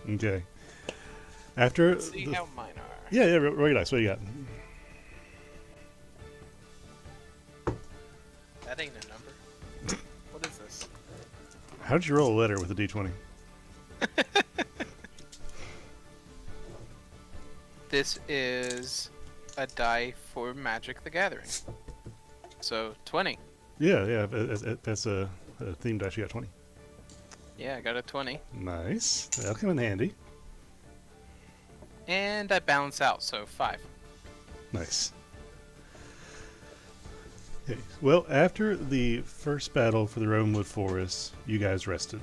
Okay. After Let's see how mine are. yeah, roll your dice. What do you got? That ain't a number. What is this? How did you roll a letter with a d20? This is a die for Magic the Gathering. So 20. Yeah. That's a theme dice. You got 20. Yeah, I got a 20. Nice. That'll come in handy. And I balance out, so 5. Nice. Okay. Well, after the first battle for the Romewood Forest, you guys rested.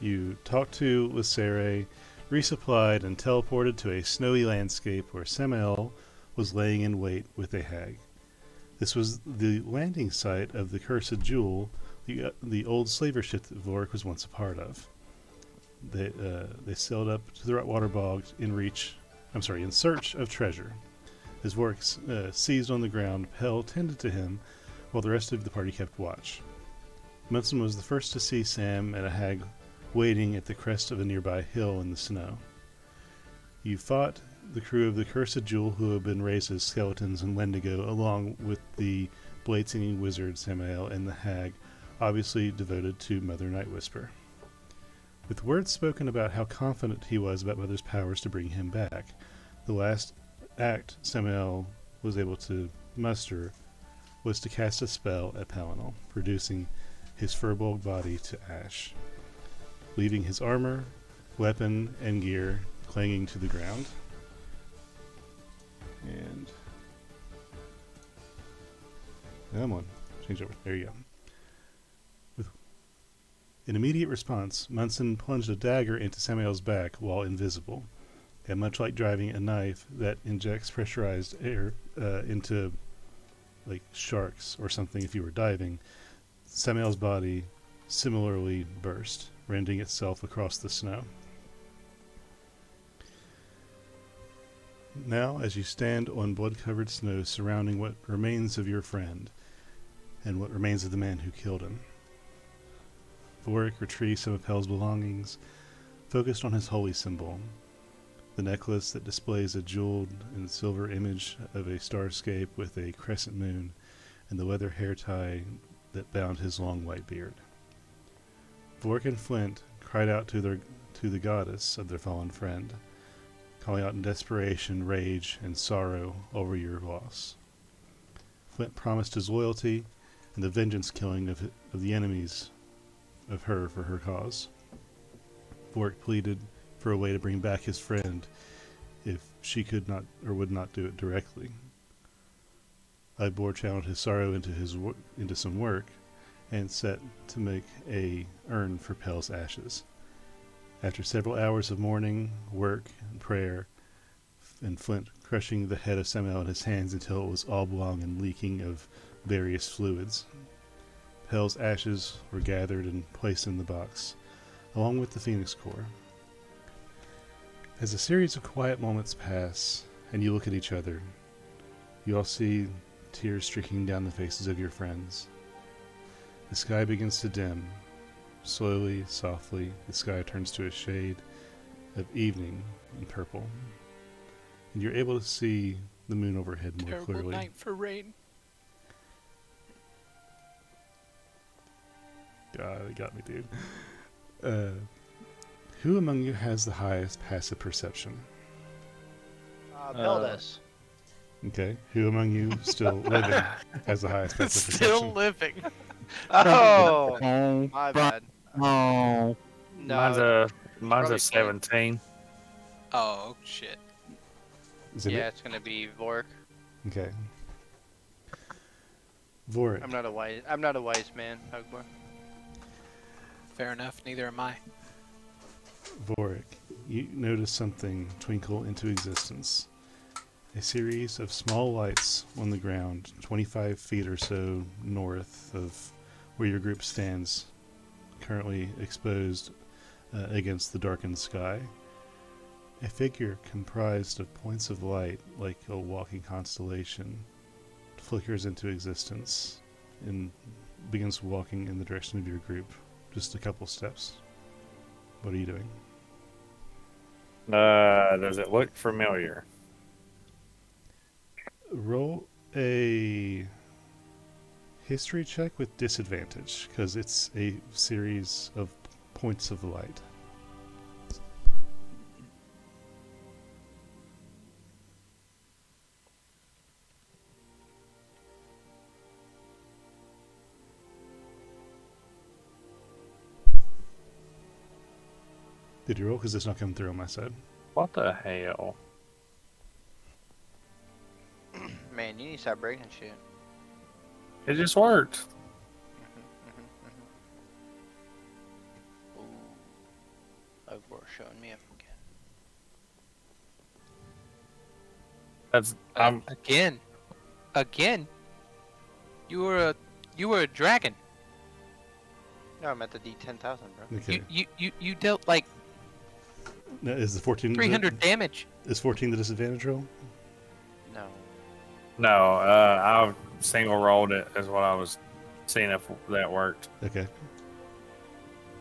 You talked to Lysere, resupplied, and teleported to a snowy landscape where Samael was laying in wait with a hag. This was the landing site of the Cursed Jewel, the old slaver ship that Vorik was once a part of. They sailed up to the water bog in search of treasure. As Vorik seized on the ground, Pell tended to him, while the rest of the party kept watch. Munson was the first to see Sam and a hag waiting at the crest of a nearby hill in the snow. You fought the crew of the Cursed Jewel, who had been raised as skeletons in Wendigo, along with the blade-singing wizard Samael and the hag, obviously devoted to Mother Night Whisper. With words spoken about how confident he was about Mother's powers to bring him back, the last act Samael was able to muster was to cast a spell at Palinol, reducing his fur-bulk body to ash, leaving his armor, weapon, and gear clanging to the ground. And come on, change over. There you go. With an immediate response, Munson plunged a dagger into Samael's back while invisible, and much like driving a knife that injects pressurized air into like sharks or something if you were diving, Samael's body similarly burst, rending itself across the snow. Now, as you stand on blood-covered snow surrounding what remains of your friend, and what remains of the man who killed him, Vorik retrieves some of Pell's belongings, focused on his holy symbol, the necklace that displays a jeweled and silver image of a starscape with a crescent moon, and the leather hair tie that bound his long white beard. Vorik and Flint cried out to the goddess of their fallen friend, calling out in desperation, rage, and sorrow over your loss. Flint promised his loyalty and the vengeance killing of the enemies of her for her cause. Vorik pleaded for a way to bring back his friend if she could not or would not do it directly. Ibor channeled his sorrow into some work and set to make a urn for Pell's ashes. After several hours of mourning, work, and prayer, and Flint crushing the head of Samael in his hands until it was oblong and leaking of various fluids, Pell's ashes were gathered and placed in the box, along with the Phoenix Core. As a series of quiet moments pass, and you look at each other, you all see tears streaking down the faces of your friends. The sky begins to dim. Slowly, softly, the sky turns to a shade of evening and purple, and you're able to see the moon overhead more Terrible clearly. night for rain. God, it got me, dude. Who among you has the highest passive perception? Bill does. Okay. Who among you still living has the highest passive perception? Still living. Oh, Oh, my bad. oh. No, Mine's probably a 17. Oh, shit. Is it yeah, it's gonna be Vork. Okay. Vorik. I'm not a wise man, Hugbar. Fair enough, neither am I. Vorik, you notice something twinkle into existence. A series of small lights on the ground, 25 feet or so north of where your group stands, currently exposed against the darkened sky. A figure comprised of points of light, like a walking constellation, flickers into existence and begins walking in the direction of your group, just a couple steps. What are you doing? Does it look familiar? Roll a history check with disadvantage because it's a series of points of light. Did you roll? Because it's not coming through on my side. What the hell? Man, you need to stop breaking shit. It just worked. Ooh. Ogor showing me up again. That's Again. You were a dragon. No, I'm at the D10,000, bro. Okay. You dealt like Now, is the 14 300 damage. Is 14 the disadvantage roll? No. no. I single rolled it is what I was seeing if that worked. Okay.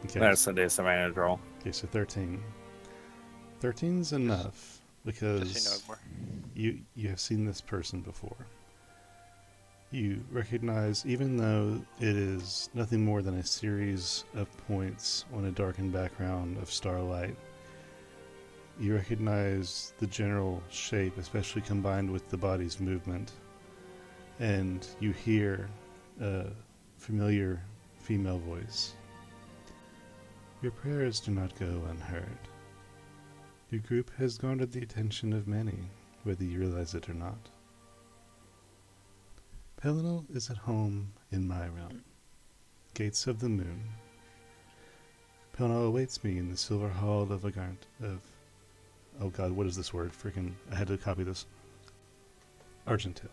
Okay. That's the disadvantage roll. Okay, so 13. 13's enough because Just so you have seen this person before. You recognize, even though it is nothing more than a series of points on a darkened background of starlight, you recognize the general shape, especially combined with the body's movement, and you hear a familiar female voice. Your prayers do not go unheard. Your group has garnered the attention of many, whether you realize it or not. Pelinal is at home in my realm, Gates of the Moon. Pelinal awaits me in the silver hall of oh god, what is this word? Freaking, I had to copy this. Argentil.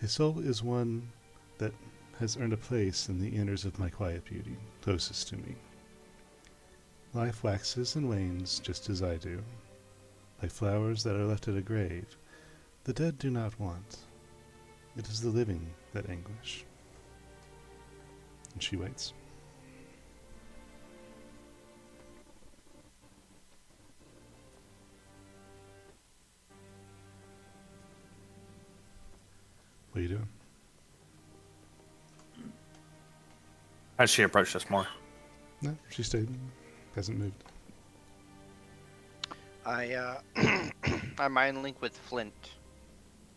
His soul is one that has earned a place in the inners of my quiet beauty, closest to me. Life waxes and wanes just as I do. Like flowers that are left at a grave, the dead do not want. It is the living that anguish. And she waits. What are you doing? Has she approached us more? No, she stayed. Hasn't moved. I I mind link with Flint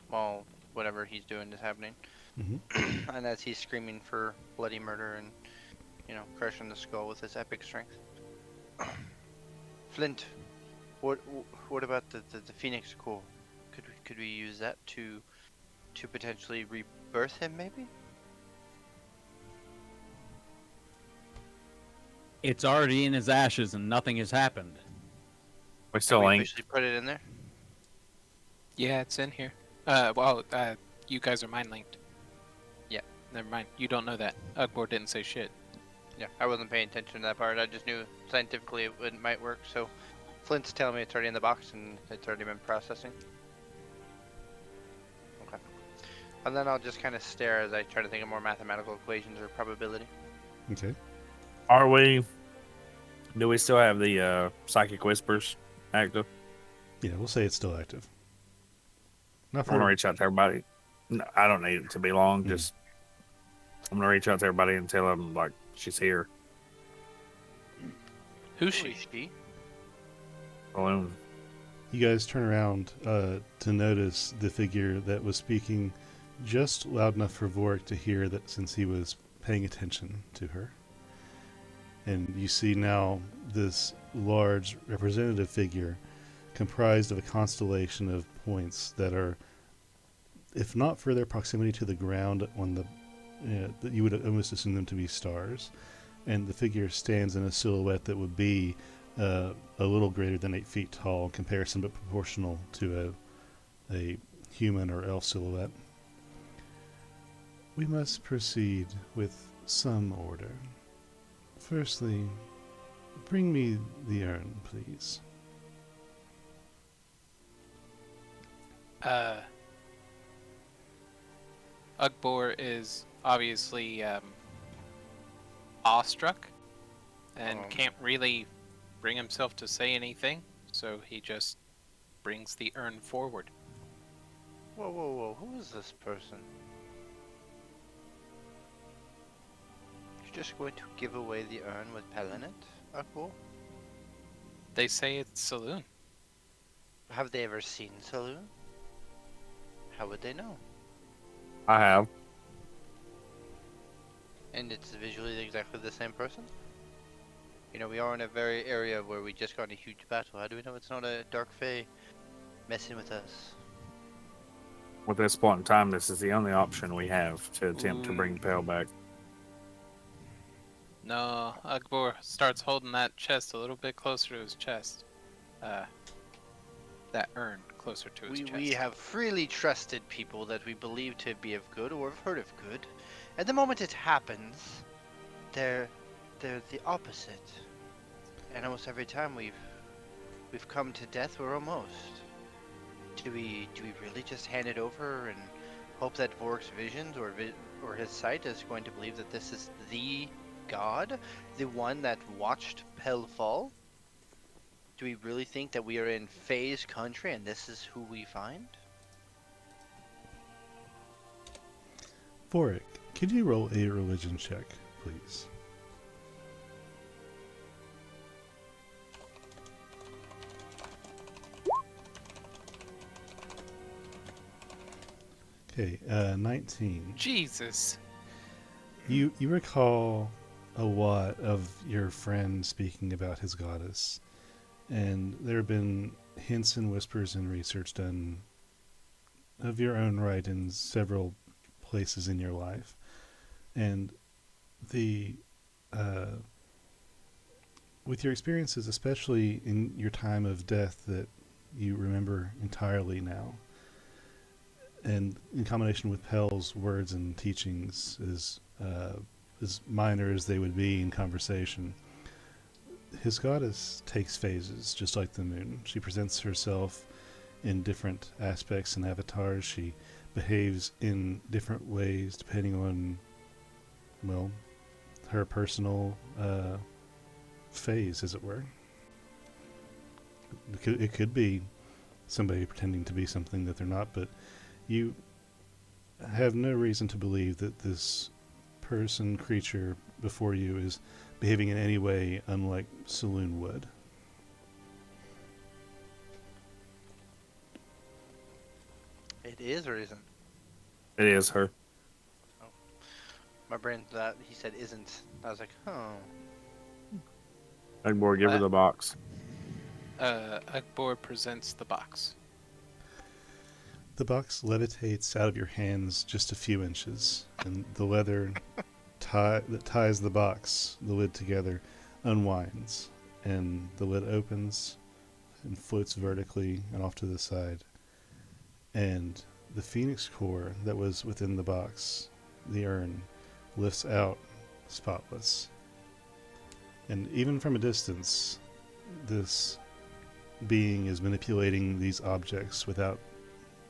while whatever he's doing is happening. Mm-hmm. And as he's screaming for bloody murder and, crushing the skull with his epic strength. Flint, what about the Phoenix Core? Could we use that to potentially rebirth him, maybe? It's already in his ashes and nothing has happened. We still Can we ain't. officially put it in there? Yeah, it's in here. You guys are mind linked. Yeah. Never mind. You don't know that. Ugbor didn't say shit. Yeah, I wasn't paying attention to that part. I just knew scientifically it might work. So, Flint's telling me it's already in the box and it's already been processing. Okay. And then I'll just kind of stare as I try to think of more mathematical equations or probability. Okay. Are we? Do we still have the psychic whispers active? Yeah, we'll say it's still active. Not I'm gonna for reach out to everybody. No, I don't need it to be long. Just I'm gonna reach out to everybody and tell them like she's here. Who's Who she? is she? Balloon. you guys turn around to notice the figure that was speaking just loud enough for Vorik to hear that since he was paying attention to her. And you see now this large representative figure comprised of a constellation of points that are, if not for their proximity to the ground on the, that you would almost assume them to be stars. And the figure stands in a silhouette that would be a little greater than 8 feet tall in comparison, but proportional to a human or elf silhouette. We must proceed with some order. Firstly, bring me the urn, please. Ugbor is obviously awestruck and can't really bring himself to say anything, so he just brings the urn forward. Whoa, whoa, whoa! Who is this person? You're just going to give away the urn with Pel in it, Akbor? They say it's saloon. Have they ever seen Saloon? How would they know? I have. And it's visually exactly the same person? You know, we are in a very area where we just got in a huge battle. How do we know it's not a Dark Fae messing with us? With this point in time, this is the only option we have to attempt to bring Pale back. No, Akbor starts holding that chest a little bit closer to his chest. That urn closer to his chest. We have freely trusted people that we believe to be of good or have heard of good. At the moment it happens, they're the opposite. And almost every time we've come to death, we're almost. Do we really just hand it over and hope that Vork's visions or his sight is going to believe that this is the god, the one that watched Pel fall? Do we really think that we are in Fae's country and this is who we find? Vorik, could you roll a religion check, please? Okay, 19. Jesus. You recall a lot of your friend speaking about his goddess, and there have been hints and whispers and research done of your own right in several places in your life, and the with your experiences, especially in your time of death that you remember entirely now, and in combination with Pel's words and teachings, as minor as they would be in conversation, his goddess takes phases, just like the moon. She presents herself in different aspects and avatars. She behaves in different ways depending on, well, her personal phase, as it were. It could be somebody pretending to be something that they're not, but you have no reason to believe that this creature before you is behaving in any way unlike Saloon would. It is or isn't? It is her. My brain thought he said isn't. I was like, oh. Egbor, give her the box. Akbor presents the box. The box levitates out of your hands just a few inches, and the leather that ties the box, the lid together, unwinds, and the lid opens and floats vertically and off to the side. And the phoenix core that was within the box, the urn, lifts out spotless. And even from a distance, this being is manipulating these objects without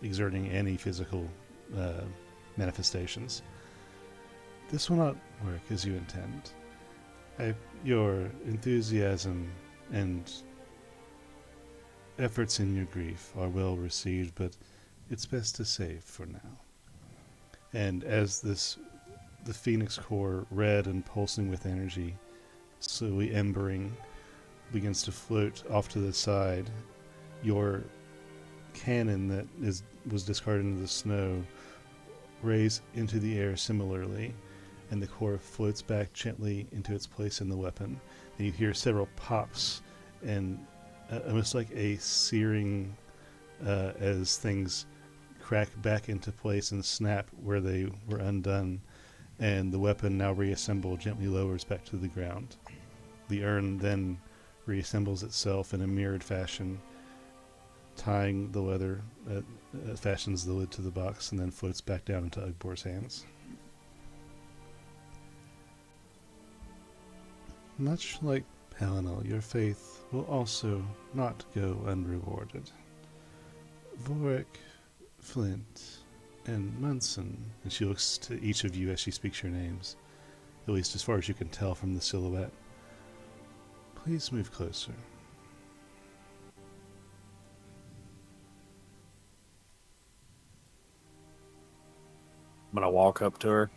exerting any physical manifestations. This will not work as you intend. Your enthusiasm and efforts in your grief are well received, but it's best to save for now. And as the phoenix core, red and pulsing with energy, slowly embering, begins to float off to the side, your cannon that was discarded into the snow raise into the air similarly, and the core floats back gently into its place in the weapon. And you hear several pops, and almost like a searing as things crack back into place and snap where they were undone, and the weapon, now reassembled, gently lowers back to the ground. The urn then reassembles itself in a mirrored fashion, tying the leather, fashions the lid to the box, and then floats back down into Ugbor's hands. Much like Palinal, your faith will also not go unrewarded. Vorik, Flint, and Munson, and she looks to each of you as she speaks your names, at least as far as you can tell from the silhouette. Please move closer. I'm gonna walk up to her.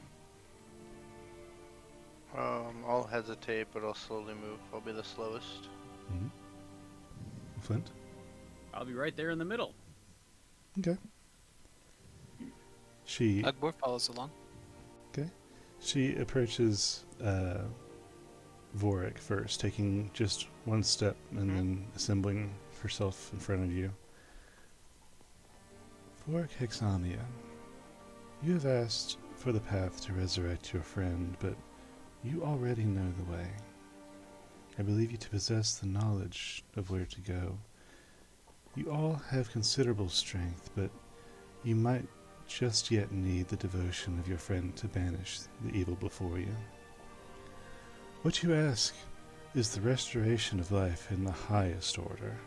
I'll hesitate, but I'll slowly move. I'll be the slowest. Mm-hmm. Flint? I'll be right there in the middle. Okay. She Ugbor follows along. She approaches Vorik first, taking just one step and then assembling herself in front of you. Vorik Hexamia, you have asked for the path to resurrect your friend, but you already know the way. I believe you to possess the knowledge of where to go. You all have considerable strength, but you might just yet need the devotion of your friend to banish the evil before you. What you ask is the restoration of life in the highest order.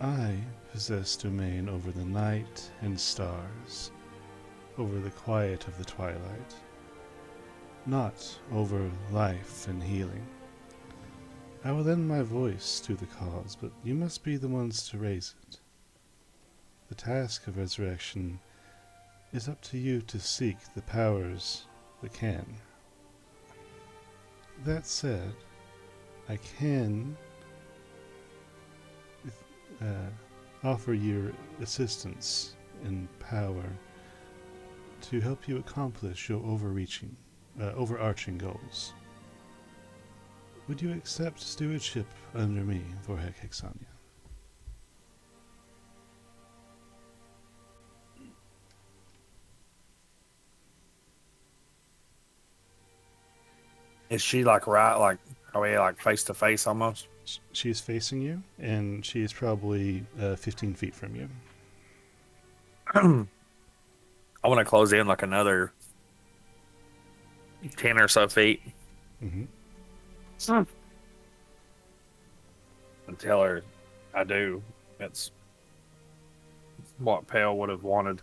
I possess domain over the night and stars, over the quiet of the twilight, not over life and healing. I will lend my voice to the cause, but you must be the ones to raise it. The task of resurrection is up to you to seek the powers that can. That said, I can offer your assistance and power to help you accomplish your overarching goals. Would you accept stewardship under me for Hexania? Is she like are we like face to face almost? She's facing you, and she's probably 15 feet from you. I want to close in like another 10 or so feet. Mm-hmm. And tell her I do. That's what Pale would have wanted.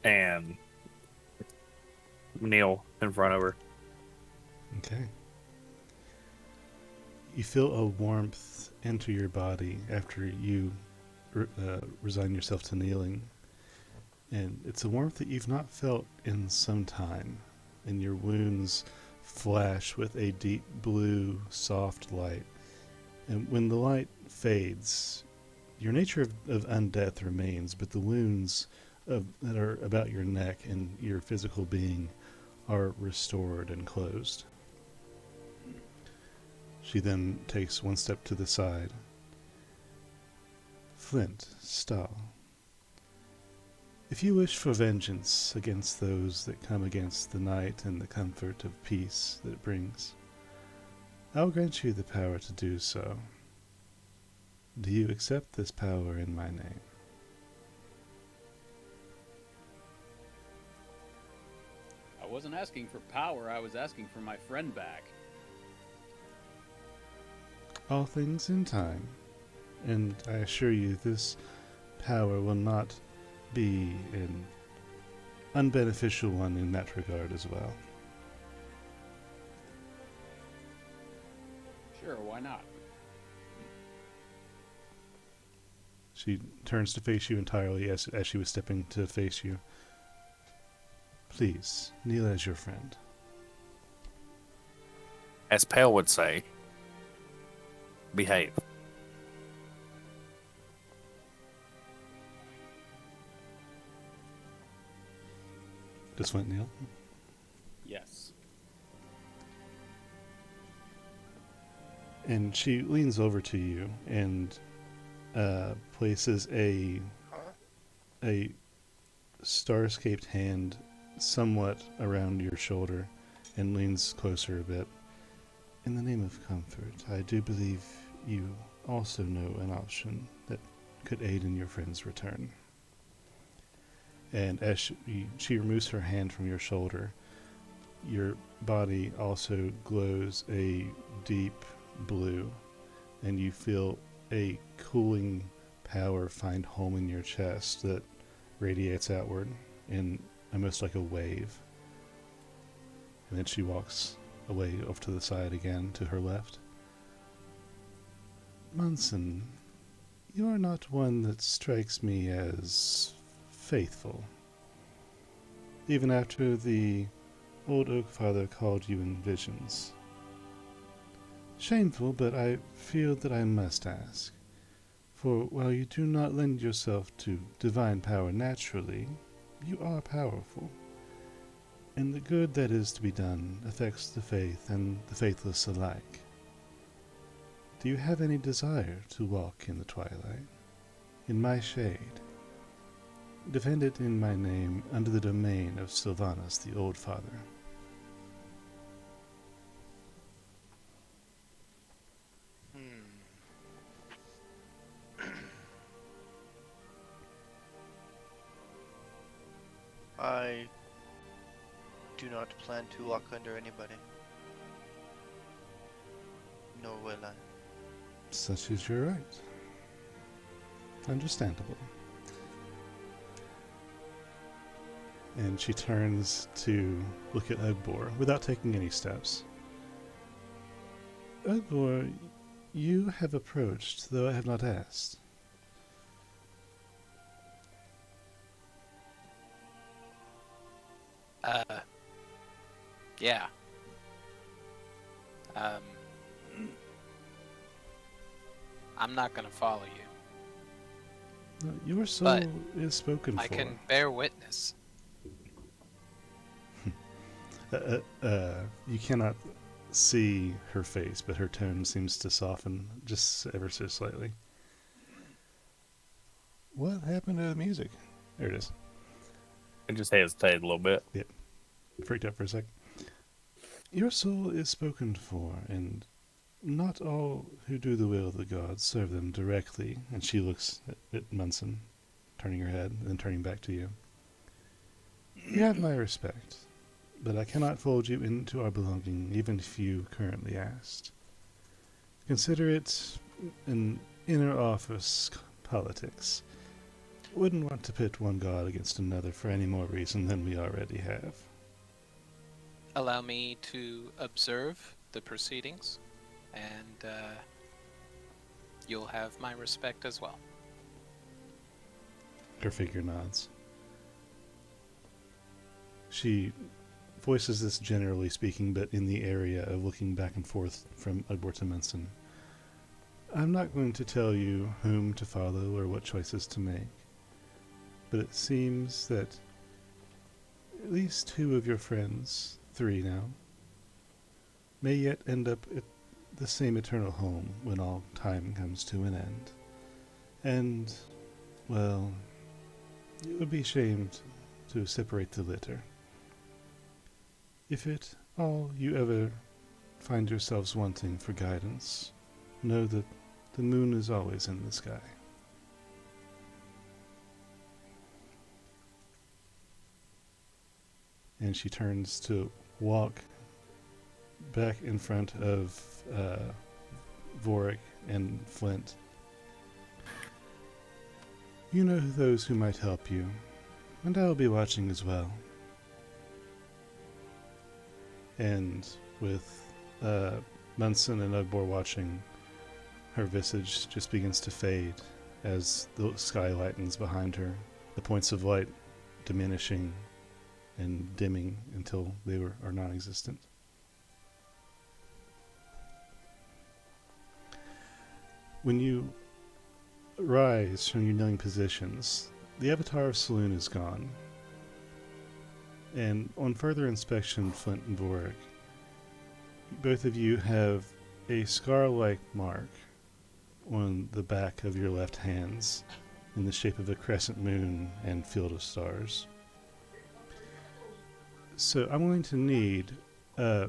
And kneel in front of her. Okay. You feel a warmth enter your body after you resign yourself to kneeling. And it's a warmth that you've not felt in some time. And your wounds flash with a deep blue, soft light. And when the light fades, your nature of undeath remains, but the wounds that are about your neck and your physical being are restored and closed. She then takes one step to the side. Flint, Stahl. If you wish for vengeance against those that come against the night and the comfort of peace that it brings, I will grant you the power to do so. Do you accept this power in my name? I wasn't asking for power, I was asking for my friend back. All things in time, and I assure you this power will not be an unbeneficial one in that regard as well. Sure, why not? She turns to face you entirely as she was stepping to face you. Please, kneel as your friend. As Pale would say, behave. Does Flint kneel? Yes. And she leans over to you and places a star-scaped hand somewhat around your shoulder and leans closer a bit. In the name of comfort, I do believe you also know an option that could aid in your friend's return. And as she removes her hand from your shoulder, your body also glows a deep blue, and you feel a cooling power find home in your chest that radiates outward in almost like a wave. And then she walks away off to the side again to her left. Munson, you are not one that strikes me as faithful. Even after the old Oak Father called you in visions. Shameful, but I feel that I must ask. For while you do not lend yourself to divine power naturally, you are powerful. And the good that is to be done affects the faith and the faithless alike. Do you have any desire to walk in the twilight, in my shade? Defend it in my name under the domain of Sylvanus the Old Father. I do not plan to walk under anybody. Nor will I. Such is your right. Understandable. And she turns to look at Ugbor without taking any steps. Ugbor, you have approached, though I have not asked. Yeah. I'm not gonna follow you. No, your soul But is spoken I for. can bear witness. You cannot see her face, but her tone seems to soften just ever so slightly. What happened to the music? There it is. I just hesitated a little bit. Freaked out for a sec. Your soul is spoken for, and not all who do the will of the gods serve them directly. And she looks at Munson, turning her head, and then turning back to you. You have my respect, but I cannot fold you into our belonging, even if you currently asked. Consider it an inner office politics. Wouldn't want to pit one god against another for any more reason than we already have. Allow me to observe the proceedings, and you'll have my respect as well. Her figure nods. She voices this generally speaking, but in the area of looking back and forth from Ugbor to Munson. I'm not going to tell you whom to follow or what choices to make, but it seems that at least 2 of your friends, 3 now, may yet end up at the same eternal home when all time comes to an end. And, well, it would be shamed to separate the litter. If at all you ever find yourselves wanting for guidance, know that the moon is always in the sky. And she turns to walk back in front of Vorik and Flint. You know those who might help you, and I will be watching as well. And with Munson and Ugbor watching, her visage just begins to fade as the sky lightens behind her, the points of light diminishing and dimming until they are non-existent. When you rise from your kneeling positions, the avatar of Saloon is gone. And on further inspection, Flint and Vorik, both of you have a scar-like mark on the back of your left hands in the shape of a crescent moon and field of stars. So I'm going to need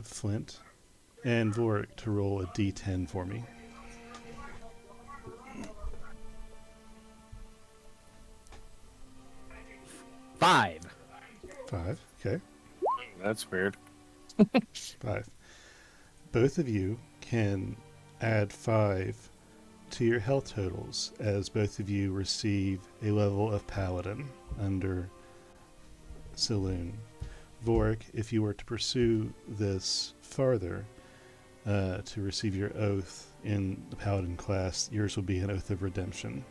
Flint and Vorik to roll a d10 for me. 5. 5, okay. That's weird. 5. Both of you can add 5 to your health totals as both of you receive a level of Paladin under Saloon. Vorik, if you were to pursue this farther, to receive your oath in the Paladin class, yours will be an Oath of Redemption.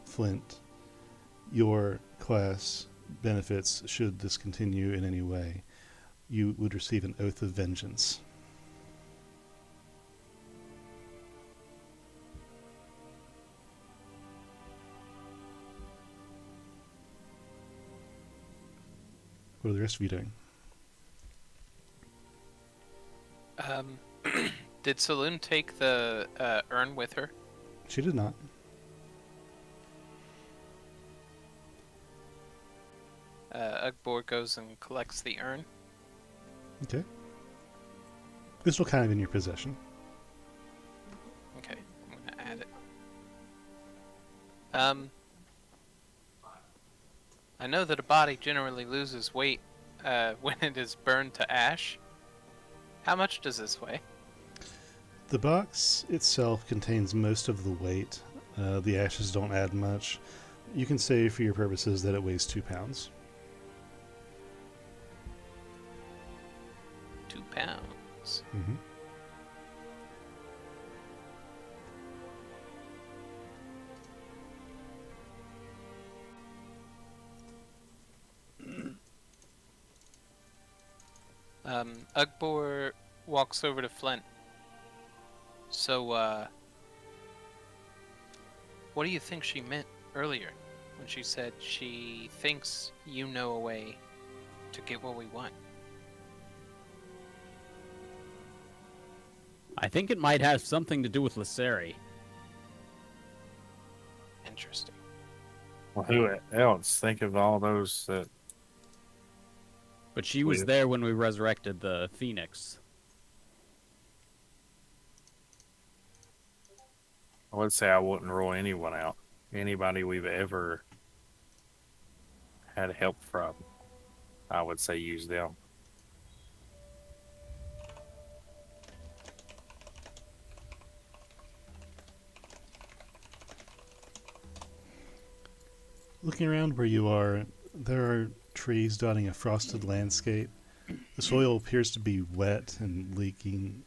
Flint, your class benefits, should this continue in any way, you would receive an Oath of Vengeance. What are the rest of you doing? Did Saloon take the urn with her? She did not. Ugbor goes and collects the urn. Okay. It's still kind of in your possession. Okay, I'm gonna add it. I know that a body generally loses weight when it is burned to ash. How much does this weigh? The box itself contains most of the weight. The ashes don't add much. You can say for your purposes that it weighs 2 pounds. 2 pounds. Mm-hmm. Ugbor walks over to Flint. So, what do you think she meant earlier when she said she thinks you know a way to get what we want? I think it might have something to do with Lyseri. Interesting. Well, who else? Think of all those that. But she was Weird. there when we resurrected the Phoenix. I would say I wouldn't rule anyone out. Anybody we've ever had help from, I would say use them. Looking around where you are, there are trees dotting a frosted landscape. The soil appears to be wet and leaking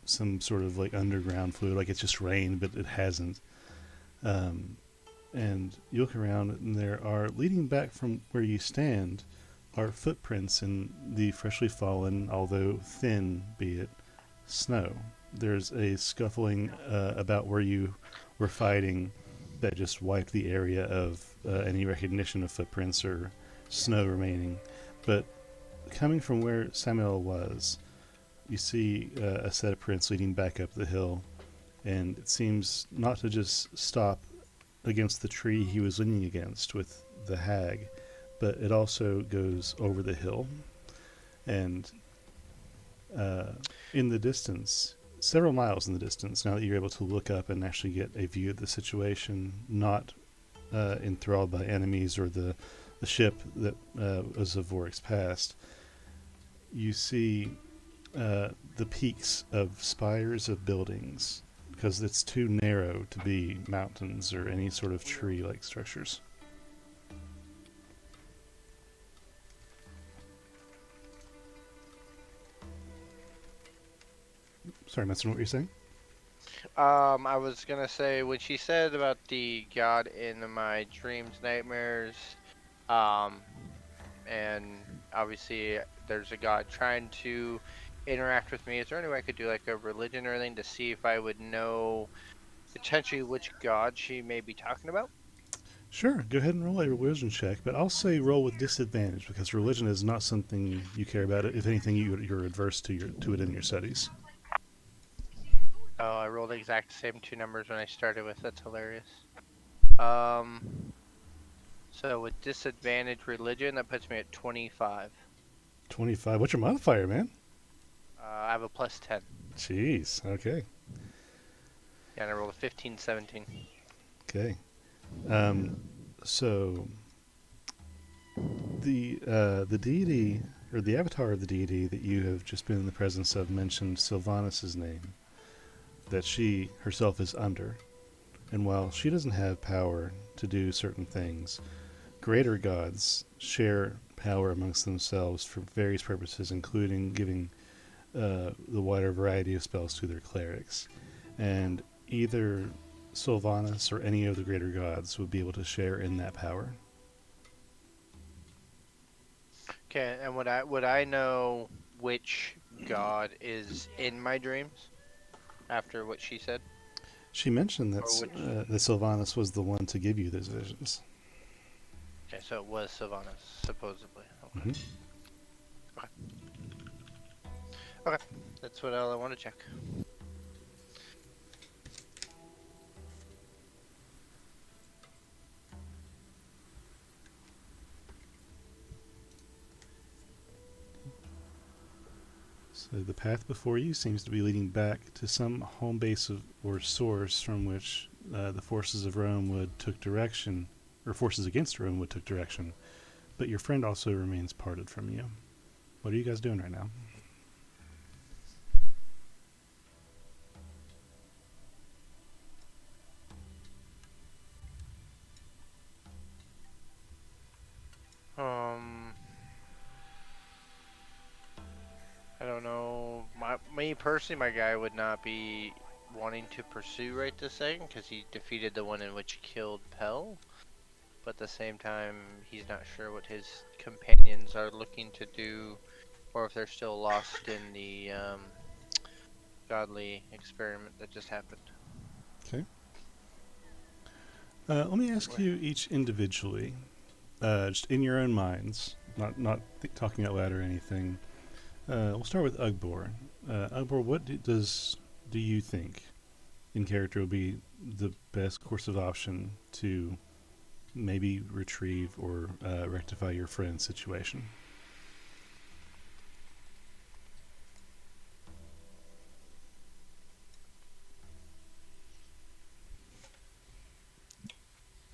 some sort of like underground fluid, like it's just rained, but it hasn't. And you look around, and there are, leading back from where you stand, are footprints in the freshly fallen, although thin, be it, snow. There's a scuffling about where you were fighting that just wiped the area of any recognition of footprints or snow remaining. But coming from where Samuel was, you see a set of prints leading back up the hill, and it seems not to just stop against the tree he was leaning against with the hag, but it also goes over the hill. And in the distance, several miles in the distance, now that you're able to look up and actually get a view of the situation, not enthralled by enemies or the ship that was of Vorik's past, you see the peaks of spires of buildings, because it's too narrow to be mountains or any sort of tree-like structures. Sorry, Messon, what were you saying? I was gonna say, when she said about the god in my dreams, nightmares, and obviously there's a god trying to interact with me, is there any way I could do like a religion or anything to see if I would know potentially which god she may be talking about? Sure, go ahead and roll a religion check, but I'll say roll with disadvantage, because religion is not something you care about. If anything, you're adverse to it in your studies. Oh, I rolled the exact same 2 numbers when I started with. That's hilarious. So with disadvantage religion, that puts me at 25. 25. What's your modifier, man? I have a plus 10. Jeez, okay. Yeah, and I rolled a 15, 17. Okay. So the deity, or the avatar of the deity that you have just been in the presence of, mentioned Sylvanas' name, that she herself is under. And while she doesn't have power to do certain things, greater gods share power amongst themselves for various purposes, including giving the wider variety of spells to their clerics, and either Sylvanas or any of the greater gods would be able to share in that power. Okay, and would I know which god is in my dreams after what she said? She mentioned that Or which? that Sylvanas was the one to give you those visions. Okay, so it was Sylvanas, supposedly. Okay. Hmm. Okay, that's what all I want to check. So the path before you seems to be leading back to some home base or source from which the forces of Rome would took direction, or forces against Rome would took direction. But your friend also remains parted from you. What are you guys doing right now? I don't know. Me personally, my guy would not be wanting to pursue right this second because he defeated the one in which he killed Pell. But at the same time, he's not sure what his companions are looking to do, or if they're still lost in the godly experiment that just happened. Okay. Let me ask you each individually, just in your own minds, not talking out loud or anything. We'll start with Ugbor. Ugbor, what do you think in character will be the best course of option to maybe retrieve or rectify your friend's situation?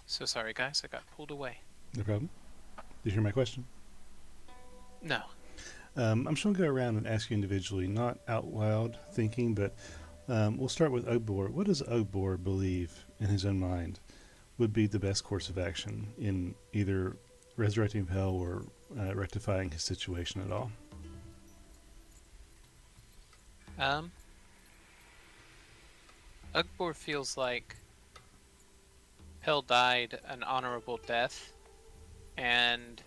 So sorry, guys. I got pulled away. No problem. Did you hear my question? No. I'm just going to go around and ask you individually, not out loud thinking, but we'll start with Ugbor. What does Ugbor believe in his own mind would be the best course of action in either resurrecting Pell or rectifying his situation at all? Ugbor feels like Pell died an honorable death, and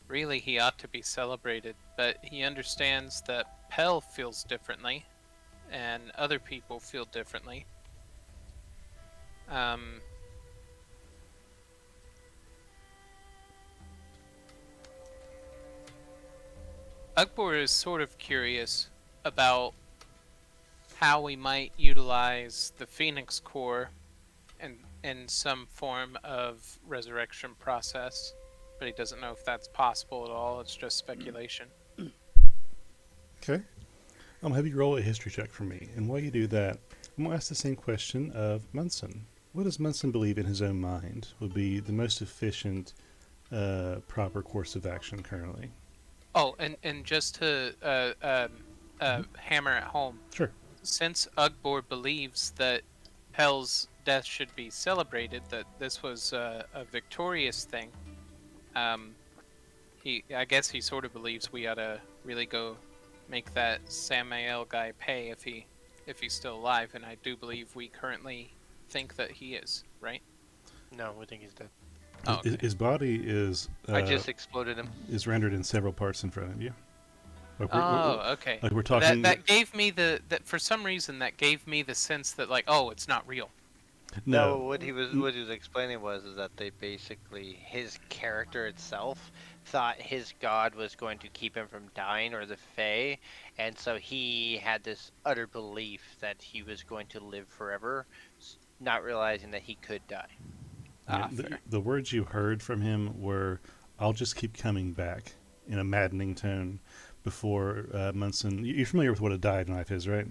really he ought to be celebrated, but he understands that Pell feels differently, and other people feel differently. Ugbor is sort of curious about how we might utilize the Phoenix Core in some form of resurrection process, but he doesn't know if that's possible at all. It's just speculation. Okay. I'm going to have you roll a history check for me. And while you do that, I'm going to ask the same question of Munson. What does Munson believe in his own mind would be the most efficient, proper course of action currently? Oh, and just to hammer at home, Sure. since Ugbor believes that Pell's death should be celebrated, that this was a victorious thing, I guess he sort of believes we ought to really go make that Samael guy pay if he's still alive, and I do believe we currently think that he is, right? No, we think he's dead. Oh, okay. His body is I just exploded him. is rendered in several parts in front of you. Like Okay. Like we're talking. That gave me that for some reason that gave me the sense that like, oh, it's not real. No, what he was explaining is that they basically, his character itself thought his god was going to keep him from dying, or the Fae, and so he had this utter belief that he was going to live forever, not realizing that he could die. The words you heard from him were, "I'll just keep coming back," in a maddening tone. Before Munson, you're familiar with what a dyed knife is, right?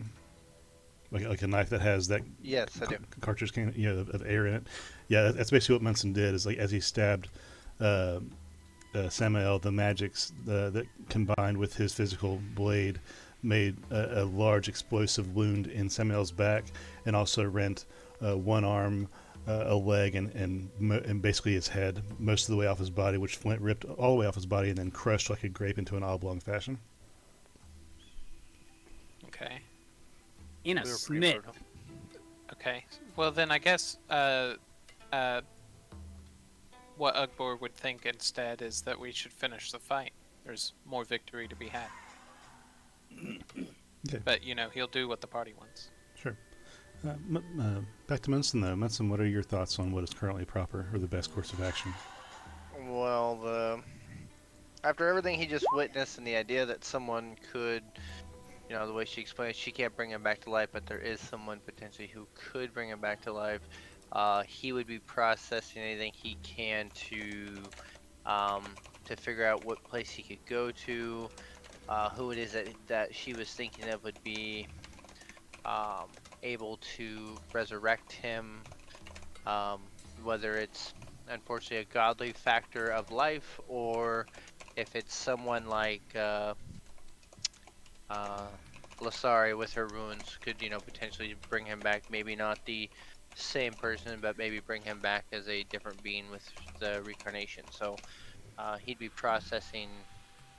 Like a knife that has that Yes, I do. cartridge can of air in it. Yeah, that's basically what Munson did. Is like as he stabbed Samael, the magics that combined with his physical blade made a large explosive wound in Samael's back, and also rent one arm, a leg, and basically his head most of the way off his body, which Flint ripped all the way off his body and then crushed like a grape into an oblong fashion. In a We were pretty snit. brutal. Okay. Well, then I guess what Ugbor would think instead is that we should finish the fight. There's more victory to be had. Okay, But, you know, he'll do what the party wants. sure. Back to Munson, though. Munson, what are your thoughts on what is currently proper or the best course of action? Well, after everything he just witnessed and the idea that someone could, the way she explained, she can't bring him back to life, but there is someone potentially who could bring him back to life. He would be processing anything he can to figure out what place he could go to, who it is that she was thinking of would be able to resurrect him, whether it's unfortunately a godly factor of life or if it's someone like Lasari with her runes could, potentially bring him back. Maybe not the same person, but maybe bring him back as a different being with the reincarnation. So he'd be processing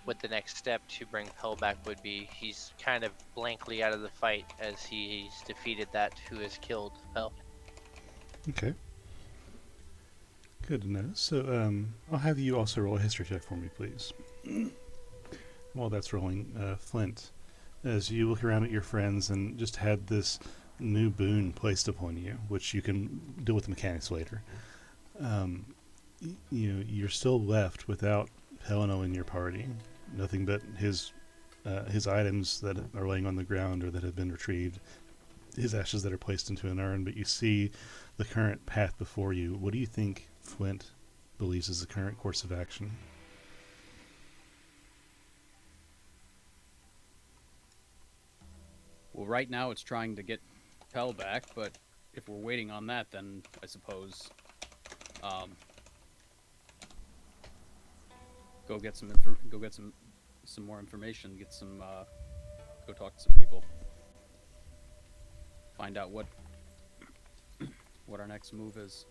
what the next step to bring Pell back would be. He's kind of blankly out of the fight as he's defeated that who has killed Pell. Okay. Good to know. So, I'll have you also roll a history check for me, please. While that's rolling, Flint, as you look around at your friends and just had this new boon placed upon you, which you can deal with the mechanics later, you're still left without Heleno in your party. Nothing but his items that are laying on the ground or that have been retrieved, his ashes that are placed into an urn, but you see the current path before you. What do you think Flint believes is the current course of action? Well, right now it's trying to get Pell back, but if we're waiting on that, then I suppose go get some more information, go talk to some people, find out what our next move is.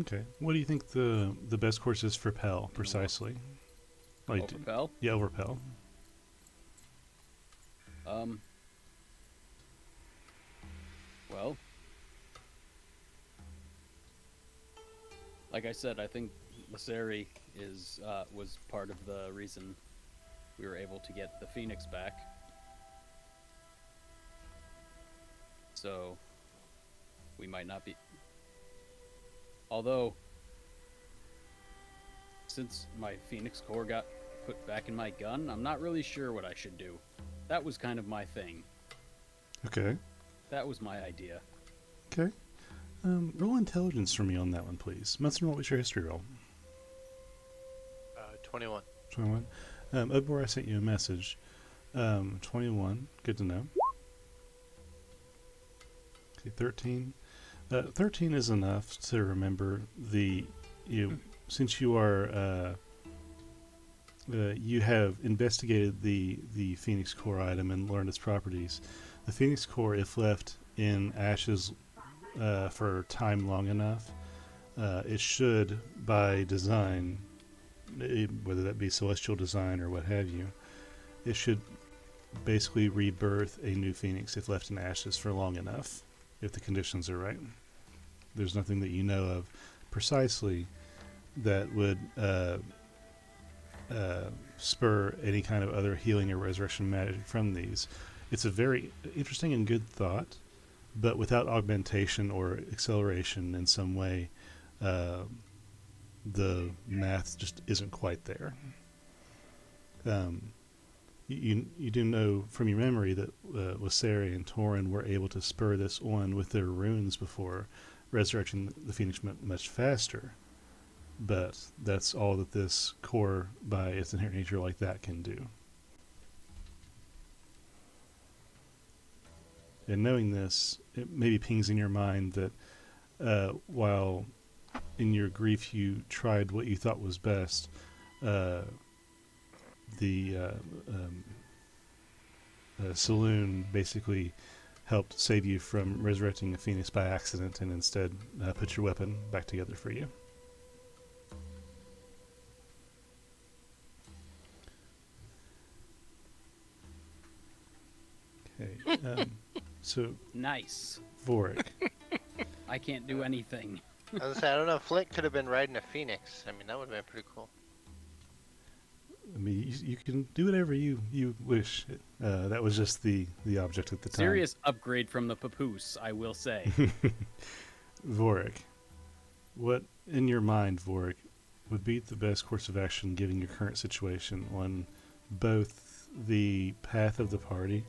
Okay. What do you think the best course is for Pell, precisely? For Pell? Yeah, over Pell. Well, like I said, I think Lasari was part of the reason we were able to get the Phoenix back. So we might not be. Although, since my Phoenix core got put back in my gun, I'm not really sure what I should do. That was kind of my thing. Okay. That was my idea. Okay. Roll intelligence for me on that one, please. Munson, what was your history roll? 21. 21. Ugbor, I sent you a message. 21. Good to know. Okay, 13. 13 is enough to remember since you are you have investigated the Phoenix Core item and learned its properties. The Phoenix Core, if left in ashes for time long enough, it should, by design, whether that be celestial design or what have you, it should basically rebirth a new Phoenix if left in ashes for long enough, if the conditions are right. There's nothing that you know of precisely that would spur any kind of other healing or resurrection magic from these. It's a very interesting and good thought, but without augmentation or acceleration in some way, the math just isn't quite there. You do know from your memory that Lasari and Torin were able to spur this on with their runes before, resurrecting the Phoenix much faster. But that's all that this core, by its inherent nature like that, can do. And knowing this, it maybe pings in your mind that while in your grief you tried what you thought was best, the saloon basically helped save you from resurrecting a Phoenix by accident and instead put your weapon back together for you. Okay. So, Nice. Vorik, I can't do anything. I was gonna say, I don't know, Flint could have been riding a phoenix. I mean, that would have been pretty cool. I mean, you can do whatever you wish. That was just the object at the time. Serious upgrade from the papoose, I will say. Vorik, what in your mind, Vorik, would be the best course of action given your current situation on both the path of the party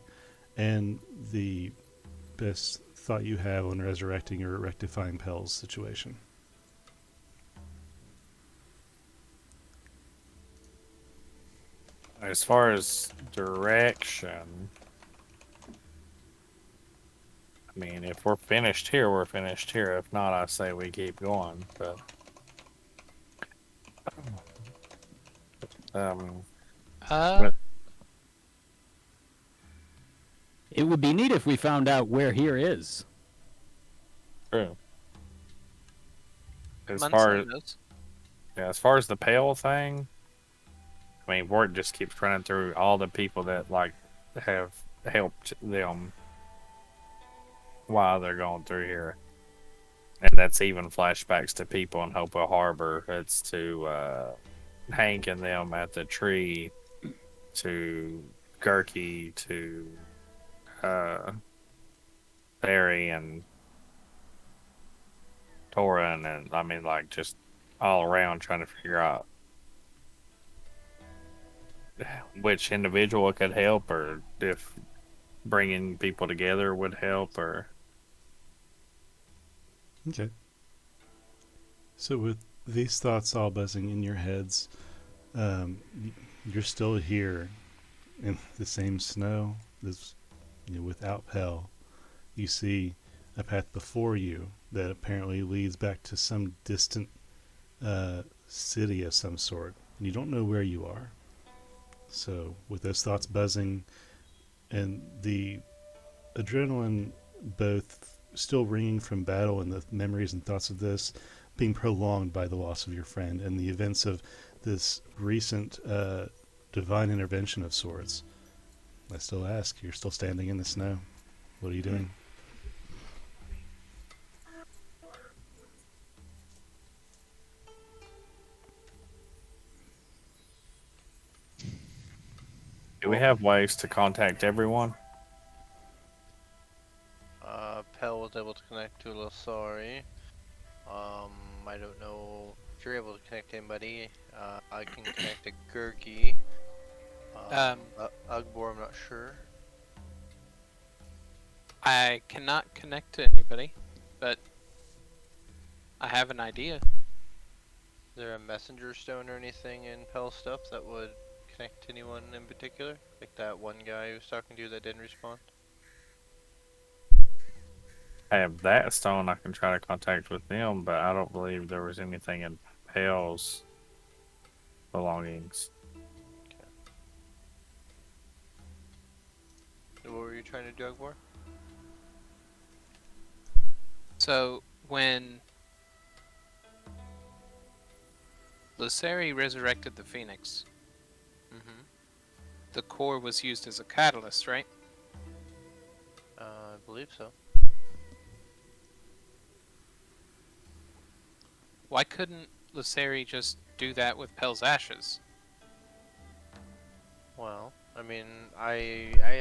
and the best thought you have on resurrecting or rectifying Pell's situation? As far as direction, I mean, if we're finished here, we're finished here. If not, I say we keep going. But Uh, But- It would be neat if we found out where here is. true. As Munson far as knows. yeah, as far as the pale thing, I mean, Ward just keeps running through all the people that like have helped them while they're going through here, and that's even flashbacks to people in Hopewell Harbor. It's to Hank and them at the tree, to Gerke, to Barry and Torin, and I mean, like just all around trying to figure out which individual could help, or if bringing people together would help, or Okay. So with these thoughts all buzzing in your heads, you're still here in the same snow. This, without Pell, you see a path before you that apparently leads back to some distant city of some sort, and you don't know where you are. So with those thoughts buzzing and the adrenaline both still ringing from battle and the memories and thoughts of this being prolonged by the loss of your friend and the events of this recent divine intervention of sorts, I still ask, you're still standing in the snow. What are you doing? do we have ways to contact everyone? Pell was able to connect to Losari. I don't know if you're able to connect to anybody. I can connect to Gerke. Ugbor, I'm not sure. I cannot connect to anybody, but I have an idea. Is there a messenger stone or anything in Pell stuff that would connect to anyone in particular? Like that one guy who was talking to you that didn't respond? I have that stone I can try to contact with them, but I don't believe there was anything in Pale's belongings. So what were you trying to do, Ugbor? So when Luceri resurrected the Phoenix, Mm-hmm. the core was used as a catalyst, right? I believe so. Why couldn't Luceri just do that with Pell's ashes? Well, I mean, I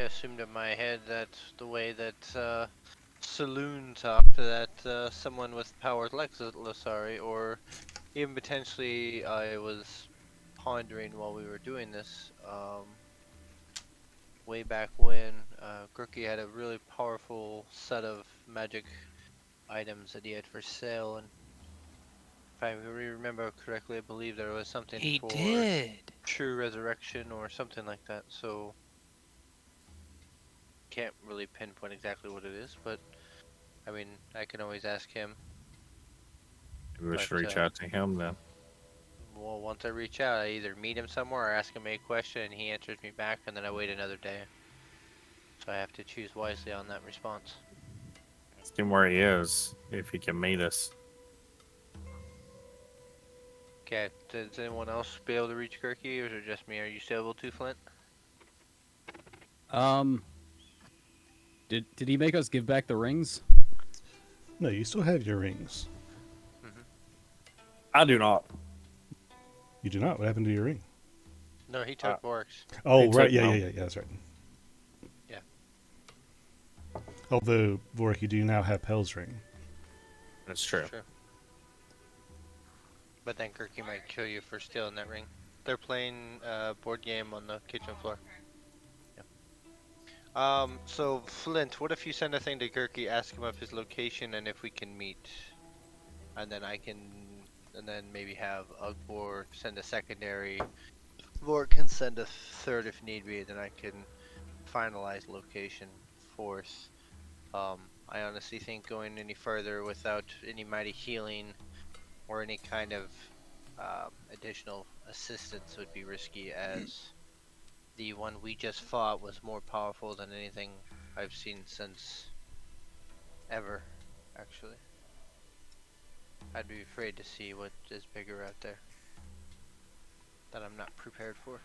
assumed in my head that the way that Saloon talked, that someone with powers like Losari, or even potentially I was pondering while we were doing this, way back when Gerke had a really powerful set of magic items that he had for sale, and if I remember correctly, I believe there was something He for did. true resurrection or something like that. So can't really pinpoint exactly what it is, but I mean, I can always ask him. Maybe we should But, reach out to him then. Well, once I reach out, I either meet him somewhere or ask him a question, and he answers me back, and then I wait another day. So I have to choose wisely on that response. Ask him where he is, if he can meet us. Okay, does anyone else be able to reach Gerke, or is it just me? Are you still able to, Flint? Did he make us give back the rings? No, you still have your rings. I do not. You do not. What happened to your ring? No, he took Bork's. Oh, He right. took Yeah, mine. yeah. That's right. Yeah. Although, Vorik, you do now have Pell's ring. That's true. Sure. But then Kirky might kill you for stealing that ring. They're playing a board game on the kitchen floor. Yeah. So Flint, what if you send a thing to Kirky, ask him of his location and if we can meet, and then maybe have Ugbor send a secondary. Vor can send a third if need be. Then I can finalize location fourth. I honestly think going any further without any mighty healing or any kind of additional assistance would be risky, as the one we just fought was more powerful than anything I've seen since ever, actually. I'd be afraid to see what is bigger out there that I'm not prepared for.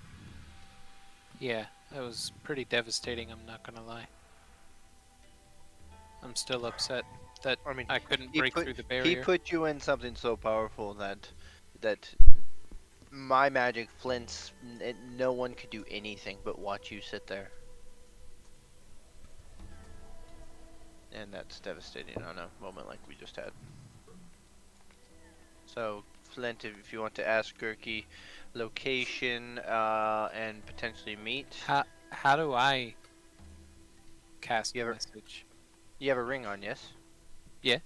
Yeah, that was pretty devastating, I'm not gonna lie. I'm still upset that I mean, I couldn't he break put- through the He barrier. put you in something so powerful that my magic Flint's, no one could do anything but watch you sit there. And that's devastating on a moment like we just had. So, Flint, if you want to ask Gurky location and potentially meet, How do I cast You a ever- message? you have a ring on, yes? Yeah.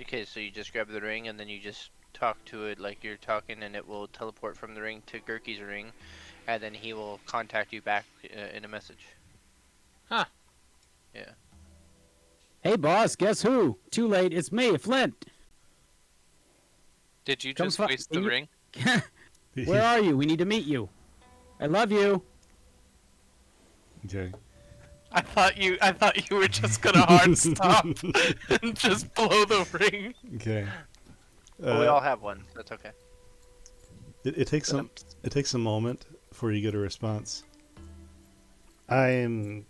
Okay, so you just grab the ring and then you just talk to it like you're talking, and it will teleport from the ring to Gurky's ring, and then he will contact you back in a message. Huh. Yeah. Hey, boss, guess who? Too late. It's me, Flint. Did you Come just fi- waste the can you- ring? Where are you? We need to meet you. I love you. Okay. I thought you were just gonna hard stop and just blow the ring. Okay. But we all have one. That's okay. It takes a moment before you get a response. I'm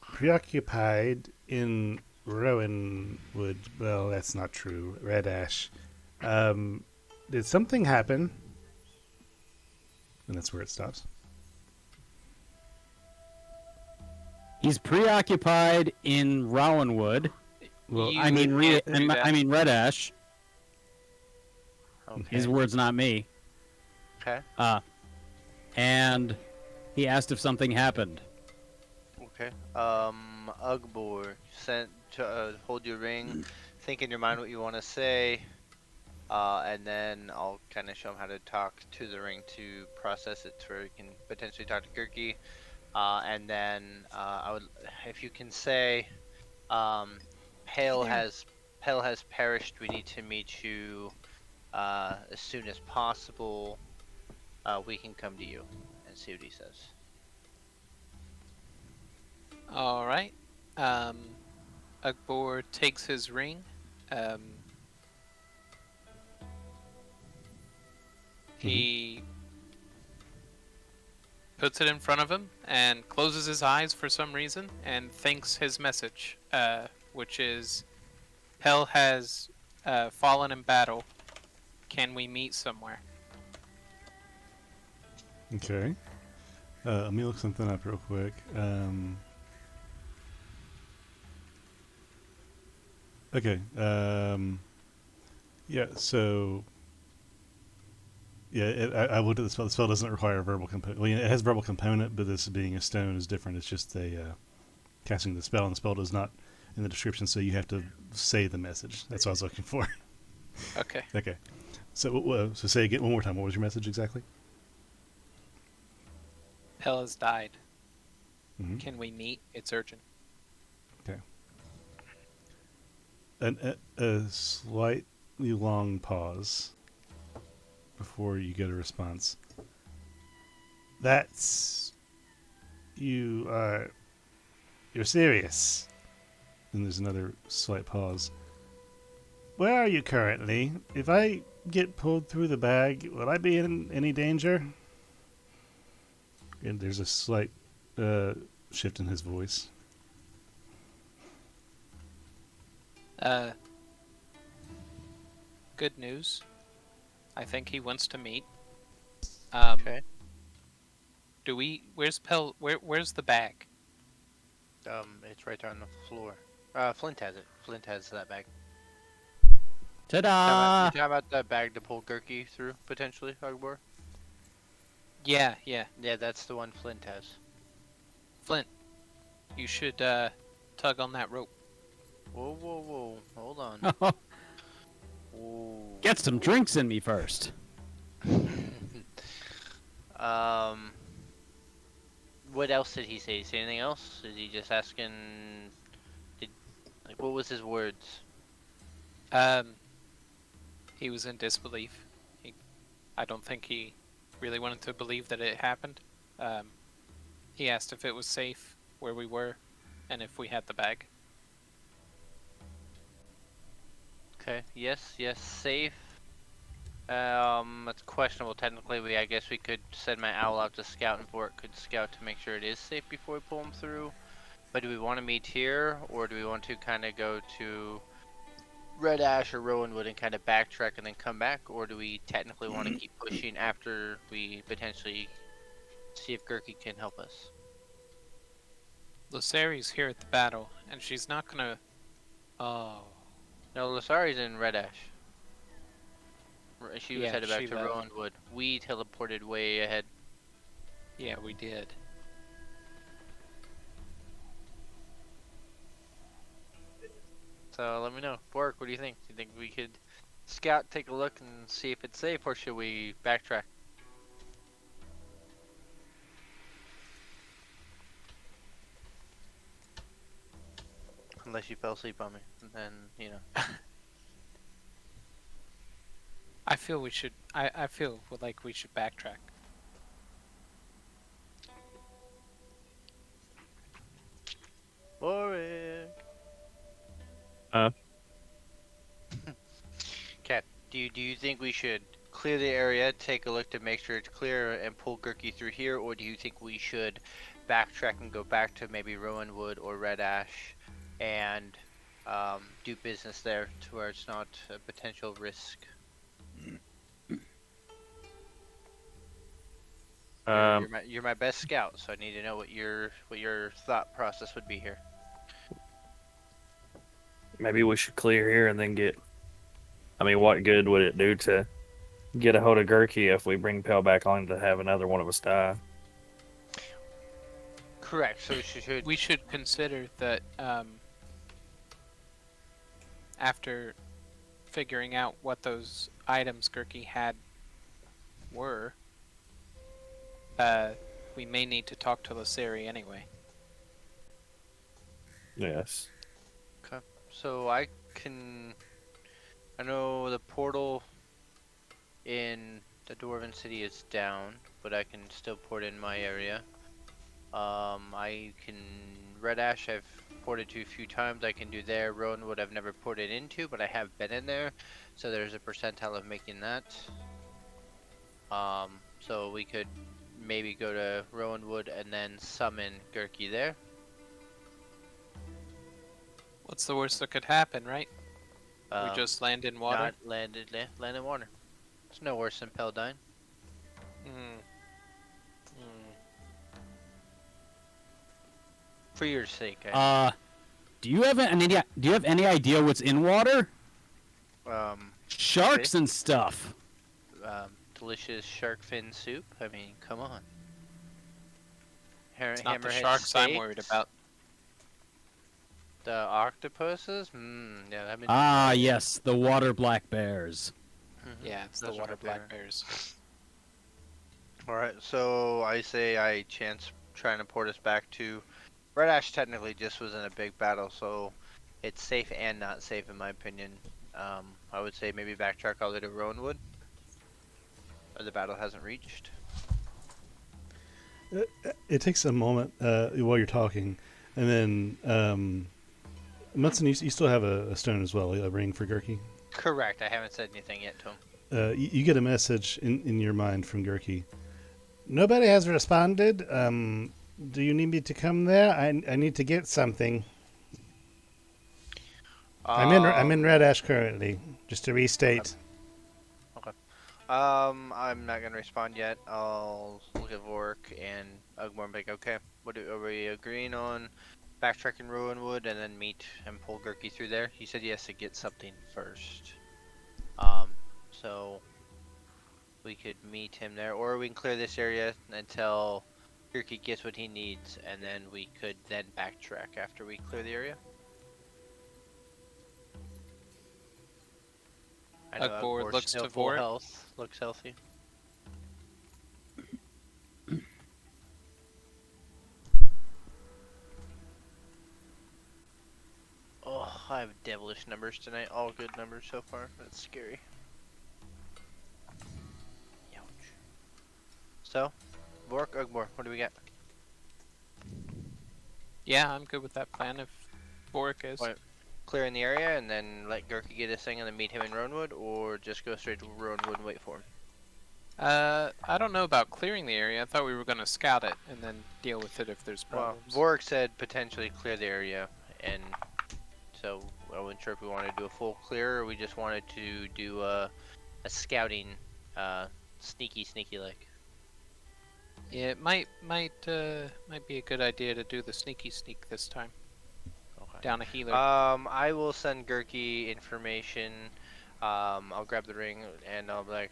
preoccupied in Rowanwood. Well, that's not true. Red Ash. Did something happen? And that's where it stops. He's preoccupied in Rowanwood. Well, You I mean, can't do that. Red Ash. Okay. His words, not me. Okay. And he asked if something happened. Okay. Ugbor, sent to hold your ring, think in your mind what you want to say, and then I'll kind of show him how to talk to the ring to process it, where he can potentially talk to Gurky, and then if you can say, Pale has perished. We need to meet you as soon as possible. We can come to you and see what he says. All right. Ugbor takes his ring. He puts it in front of him and closes his eyes for some reason and thinks his message, which is, Hell has fallen in battle. Can we meet somewhere? Okay. Let me look something up real quick. Okay. Yeah. So. Yeah, I looked at the spell. The spell doesn't require a verbal component. Well, yeah, it has a verbal component, but this being a stone is different. It's just a casting the spell, and the spell does not in the description, so you have to say the message. That's what I was looking for. Okay. Okay. So say again one more time. What was your message exactly? Hell has died. Mhm. Can we meet? It's urgent. Okay. A slightly long pause before you get a response. That's you're serious. Then there's another slight pause. Where are you currently? If I get pulled through the bag, will I be in any danger? And there's a slight shift in his voice. Uh, good news. I think he wants to meet. Okay. Do we? Where's Pell? Where's the bag? It's right there on the floor. Flint has it. Flint has that bag. Ta-da! You talking about that bag to pull Gurky through, potentially, Agbor? Yeah, yeah. Yeah, that's the one Flint has. Flint, you should tug on that rope. Whoa, whoa, whoa. Hold on. Whoa. Get some drinks in me first. What else did he say? Did he say anything else? Is he just asking? What was his words? He was in disbelief. I don't think he really wanted to believe that it happened. He asked if it was safe where we were, and if we had the bag. Okay. Yes. Yes. Safe. It's questionable. Technically, I guess we could send my owl out to scout, and Bort could scout to make sure it is safe before we pull him through. But do we want to meet here, or do we want to kind of go to Red Ash or Rowanwood and kind of backtrack and then come back, or do we technically want to keep pushing after we potentially see if Gurky can help us? Luceri's here at the battle, and she's not gonna. Oh. No, Lasari's in Red Ash. She was Yeah, headed back she to left. Rowanwood. We teleported way ahead. Yeah, we did. So let me know. Bork, what do you think? Do you think we could scout, take a look, and see if it's safe, or should we backtrack? Unless you fell asleep on me, and then, you know. I feel we should. I feel like we should backtrack. Bork! Huh? Cat, do you think we should clear the area, take a look to make sure it's clear, and pull Gurky through here, or do you think we should backtrack and go back to maybe Rowanwood or Red Ash and do business there to where it's not a potential risk? You're my best scout, so I need to know what your thought process would be here. Maybe we should clear here and then get. I mean, what good would it do to get a hold of Gurky if we bring Pell back on to have another one of us die? Correct. So should We should consider that after figuring out what those items Gurky had were, we may need to talk to Laseri anyway. Yes. So I know the portal in the Dwarven City is down, but I can still port in my area. I can Red Ash I've ported to a few times. I can do there. Rowanwood I've never ported into, but I have been in there, so there's a percentile of making that. So we could maybe go to Rowanwood and then summon Gurky there. What's the worst that could happen, right? We Um, just land in water. Not landed in water. It's no worse than Peldine. Mm. For your sake, I Do you have any idea what's in water? um, Sharks and stuff. delicious shark fin soup. I mean, come on. It's not the Hammerhead sharks I'm worried steaks? about. The octopuses? Yeah, I mean. Ah, yes, the water black bears. Yeah, it's the Those are water my black favorite. bears. Alright, so I say I chance trying to port us back to. Red Ash technically just was in a big battle, so it's safe and not safe in my opinion. I would say maybe backtrack all the way to Rowanwood. Or the battle hasn't reached. It takes a moment while you're talking, and then Munson, you still have a stone as well, a ring for Gurky. Correct, I haven't said anything yet to him. You get a message in your mind from Gurky. Nobody has responded. Do you need me to come there? I need to get something. I'm in Red Ash currently. Just to restate. I'm not gonna respond yet. I'll look at Vork and Ugmore and be like, okay, are we agreeing on backtracking Ruinwood and then meet and pull Gurky through there? He said he has to get something first. So we could meet him there, or we can clear this area until Gurky gets what he needs, and then we could then backtrack after we clear the area. I know Ugbor Ugbor's looks still to full Vork. health, looks healthy. Oh, I have devilish numbers tonight. All good numbers so far. That's scary. Ouch. So, Vork, Ugbor, what do we got? Yeah, I'm good with that plan if Vork is. What? Clearing the area and then let Gurky get his thing and then meet him in Roanwood, or just go straight to Roanwood and wait for him? I don't know about clearing the area. I thought we were going to scout it and then deal with it if there's Well, problems. Vork said potentially clear the area, and so I wasn't sure if we wanted to do a full clear or we just wanted to do a scouting, sneaky like. Yeah, it might be a good idea to do the sneak this time. Okay. Down a healer. I will send Gurky information. I'll grab the ring and I'll be like,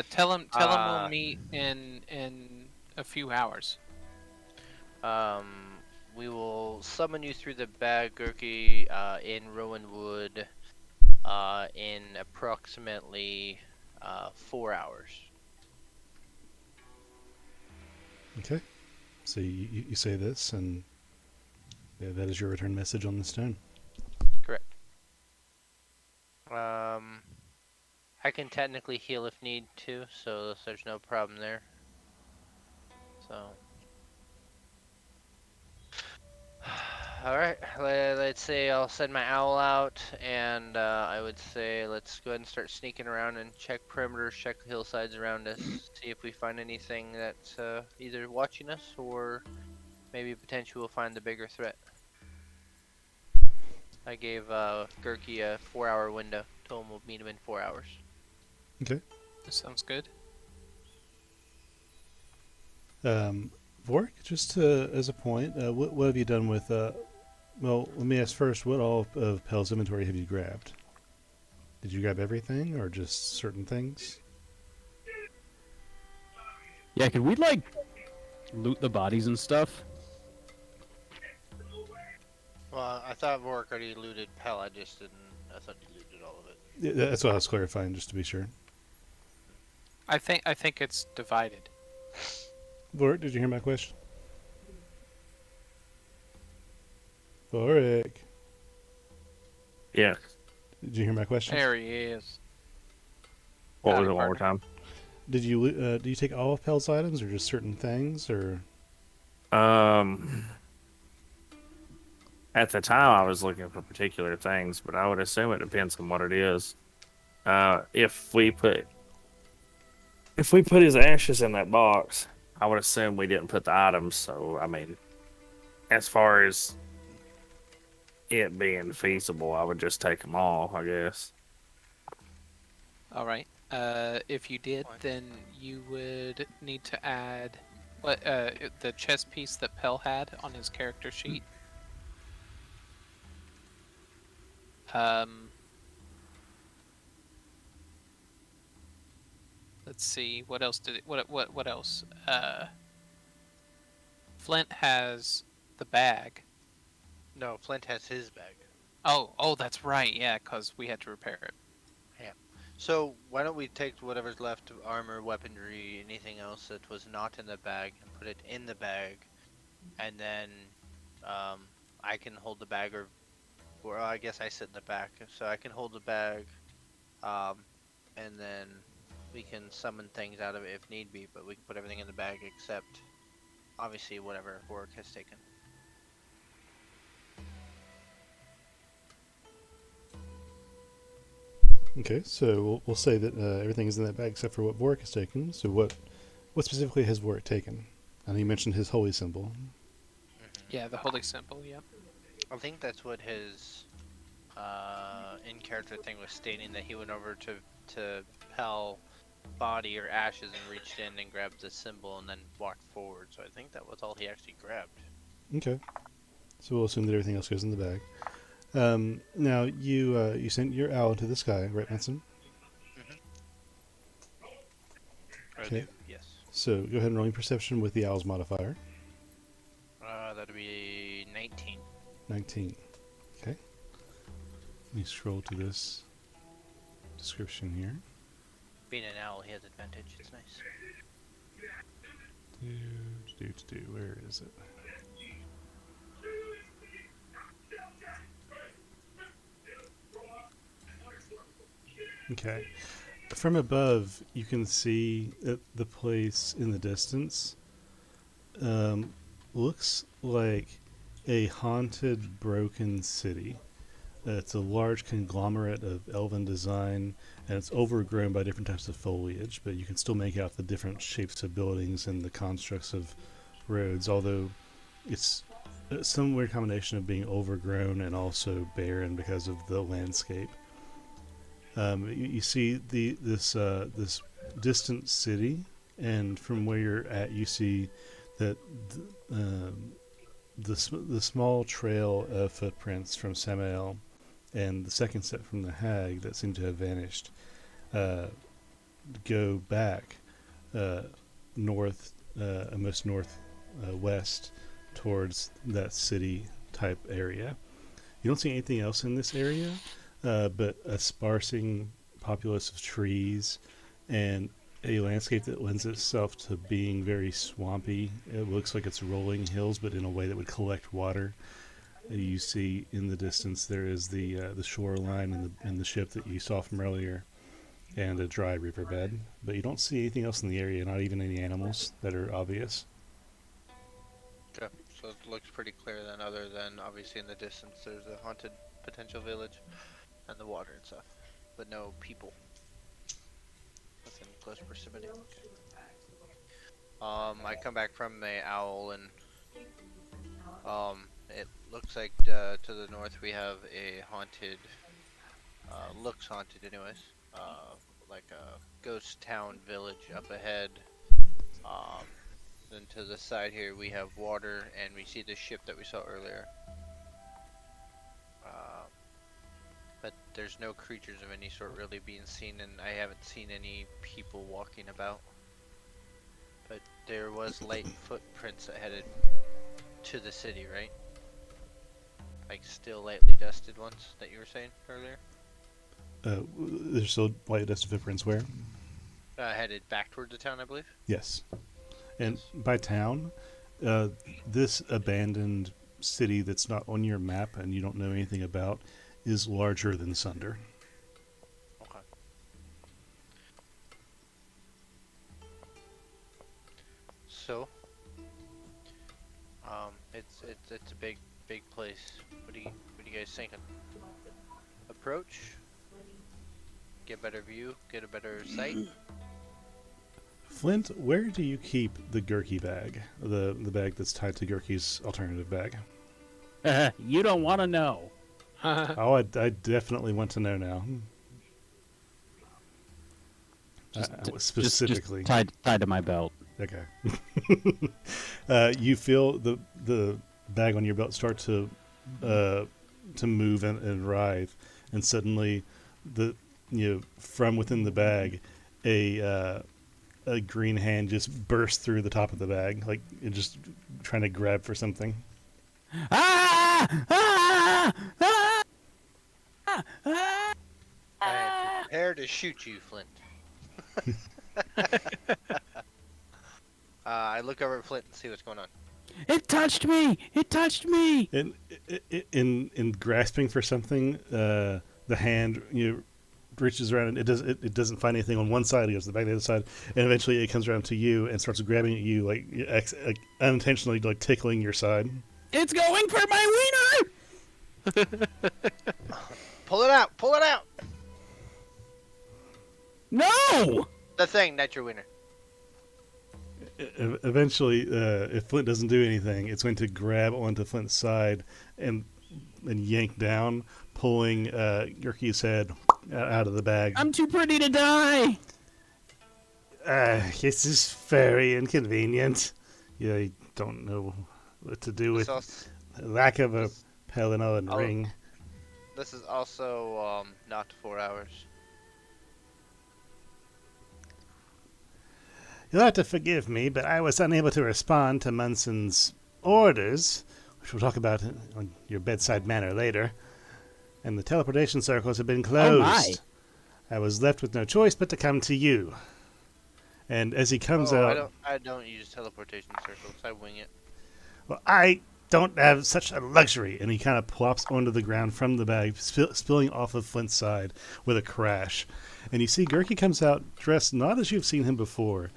Tell him we'll meet in a few hours. we will summon you through the bag, Gurky, in Rowanwood, in approximately 4 hours. Okay. So you say this, and yeah, that is your return message on the stone. Correct. I can technically heal if need to, so there's no problem there. So. Alright, let's say I'll send my owl out, and I would say let's go ahead and start sneaking around and check perimeters, check the hillsides around us, see if we find anything that's either watching us or maybe potentially we'll find the bigger threat. I gave Gurky a 4-hour window, told him we'll meet him in 4 hours. Okay. That sounds good. Vork, just as a point, what have you done with? Well, let me ask first. What all of Pel's inventory have you grabbed? Did you grab everything, or just certain things? Yeah, could we like loot the bodies and stuff? Well, I thought Vork already looted Pel, I just didn't. I thought he looted all of it. Yeah, that's what I was clarifying, just to be sure. I think it's divided. Vork, did you hear my question? Vork, Yeah. did you hear my question? There he is. What Got was it, it one more partner. time? Did you take all of Pel's items, or just certain things, or? At the time, I was looking for particular things, but I would assume it depends on what it is. If we put his ashes in that box, I would assume we didn't put the items. So, I mean, as far as it being feasible, I would just take them all, I guess. All right. If you did, then you would need to add what the chess piece that Pell had on his character sheet. Let's see. What else did it? What else? Flint has the bag. No, Flint has his bag. Oh, that's right. Yeah, because we had to repair it. So why don't we take whatever's left, armor, weaponry, anything else that was not in the bag, and put it in the bag, and then I can hold the bag, or I guess I sit in the back, so I can hold the bag, and then we can summon things out of it if need be, but we can put everything in the bag except, obviously, whatever Vork has taken. Okay, so we'll say that everything is in that bag except for what Vork has taken. So what specifically has Vork taken? I know you mentioned his holy symbol. Yeah, the holy symbol. Yep. I think that's what his in character thing was stating that he went over to Pal body or ashes and reached in and grabbed the symbol and then walked forward. So I think that was all he actually grabbed. Okay. So we'll assume that everything else goes in the bag. Now you sent your owl into the sky, right, Manson? Okay. Yes. So go ahead and roll me perception with the owl's modifier. That'd be 19. 19. Okay. Let me scroll to this description here. Being an owl, he has advantage. It's nice. Where is it? Okay. From above, you can see that the place in the distance looks like a haunted, broken city. It's a large conglomerate of elven design, and it's overgrown by different types of foliage, but you can still make out the different shapes of buildings and the constructs of roads, although it's some weird combination of being overgrown and also barren because of the landscape. You see this distant city, and from where you're at, you see that the small trail of footprints from Samael and the second set from the hag that seem to have vanished go back north, almost west towards that city type area. You don't see anything else in this area, but a sparsing populace of trees and a landscape that lends itself to being very swampy. It looks like it's rolling hills, but in a way that would collect water. You see in the distance there is the shoreline and the ship that you saw from earlier, and a dry riverbed. But you don't see anything else in the area, not even any animals that are obvious. Okay, so it looks pretty clear then, other than obviously in the distance there's a haunted potential village and the water and stuff, but no people within close proximity. Okay. I come back from the owl and it looks like to the north we have a haunted, looks haunted anyways, like a ghost town village up ahead. Then to the side here we have water and we see the ship that we saw earlier. But there's no creatures of any sort really being seen, and I haven't seen any people walking about. But there was light footprints that headed to the city, right? Like still lightly dusted ones that you were saying earlier? There's still light dusted footprints where? Headed back toward the town, I believe. Yes. And by town, this abandoned city that's not on your map and you don't know anything about is larger than Sunder. Okay. So, it's a big place. What do you guys thinking? Approach, get a better view, get a better sight. Flint, where do you keep the Gurky bag? The bag that's tied to Gurky's alternative bag? You don't want to know. Oh, I definitely want to know now. Specifically. Just tied to my belt. Okay. You feel the bag on your belt start to move and writhe, and suddenly from within the bag, a green hand just bursts through the top of the bag, like it just trying to grab for something. I am prepared to shoot you, Flint. I look over at Flint and see what's going on. It touched me! It touched me! And in grasping for something, the hand reaches around and it doesn't find anything on one side. It goes to the back of the other side, and eventually it comes around to you and starts grabbing at you, like unintentionally, like tickling your side. It's going for my wiener! Pull it out! Pull it out! No! The thing, not your winner. Eventually, if Flint doesn't do anything, it's going to grab onto Flint's side and and yank down, pulling Yerky's head out of the bag. I'm too pretty to die. This is very inconvenient. I don't know what to do with This also, lack of a this, Pelennor oh. ring. this is also not 4 hours. You'll have to forgive me, but I was unable to respond to Munson's orders, which we'll talk about on your bedside manner later. And the teleportation circles have been closed. Oh my. I was left with no choice but to come to you. And as he comes out, I don't use teleportation circles. I wing it. well, I don't have such a luxury. And he kind of plops onto the ground from the bag, spilling off of Flint's side with a crash. And you see Gerke comes out dressed not as you've seen him before.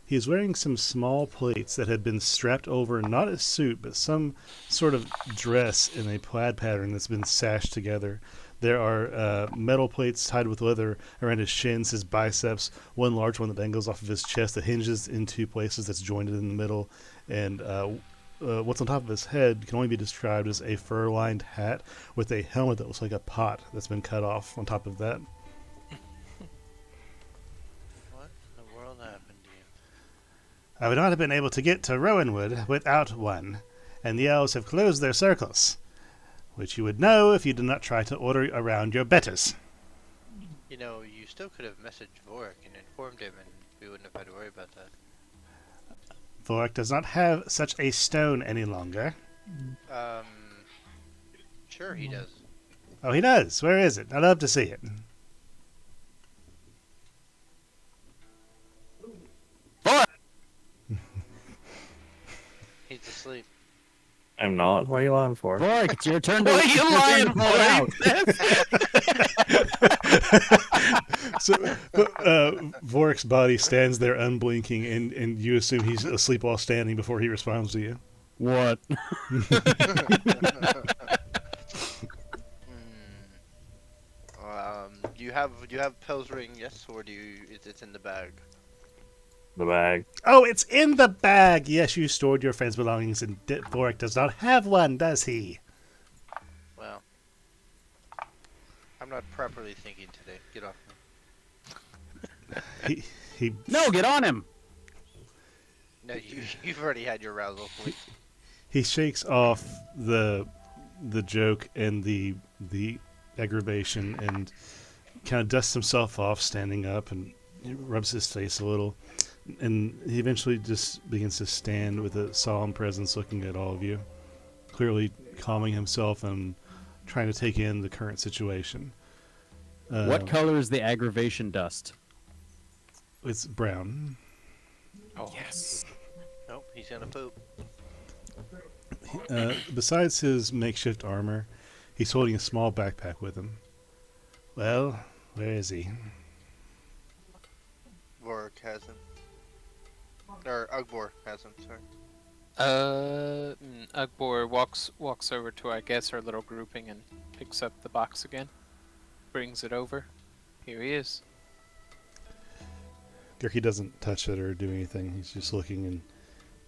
He is wearing some small plates that had been strapped over not a suit, but some sort of dress in a plaid pattern that's been sashed together. There are metal plates tied with leather around his shins, his biceps, one large one that dangles off of his chest that hinges in two places that's jointed in the middle, and what's on top of his head can only be described as a fur-lined hat with a helmet that looks like a pot that's been cut off on top of that. What in the world happened to you? I would not have been able to get to Rowanwood without one, and the elves have closed their circles, which you would know if you did not try to order around your betters. You know, you still could have messaged Vorik and informed him, and we wouldn't have had to worry about that. Vorik does not have such a stone any longer. Sure he does. Oh, he does. Where is it? I'd love to see it. He's asleep. I'm not. What are you lying for? Bork, it's your turn to. What are you lying So, Vorik's body stands there unblinking, and you assume he's asleep while standing before he responds to you. What? Do you have Pell's ring? Yes, or it's in the bag? The bag. Oh, it's in the bag! Yes, you stored your friend's belongings, and Vorik does not have one, does he? Well, I'm not properly thinking today. Get off me. He No, get on him. No, you've already had your arousal point. he shakes off the joke and the aggravation and kind of dusts himself off, standing up, and rubs his face a little. And he eventually just begins to stand with a solemn presence looking at all of you, clearly calming himself and trying to take in the current situation. What color is the aggravation dust? It's brown. Oh, Yes. Nope, he's gonna poop. Besides his makeshift armor, he's holding a small backpack with him. Well, where is he? Vorik has him. Or Ugbor has him, sorry. Ugbor walks over to, I guess, our little grouping and picks up the box again. Brings it over. Here he is. Gerke doesn't touch it or do anything. He's just looking, and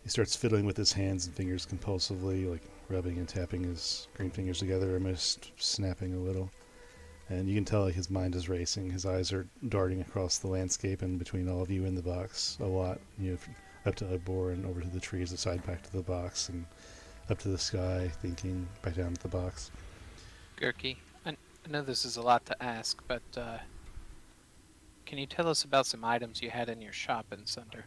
he starts fiddling with his hands and fingers compulsively, like rubbing and tapping his green fingers together, almost snapping a little. And you can tell like his mind is racing. His eyes are darting across the landscape and between all of you in the box a lot. Up to Ugbor and over to the trees, aside back to the box, and up to the sky, thinking, back down to the box. Gerke, I know this is a lot to ask, but can you tell us about some items you had in your shop in Sunder?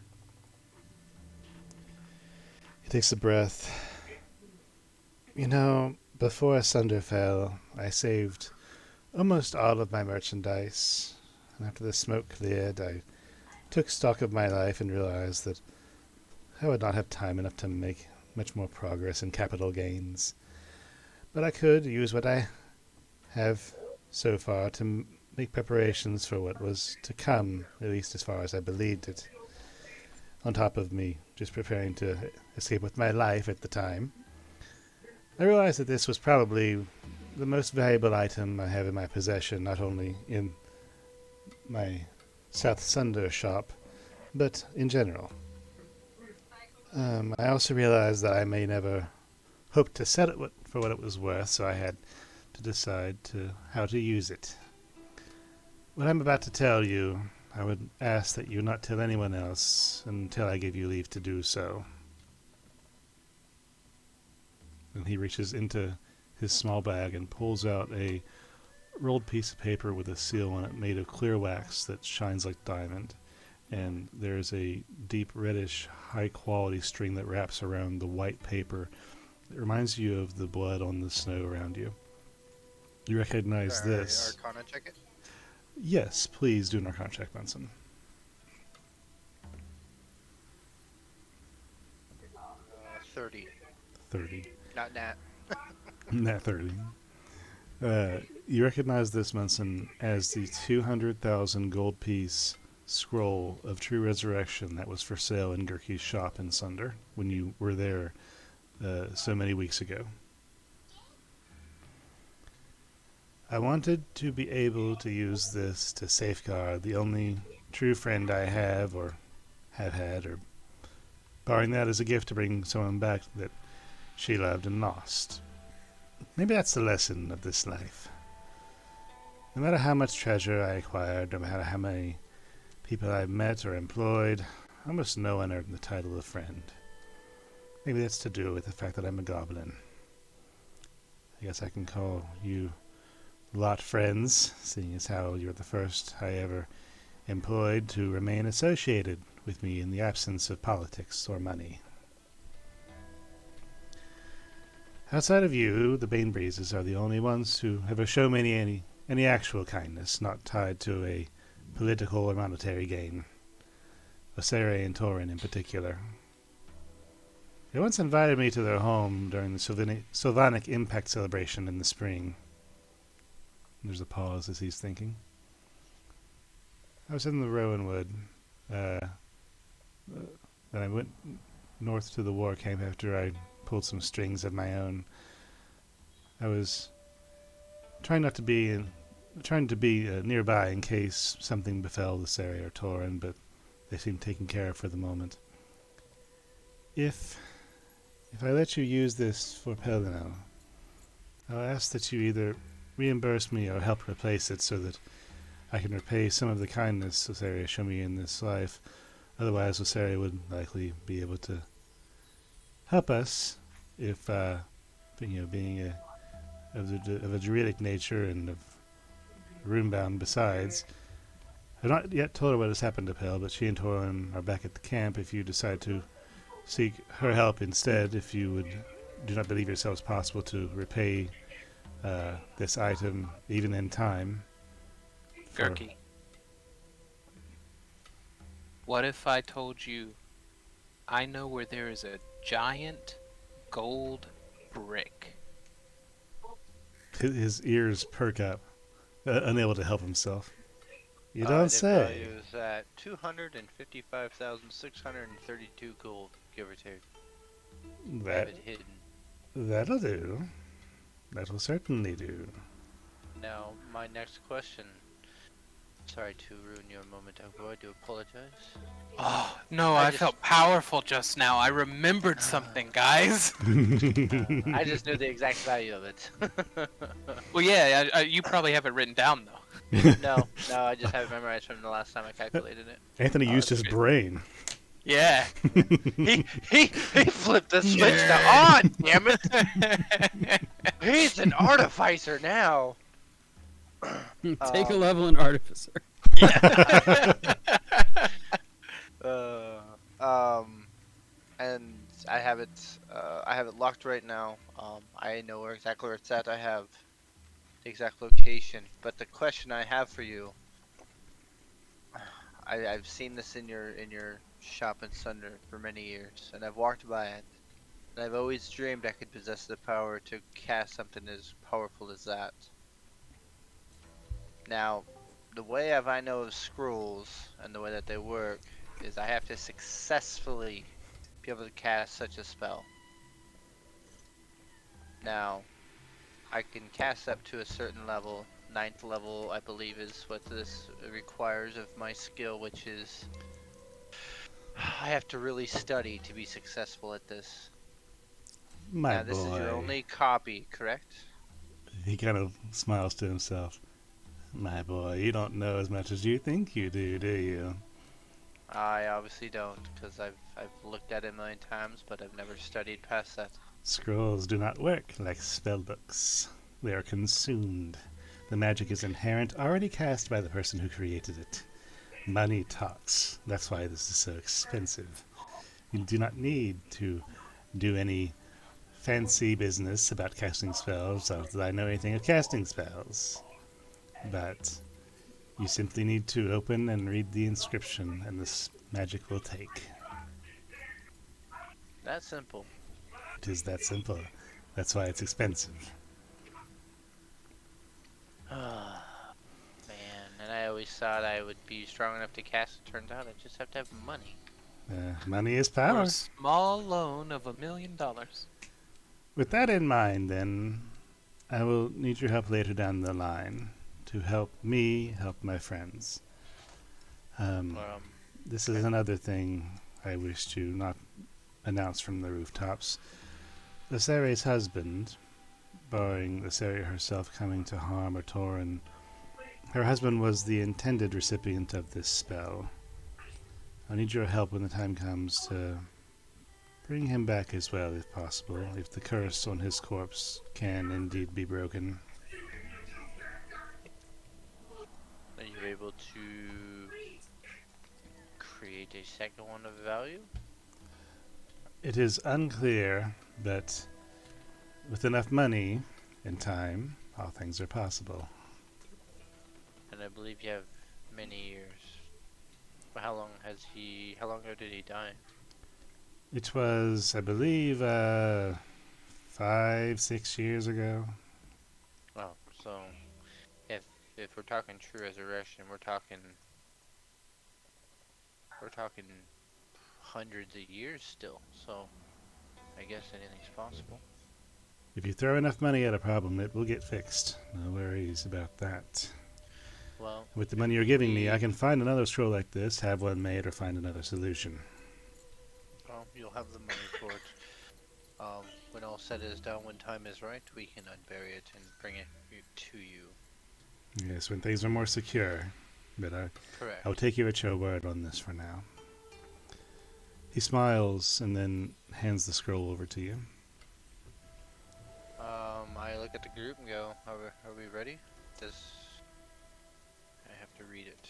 He takes a breath. Before Sunder fell, I saved almost all of my merchandise. And after the smoke cleared, I took stock of my life and realized that I would not have time enough to make much more progress in capital gains. But I could use what I have so far to make preparations for what was to come, at least as far as I believed it. On top of me just preparing to escape with my life at the time, I realized that this was probably the most valuable item I have in my possession, not only in my South Sunder shop, but in general. I also realized that I may never hope to sell it for what it was worth, so I had to decide how to use it. What I'm about to tell you, I would ask that you not tell anyone else until I give you leave to do so. And he reaches into his small bag and pulls out a rolled piece of paper with a seal on it made of clear wax that shines like diamond. And there's a deep reddish, high-quality string that wraps around the white paper. It reminds you of the blood on the snow around you. You recognize Sorry, this. Arcana check it. Yes, please do an Arcana check, Benson. 30. 30. Not nat. Nat 30. You recognize this, Munson, as the 200,000 gold piece scroll of true resurrection that was for sale in Gurky's shop in Sunder when you were there so many weeks ago. I wanted to be able to use this to safeguard the only true friend I have or have had, or barring that as a gift to bring someone back that she loved and lost. Maybe that's the lesson of this life. No matter how much treasure I acquired, no matter how many people I've met or employed, almost no one earned the title of friend. Maybe that's to do with the fact that I'm a goblin. I guess I can call you lot friends, seeing as how you're the first I ever employed to remain associated with me in the absence of politics or money. Outside of you, the Bane Breezes are the only ones who ever show me any actual kindness, not tied to a political or monetary gain. Osere and Torin in particular. They once invited me to their home during the Sylvanic Impact celebration in the spring. There's a pause as he's thinking. I was in the Rowanwood. Then I went north to the war camp after I pulled some strings of my own. I was trying to be nearby in case something befell the Sari or Torin, but they seemed taken care of for the moment. If I let you use this for Pelino, I'll ask that you either reimburse me or help replace it so that I can repay some of the kindness Osari showed me in this life. Otherwise, Osari would likely be able to help us if, being of a druidic nature and of roombound besides. I've not yet told her what has happened to Pel, but she and Torin are back at the camp if you decide to seek her help instead, if you do not believe yourselves possible to repay this item even in time. Gurky. What if I told you I know where there is a giant gold brick? His ears perk up, unable to help himself. You It don't say. values at 255,632 gold, give or take. I have it hidden. That'll do. That will certainly do. Now, my next question. Sorry to ruin your moment, Agbo. I do apologize. Oh, no, I I just- felt powerful just now. I remembered something, guys. I just knew the exact value of it. Well, yeah, you probably have it written down, though. No, I just have it memorized from the last time I calculated it. Anthony used his that's brain. Yeah. He flipped the switch to on, damn it! He's an artificer now. Take a level in Artificer. And I have it locked right now. I know exactly where it's at. I have the exact location. But the question I have for you, I've seen this in your shop in Sunder for many years, and I've walked by it. And I've always dreamed I could possess the power to cast something as powerful as that. Now, the way I know of scrolls and the way that they work is I have to successfully be able to cast such a spell. Now, I can cast up to a certain level. 9th level, I believe, is what this requires of my skill, which is I have to really study to be successful at this. My Now, this is your boy. only copy, correct? He kind of smiles to himself. My boy, you don't know as much as you think you do you? I obviously don't, because I've looked at it a million times, but I've never studied past that. Scrolls do not work like spellbooks. They are consumed. The magic is inherent, already cast by the person who created it. Money talks. That's why this is so expensive. You do not need to do any fancy business about casting spells, not that I know anything of casting spells. But you simply need to open and read the inscription, and this magic will take. That's simple. It is that simple. That's why it's expensive. Man, and I always thought I would be strong enough to cast it. Turns out I just have to have money. Money is For power. a small loan of $1 million. With that in mind, then, I will need your help later down the line to help me help my friends. This is another thing I wish to not announce from the rooftops. Lysare's husband, barring Lysaria herself coming to harm or Torin, her husband was the intended recipient of this spell. I need your help when the time comes to bring him back as well, if possible, if the curse on his corpse can indeed be broken. Are you able to create a second one of value? It is unclear, but with enough money and time, all things are possible. And I believe you have many years. But how long ago did he die? It was, I believe, 5-6 years ago. Oh, so if we're talking true resurrection, we're talking hundreds of years still. So I guess anything's possible. If you throw enough money at a problem, it will get fixed. No worries about that. Well, With the money you're giving me, I can find another scroll like this, have one made, or find another solution. well, you'll have the money for it. When all said is done, when time is right, we can unbury it and bring it to you. Yes, when things are more secure. But Correct. I'll take you at your word on this for now. He smiles and then hands the scroll over to you. I look at the group and go, are we ready? I have to read it.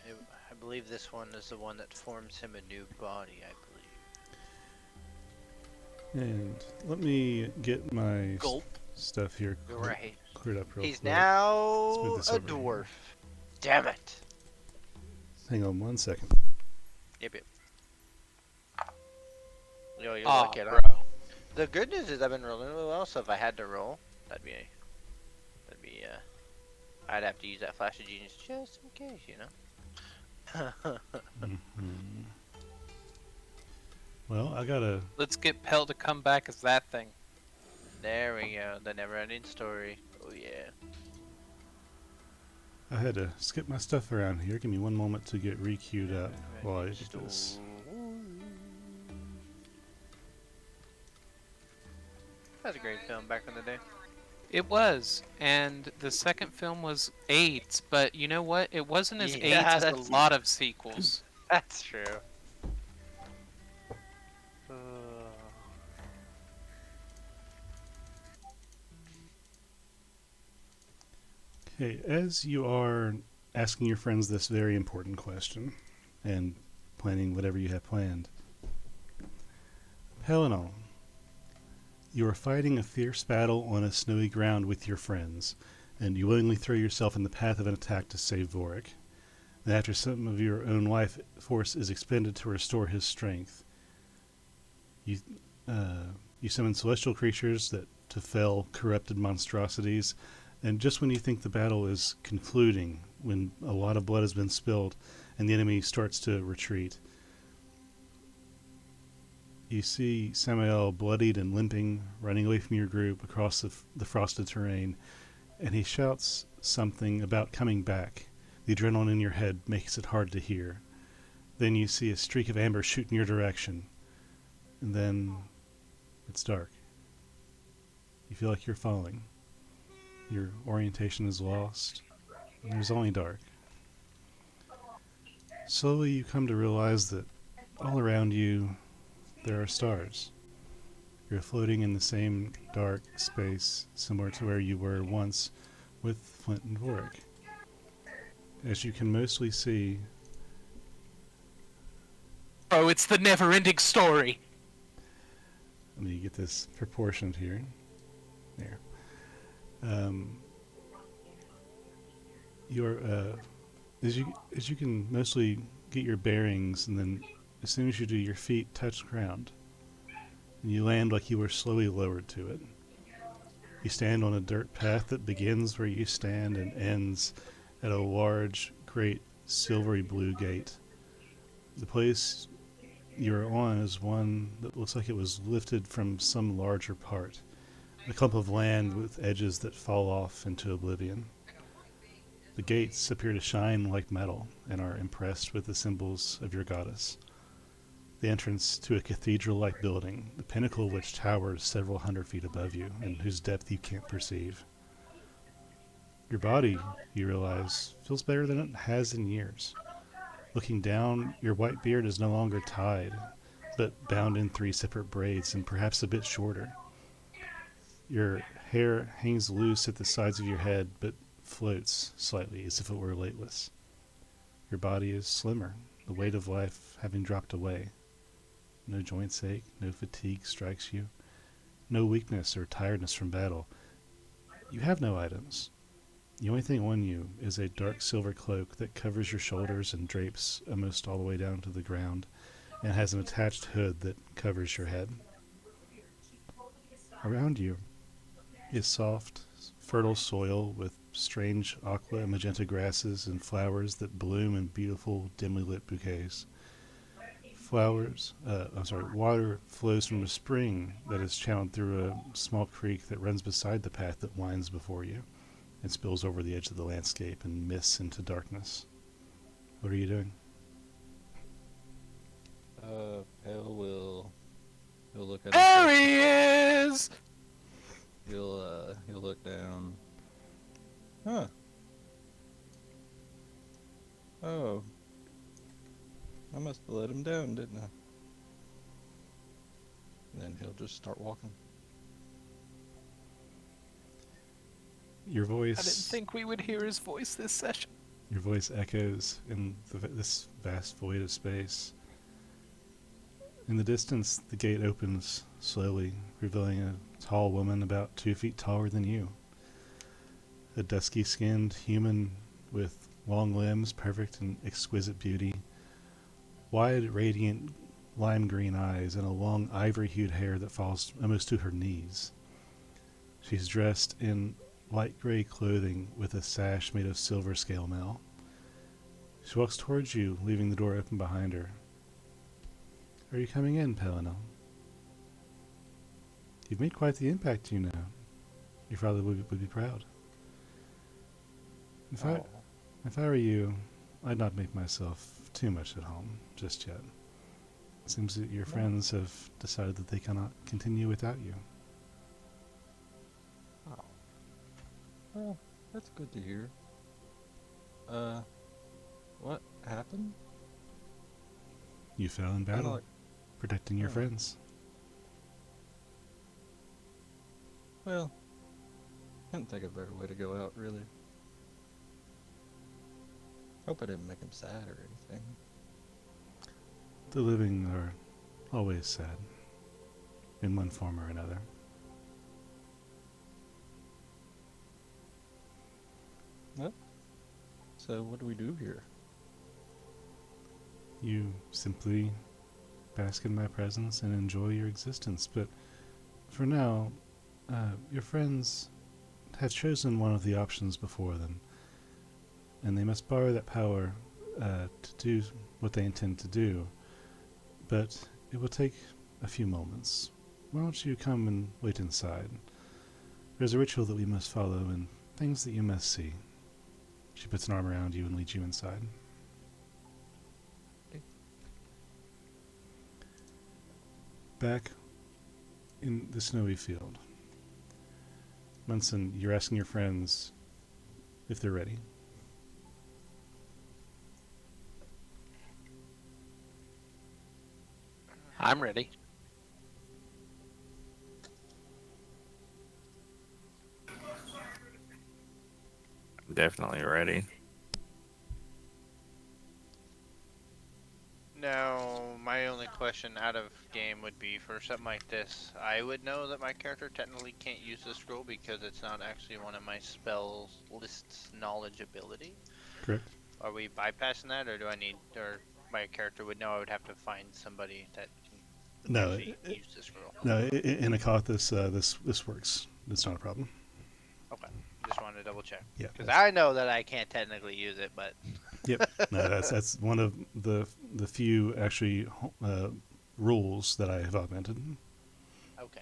I believe this one is the one that forms him a new body, I believe. And let me get my Gulp. stuff here Right. cleared up real He's quick. now Smooth this a over here. dwarf. Damn it. Hang on 1 second. Yep. Yo, you're Aw, lucky, bro. huh? The good news is I've been rolling really well, so if I had to roll, I'd have to use that flash of genius just in case, you know? Well, I gotta. Let's get Pell to come back as that thing. There we go, the never-ending story. Oh yeah. I had to skip my stuff around here. Give me 1 moment to get re-queued up while I get this. That's a great film back in the day. It was, and the second film was AIDS, but you know what? It wasn't as Yeah, AIDS as a that's- lot of sequels. That's true. Okay, as you are asking your friends this very important question and planning whatever you have planned, Helena, you are fighting a fierce battle on a snowy ground with your friends, and you willingly throw yourself in the path of an attack to save Vorik. And after some of your own life force is expended to restore his strength, you summon celestial creatures to fell corrupted monstrosities, and just when you think the battle is concluding, when a lot of blood has been spilled and the enemy starts to retreat, you see Samael bloodied and limping, running away from your group across the frosted terrain, and he shouts something about coming back. The adrenaline in your head makes it hard to hear. Then you see a streak of amber shoot in your direction, and then it's dark. You feel like you're falling. Your orientation is lost. And there's only dark. Slowly you come to realize that all around you there are stars. You're floating in the same dark space similar to where you were once with Flint and Vorik. As you can mostly see, Oh, it's the never-ending story. let me get this proportioned here. There. You're as you can mostly get your bearings, and then as soon as you do, your feet touch ground, and you land like you were slowly lowered to it. You stand on a dirt path that begins where you stand and ends at a large, great, silvery blue gate. The place you're on is one that looks like it was lifted from some larger part, a clump of land with edges that fall off into oblivion. The gates appear to shine like metal and are impressed with the symbols of your goddess. The entrance to a cathedral-like building, the pinnacle of which towers several hundred feet above you, and whose depth you can't perceive. Your body, you realize, feels better than it has in years. Looking down, your white beard is no longer tied, but bound in 3 separate braids and perhaps a bit shorter. Your hair hangs loose at the sides of your head, but floats slightly as if it were weightless. Your body is slimmer, the weight of life having dropped away. No joints ache, no fatigue strikes you, no weakness or tiredness from battle. You have no items. The only thing on you is a dark silver cloak that covers your shoulders and drapes almost all the way down to the ground, and has an attached hood that covers your head. Around you is soft, fertile soil with strange aqua and magenta grasses and flowers that bloom in beautiful, dimly lit bouquets. Water flows from a spring that is channeled through a small creek that runs beside the path that winds before you and spills over the edge of the landscape and mists into darkness. What are you doing? Pale he'll look at There himself. he is! He'll look down. Huh. Oh. I must have let him down, didn't I? And then he'll just start walking. Your I didn't voice think we would hear his voice this session. Your voice echoes in this vast void of space. In the distance, the gate opens slowly, revealing a tall woman about 2 feet taller than you. A dusky-skinned human with long limbs, perfect and exquisite beauty, wide, radiant, lime-green eyes, and a long, ivory-hued hair that falls almost to her knees. She's dressed in light gray clothing with a sash made of silver scale mail. She walks towards you, leaving the door open behind her. Are you coming in, Pellinel? You've made quite the impact, you know. Your father would be proud. If I were you, I'd not make myself too much at home just yet. It seems that your friends have decided that they cannot continue without you. Oh. Well, that's good to hear. What happened? You fell in battle, protecting your friends. Well, can't think of a better way to go out, really. Hope I didn't make him sad or anything. The living are always sad, in one form or another. So what do we do here? You simply bask in my presence and enjoy your existence, but for now, your friends have chosen one of the options before them, and they must borrow that power to do what they intend to do, but it will take a few moments. Why don't you come and wait inside? There's a ritual that we must follow and things that you must see. She puts an arm around you and leads you inside. Back in the snowy field, Munson, you're asking your friends if they're ready. I'm ready. Definitely ready. Now, my only question out of game would be for something like this. I would know that my character technically can't use the scroll because it's not actually one of my spells list's knowledge ability. Correct? Are we bypassing that, or do I need, or my character would know I would have to find somebody that can No, actually use the scroll? No, in Akath, this works. It's not a problem. Okay, just wanted to double check. Yeah. Because I know that I can't technically use it, but Yep. No, that's one of the few actually rules that I have augmented. okay.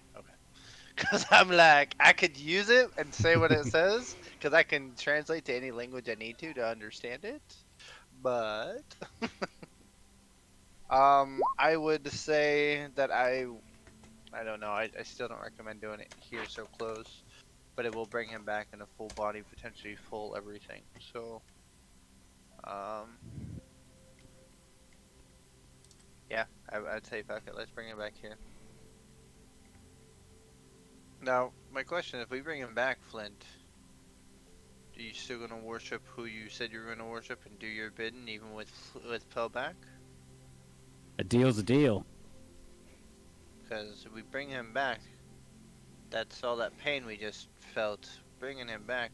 Because I'm like, I could use it and say what it says, because I can translate to any language I need to understand it. But I would say that I don't know. I still don't recommend doing it here so close, but it will bring him back in a full body, potentially full everything. So, yeah, I'd say fuck it. Let's bring him back here. Now, my question: if we bring him back, Flint, are you still gonna worship who you said you were gonna worship and do your bidding, even with Pel back? A deal's a deal. Because if we bring him back, that's all that pain we just felt. Bringing him back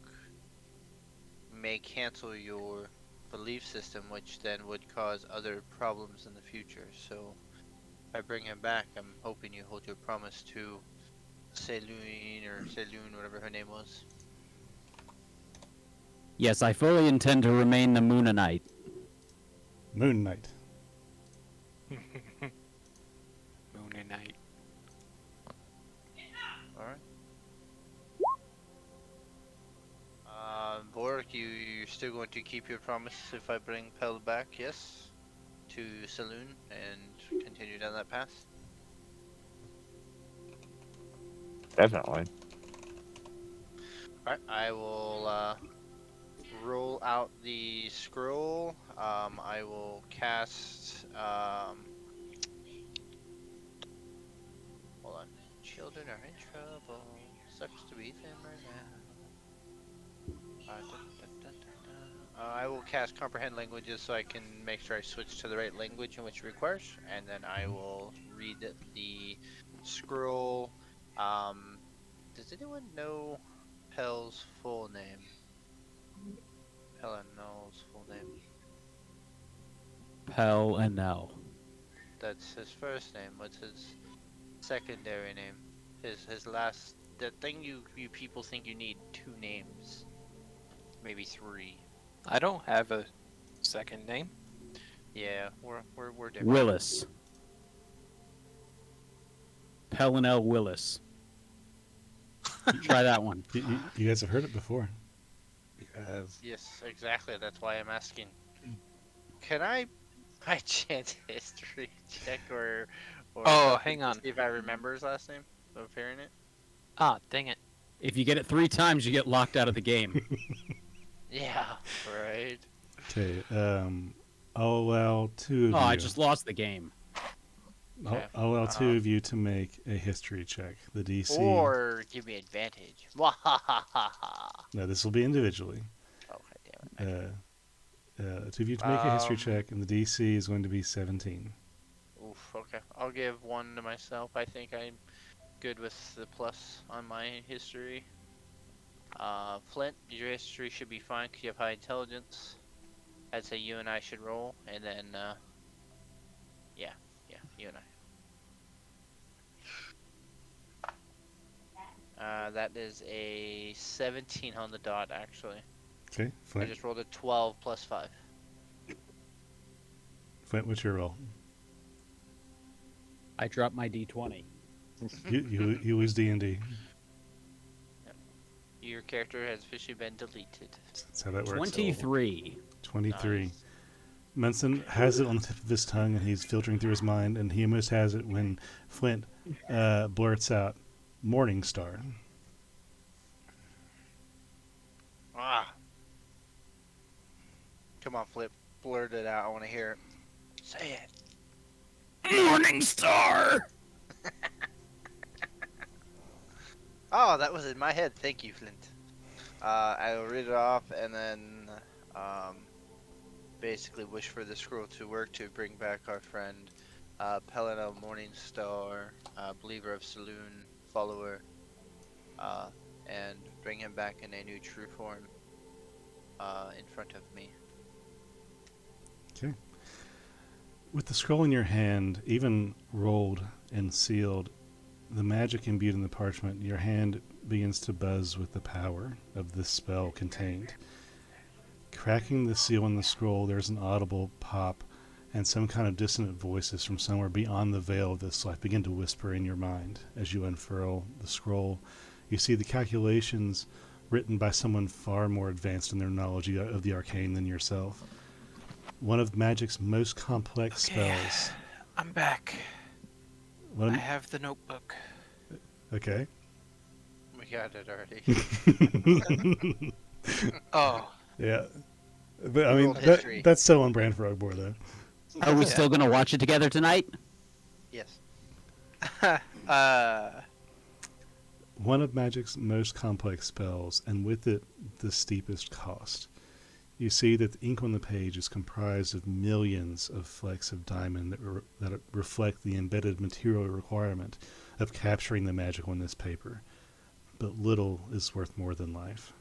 may cancel your belief system, which then would cause other problems in the future. So, if I bring him back, I'm hoping you hold your promise to Selune, whatever her name was. Yes, I fully intend to remain the Moonanite. Moon Knight. Moon and night. Alright. Bork, you're still going to keep your promise if I bring Pel back, yes? To Saloon and continue down that path? Definitely. Alright, I will roll out the scroll. I will cast. Hold on. Children are in trouble. Sucks to be them right now. I will cast Comprehend Languages so I can make sure I switch to the right language in which it requires, and then I will read the scroll. Does anyone know Pel's full name? Pelinel's full name. Pel and Nell. That's his first name. What's his secondary name? His last. The thing you people think you need 2 names, maybe 3. I don't have a second name. Yeah, we're different. Willis. Pel and L Willis. Try that one. You guys have heard it before. You have. Yes, exactly. That's why I'm asking. Can I, by chance, history check or Oh, something hang to on. see if I remember his last name of hearing it? Ah, dang it. If you get it 3 times, you get locked out of the game. Yeah, right. Okay. I'll allow 2 of Oh, you. I just lost the game. Okay. I'll allow 2 of you to make a history check. The DC. Or give me advantage. Wahahaha. No, this will be individually. Okay, damn it. 2 of you to make a history Um, check, and the DC is going to be 17. Oof, okay. I'll give 1 to myself. I think I'm good with the plus on my history. Flint, your history should be fine because you have high intelligence. I'd say you and I should roll, and then, yeah, you and I. That is a 17 on the dot, actually. Okay, I Flint. just rolled a 12 plus 5. Flint, what's your roll? I dropped my D20. You lose D&D. Your character has officially been deleted. That's how that works. 23. 23. Nice. Munson has it on the tip of his tongue, and he's filtering through his mind, and he almost has it when Flint blurts out, "Morning Star." Come on, Flip. Blurt it out. I want to hear it. Say it. Morning Star. Oh, that was in my head. Thank you, Flint. I will read it off and then basically wish for the scroll to work to bring back our friend Pelena Morningstar, believer of Saloon, follower, and bring him back in a new true form in front of me. Okay. With the scroll in your hand, even rolled and sealed, the magic imbued in the parchment, your hand begins to buzz with the power of this spell contained. Cracking the seal on the scroll, there's an audible pop, and some kind of dissonant voices from somewhere beyond the veil of this life begin to whisper in your mind as you unfurl the scroll. You see the calculations written by someone far more advanced in their knowledge of the arcane than yourself. One of magic's most complex spells. I'm back. One I of, have the notebook. okay. We got it already. Oh, Yeah. But I We mean, rolled history. that's so on brand for Ugbor, though. Are we Yeah. still gonna watch it together tonight? Yes. One of magic's most complex spells, and with it, the steepest cost. You see that the ink on the page is comprised of millions of flecks of diamond that reflect the embedded material requirement of capturing the magic on this paper. But little is worth more than life.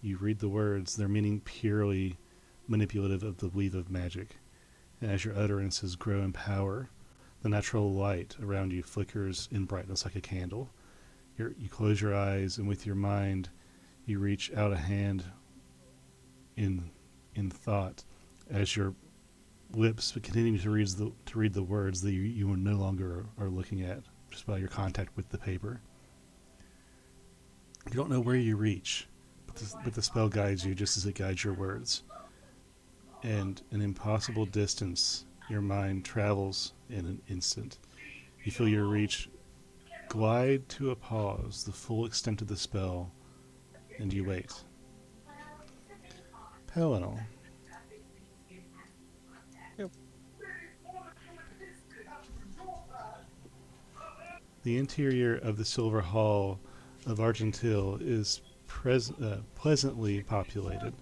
You read the words, their meaning purely manipulative of the weave of magic. And as your utterances grow in power, the natural light around you flickers in brightness like a candle. You close your eyes, and with your mind, you reach out a hand in thought as your lips continue to read the words that you no longer are looking at just by your contact with the paper. You don't know where you reach, but the spell guides you just as it guides your words. And an impossible distance your mind travels in an instant. You feel your reach glide to a pause, the full extent of the spell, and you wait. Pelennel. The interior of the Silver Hall of Argentil is pleasantly populated.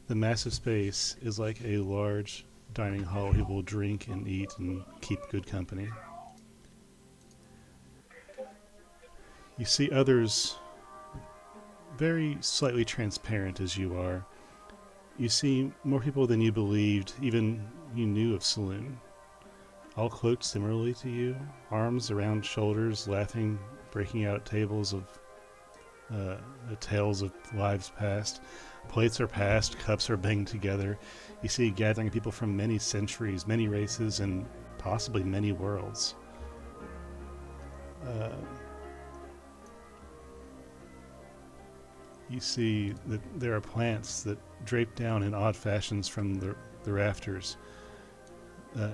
The massive space is like a large dining hall you will drink and eat and keep good company. You see others very slightly transparent as you are. You see more people than you believed, even you knew of Saloon. All cloaked similarly to you, arms around shoulders, laughing, breaking out at tables of tales of lives past. Plates are passed, cups are banged together. You see a gathering of people from many centuries, many races, and possibly many worlds. You see that there are plants that drape down in odd fashions from the rafters.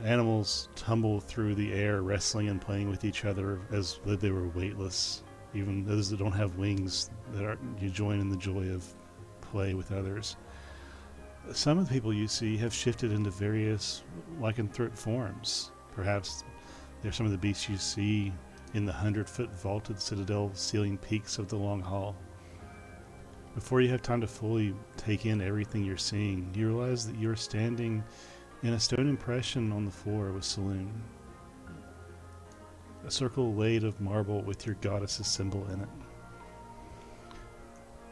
Animals tumble through the air, wrestling and playing with each other as though they were weightless. Even those that don't have wings, you join in the joy of play with others. Some of the people you see have shifted into various lycanthrope forms. Perhaps they're some of the beasts you see in the 100-foot vaulted citadel ceiling peaks of the Long Hall. Before you have time to fully take in everything you're seeing, you realize that you're standing in a stone impression on the floor with Saloon. A circle laid of marble with your goddess's symbol in it.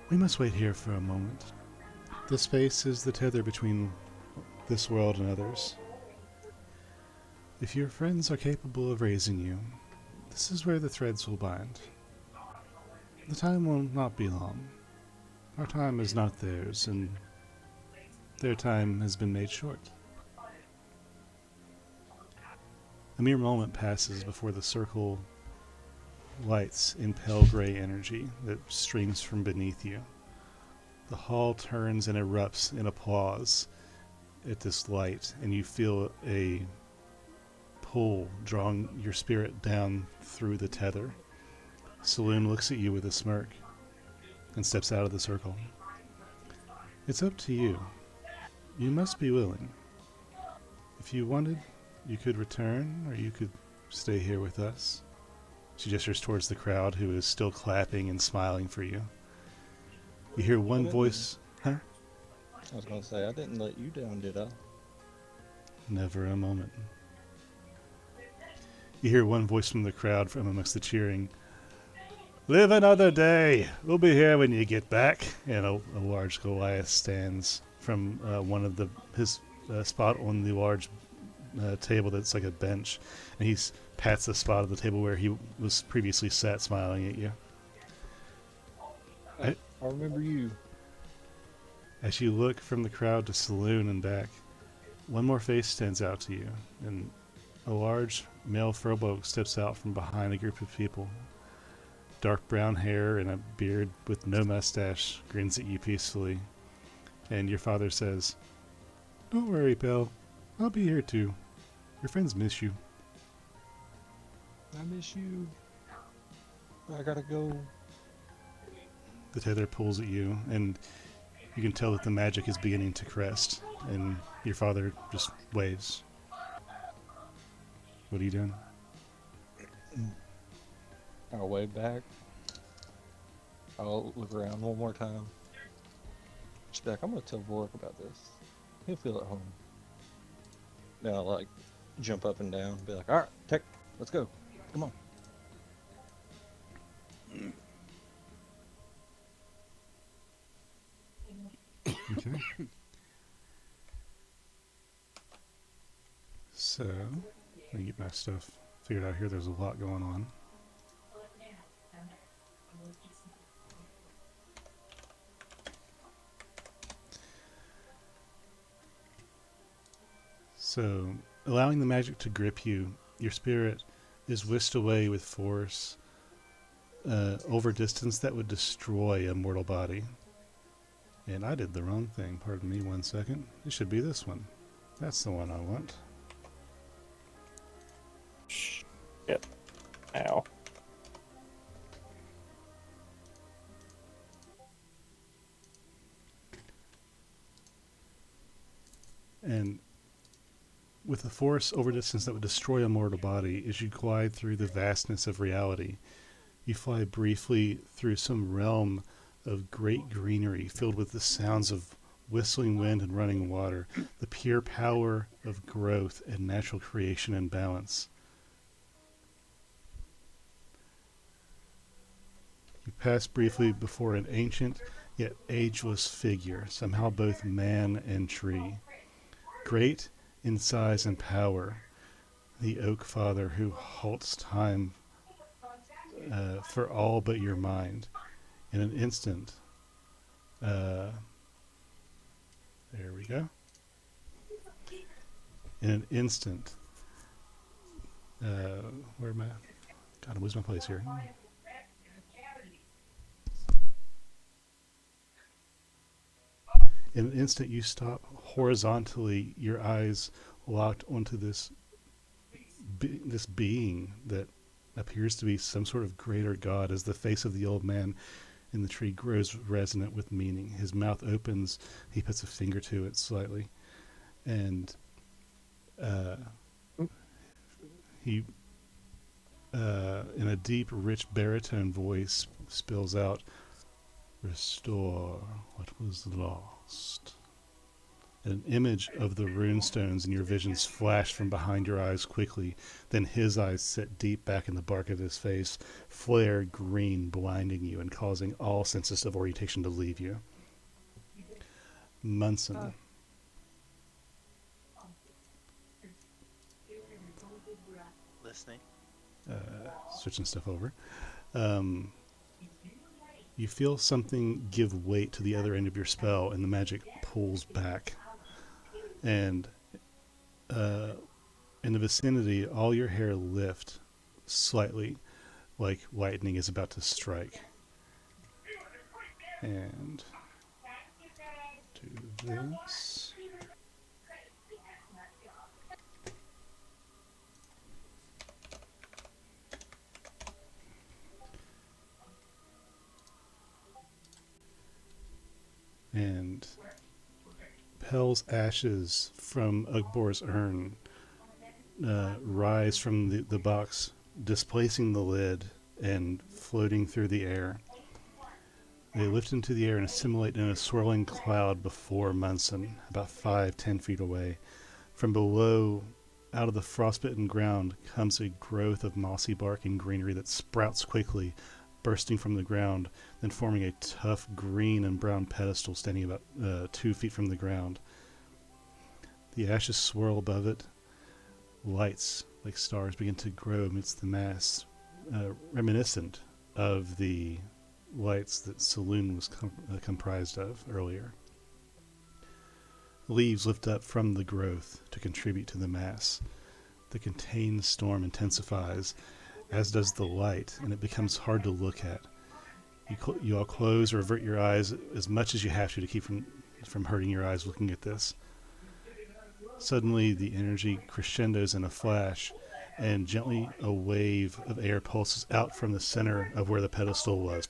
We must wait here for a moment. This space is the tether between this world and others. If your friends are capable of raising you, this is where the threads will bind. The time will not be long. Our time is not theirs, and their time has been made short. A mere moment passes before the circle lights in pale gray energy that streams from beneath you. The hall turns and erupts in applause at this light, and you feel a pull drawing your spirit down through the tether. Saloon looks at you with a smirk and steps out of the circle. It's up to you. You must be willing. If you wanted, you could return, or you could stay here with us. She gestures towards the crowd, who is still clapping and smiling for you. You hear one voice. Huh? I was gonna say, I didn't let you down, did I? Never a moment. You hear one voice from the crowd from amongst the cheering. Live another day. We'll be here when you get back. And a large Goliath stands from one of his spot on the large table that's like a bench, and he pats the spot of the table where he was previously sat, smiling at you. I remember you. As you look from the crowd to saloon and back, one more face stands out to you, and a large male furbolg steps out from behind a group of people. Dark brown hair and a beard with no mustache grins at you peacefully, and your father says, "Don't worry, pal. I'll be here too. Your friends miss you." I miss you. I gotta go. The tether pulls at you, and you can tell that the magic is beginning to crest, and your father just waves. What are you doing? I'll wave back. I'll look around one more time. Just be like, I'm gonna tell Vorik about this. He'll feel at home. Then I'll like jump up and down, be like, alright, let's go. Come on. Okay. So, let me get my stuff figured out here. There's a lot going on. So, allowing the magic to grip you, your spirit is whisked away with force over distance that would destroy a mortal body. And I did the wrong thing. Pardon me 1 second. It should be this one. That's the one I want. Shit. Ow. And with a force over distance that would destroy a mortal body, as you glide through the vastness of reality, you fly briefly through some realm of great greenery filled with the sounds of whistling wind and running water, the pure power of growth and natural creation and balance. You pass briefly before an ancient yet ageless figure, somehow both man and tree. Great in size and power, the Oak Father who halts time for all but your mind. In an instant, there we go. In an instant, where am I? Gotta lose my place here. In an instant, you stop horizontally, your eyes locked onto this being that appears to be some sort of greater god, as the face of the old man in the tree grows resonant with meaning. His mouth opens, he puts a finger to it slightly, and he, in a deep, rich baritone voice, spills out, "Restore what was lost." An image of the runestones in your visions flashed from behind your eyes quickly. Then his eyes set deep back in the bark of his face, flare green, blinding you and causing all senses of orientation to leave you. Munson. Listening. Switching stuff over. You feel something give weight to the other end of your spell, and the magic pulls back. And in the vicinity, all your hair lift slightly, like lightning is about to strike. And do this. And Pel's ashes from Ugbor's urn rise from the box, displacing the lid and floating through the air. They lift into the air and assimilate in a swirling cloud before Munson, about 5-10 feet away. From below, out of the frostbitten ground, comes a growth of mossy bark and greenery that sprouts quickly, bursting from the ground, then forming a tough green and brown pedestal standing about 2 feet from the ground. The ashes swirl above it. Lights, like stars, begin to grow amidst the mass, reminiscent of the lights that Saloon was comprised of earlier. Leaves lift up from the growth to contribute to the mass. The contained storm intensifies, as does the light, and it becomes hard to look at. You all close or avert your eyes as much as you have to keep from hurting your eyes looking at this. Suddenly, the energy crescendos in a flash, and gently a wave of air pulses out from the center of where the pedestal was.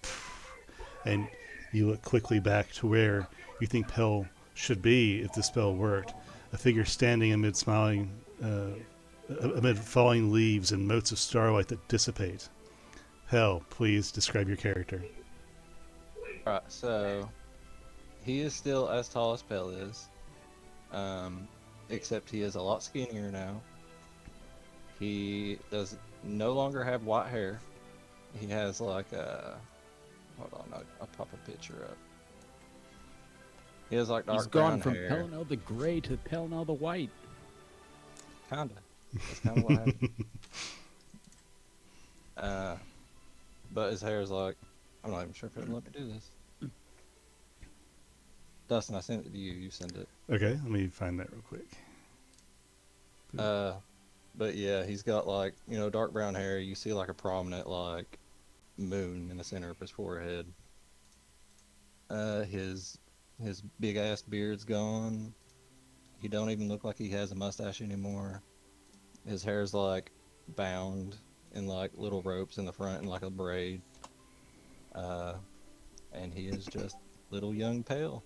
And you look quickly back to where you think Pel should be if the spell worked. A figure standing amid amid falling leaves and motes of starlight that dissipate. Pel, please describe your character. Right, so he is still as tall as Pel is, except he is a lot skinnier now. He does no longer have white hair. He has like a... Hold on, I'll pop a picture up. He has like dark He's gone brown from hair. Pelennel the Gray to Pelennel the White. Kinda. That's kinda what happened. But his hair is like... I'm not even sure if it'll let me do this. Dustin, I sent it to you. You sent it. Okay, let me find that real quick. But yeah, he's got like, dark brown hair. You see like a prominent like moon in the center of his forehead. His big ass beard's gone. He don't even look like he has a mustache anymore. His hair's like bound in like little ropes in the front and like a braid. And he is just little young Pale.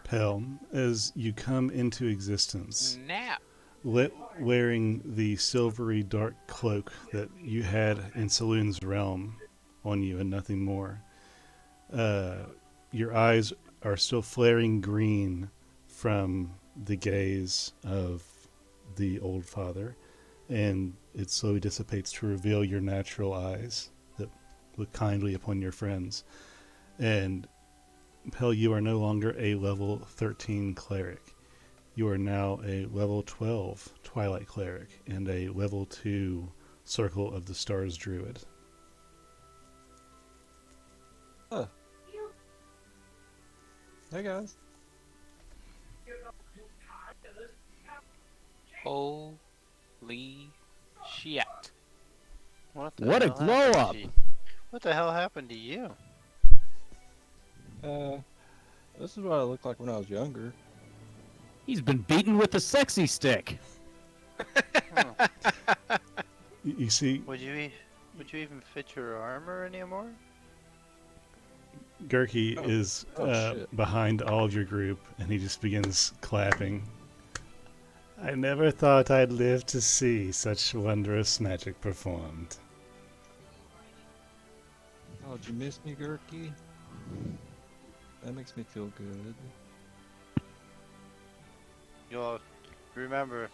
Pel, as you come into existence, Now. wearing the silvery dark cloak that you had in Saloon's realm on you and nothing more, your eyes are still flaring green from the gaze of the old father, and it slowly dissipates to reveal your natural eyes that look kindly upon your friends. And Pel, you are no longer a level 13 cleric. You are now a level 12 Twilight cleric and a level 2 Circle of the Stars druid. Huh. Hey guys. Holy shit. What the What a hell glow happened up! to you? What the hell happened to you? This is what I looked like when I was younger. He's been beaten with the sexy stick. You see, Would you even fit your armor anymore? Gurky Oh. is Oh, shit. behind all of your group, and he just begins clapping. I never thought I'd live to see such wondrous magic performed. Oh, did you miss me, Gurky? That makes me feel good. You'll remember,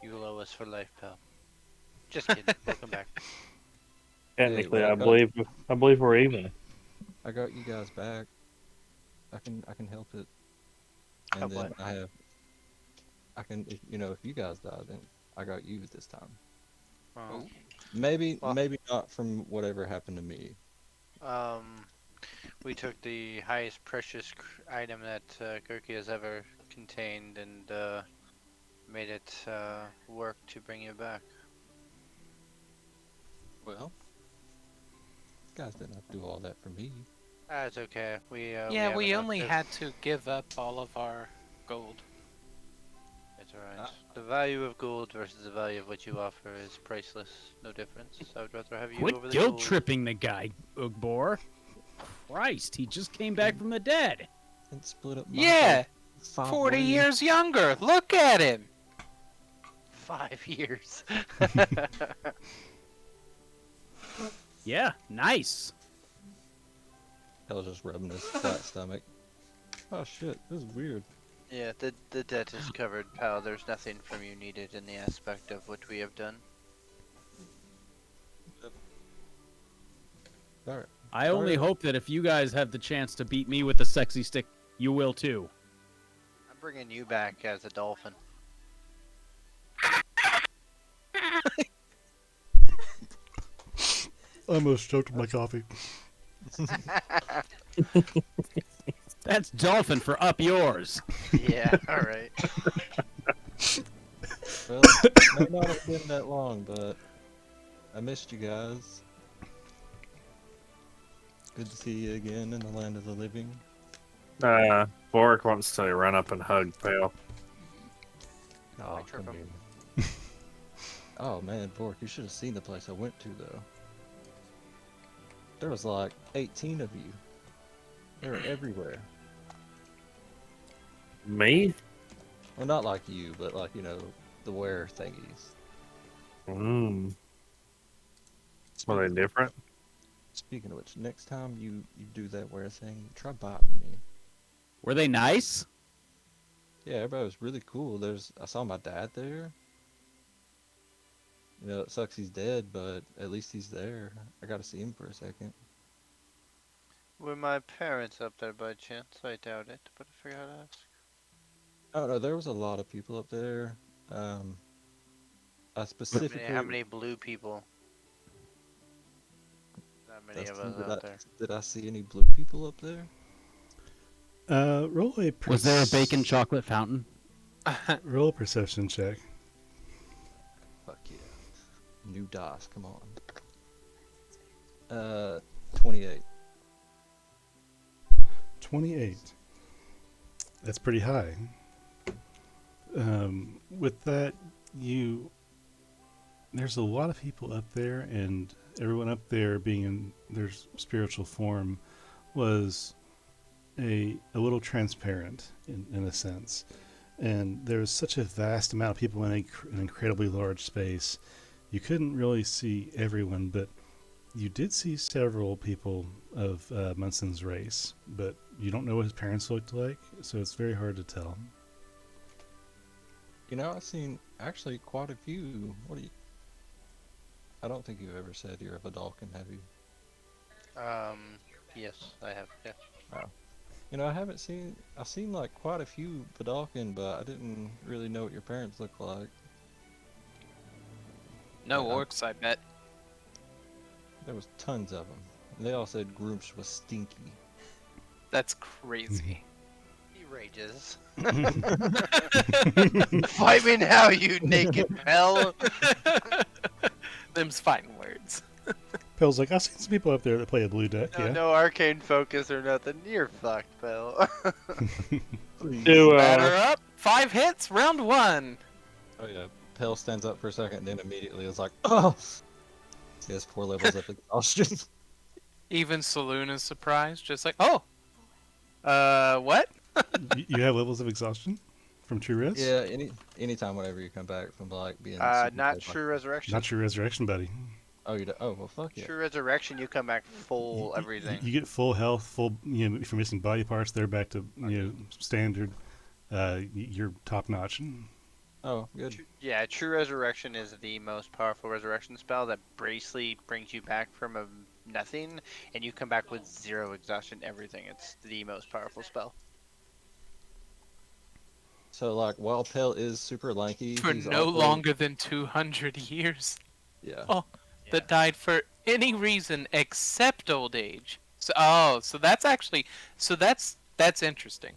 you will owe us for life, pal. Just kidding. Welcome back. Technically, well, I believe we're even. I got you guys back. I can help it. Help And then what? if you guys die, then I got you this time. Oh. Maybe Well- not from whatever happened to me. We took the highest precious item that Gurki has ever contained and made it work to bring you back. Well, you guys didn't have to do all that for me. That's okay. We Yeah, have we enough only to- had to give up all of our gold. It's alright. The value of gold versus the value of what you offer is priceless. No difference. I would rather have you over Quit the guilt gold. tripping the guy, Ugbor. Christ, he just came back from the dead. And split up my Yeah, five 40 ways. years younger. Look at him. 5 years. Yeah, nice. Hell's just rubbing his flat stomach. Oh shit, this is weird. Yeah, the debt is covered, pal. There's nothing from you needed in the aspect of what we have done. Alright. I only Alright. hope that if you guys have the chance to beat me with the sexy stick, you will too. I'm bringing you back as a dolphin. I almost choked my coffee. That's dolphin for up yours. Yeah, alright. Well, it may not have been that long, but I missed you guys. Good to see you again in the land of the living. Bork wants to run up and hug Pale. Oh, I trip come him. here. Oh man, Bork, you should have seen the place I went to though. There was like 18 of you. They were everywhere. Me? Well, not like you, but like, you know, the wear thingies. Mm. Are they different? Speaking of which, next time you do that wear thing, try biting me. Were they nice? Yeah, everybody was really cool. I saw my dad there. You know, it sucks he's dead, but at least he's there. I got to see him for a second. Were my parents up there by chance? I doubt it, but I forgot to ask. Oh no, there was a lot of people up there. I specifically. How many blue people? Not many of us out there. Did I see any blue people up there? Roll a Was there a bacon chocolate fountain? roll a perception check. Fuck yeah. New DOS, come on. 28. 28. That's pretty high. With that, there's a lot of people up there, and everyone up there being in their spiritual form was a little transparent in a sense. And there was such a vast amount of people in an incredibly large space. You couldn't really see everyone, but you did see several people of Munson's race, but you don't know what his parents looked like, so it's very hard to tell. You know, I've seen actually quite a few. I don't think you've ever said you're a Vidalcan, have you? Yes, I have. Yeah. You know, I've seen like quite a few Vidalcan, but I didn't really know what your parents looked like. No Yeah. orcs, I bet. There was tons of them. And they all said Groomsh was stinky. That's crazy. He rages. Fight me now, you naked hell! Them's fighting words. Pell's like, I've seen some people up there that play a blue deck, No, yeah. no arcane focus or nothing. You're fucked, Bill. Do Batter up. 5 hits, round 1. Oh yeah. Pell stands up for a second, then immediately is like, oh! He has 4 levels of exhaustion. Even Saloon is surprised, just like, oh, what? You have levels of exhaustion from True Res? Yeah, anytime whenever you come back from like being super Not cold, true resurrection. Not your resurrection, buddy. Oh, you do? Oh, well, fuck yeah. True resurrection, you come back full everything. You get full health, full. If you're missing body parts, they're back to standard. You're top notch. Oh, good. Yeah, true resurrection is the most powerful resurrection spell that basically brings you back from a nothing, and you come back with 0 exhaustion, everything. It's the most powerful spell. So like, while Pell is super lanky, For he's no also- longer than 200 years. Yeah. Oh, that died for any reason except old age. So that's actually, that's interesting.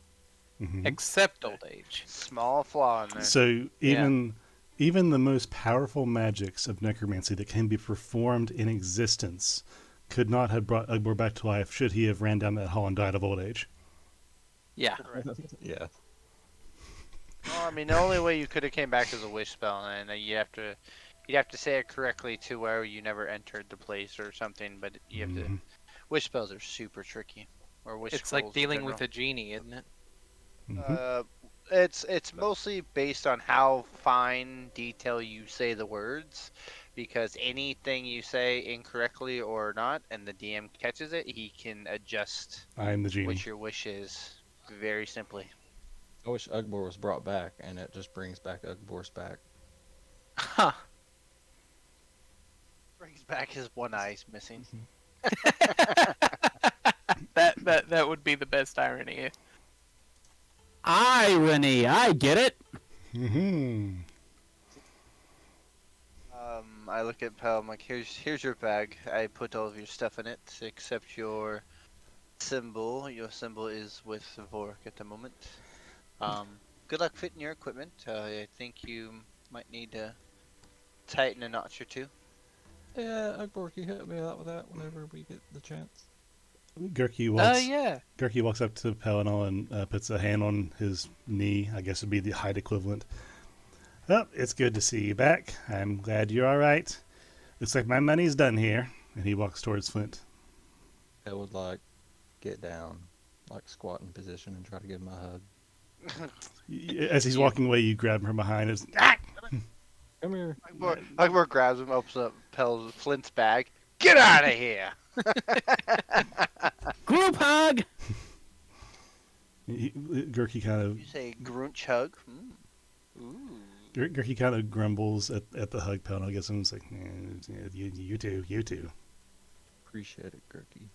Mhm. Except old age. Small flaw in there. So even the most powerful magics of necromancy that can be performed in existence could not have brought Ugbor back to life should he have ran down that hall and died of old age. Yeah. Yeah. Well, I mean, the only way you could have came back is a wish spell, and you'd have to say it correctly to where you never entered the place or something. But you have to, Wish spells are super tricky. Or wish It's like scrolls in dealing with general. a genie, isn't it? Mhm. It's mostly based on how fine detail you say the words, because anything you say incorrectly or not, and the DM catches it, he can adjust I am the genie. what your wish is very simply. I wish Ugbor was brought back, and it just brings back Ugbor's back. Huh. Brings back his one eye's missing. That would be the best irony. Irony. I get it. Hmm. I look at Pal. I'm like, here's your bag. I put all of your stuff in it except your symbol. Your symbol is with Vork at the moment. Good luck fitting your equipment. I think you might need to tighten a notch or two. Yeah, Ugbor, can you help me out with that whenever we get the chance? Gurky walks. Yeah. Gurky walks up to Pelinal and puts a hand on his knee. I guess would be the height equivalent. Well, it's good to see you back. I'm glad you're all right. Looks like my money's done here. And he walks towards Flint. I would like get down, like squat in position, and try to give him a hug. As he's walking away, you grab him from behind. It's, ah! Come here. Ugbor grabs him, opens up Flint's bag. Get out of here! Group hug. Gurky kind of You say grunch hug? Ooh. Gurky kind of grumbles at the hug Pelinal gets him. It's like, you too. Appreciate it, Gurky.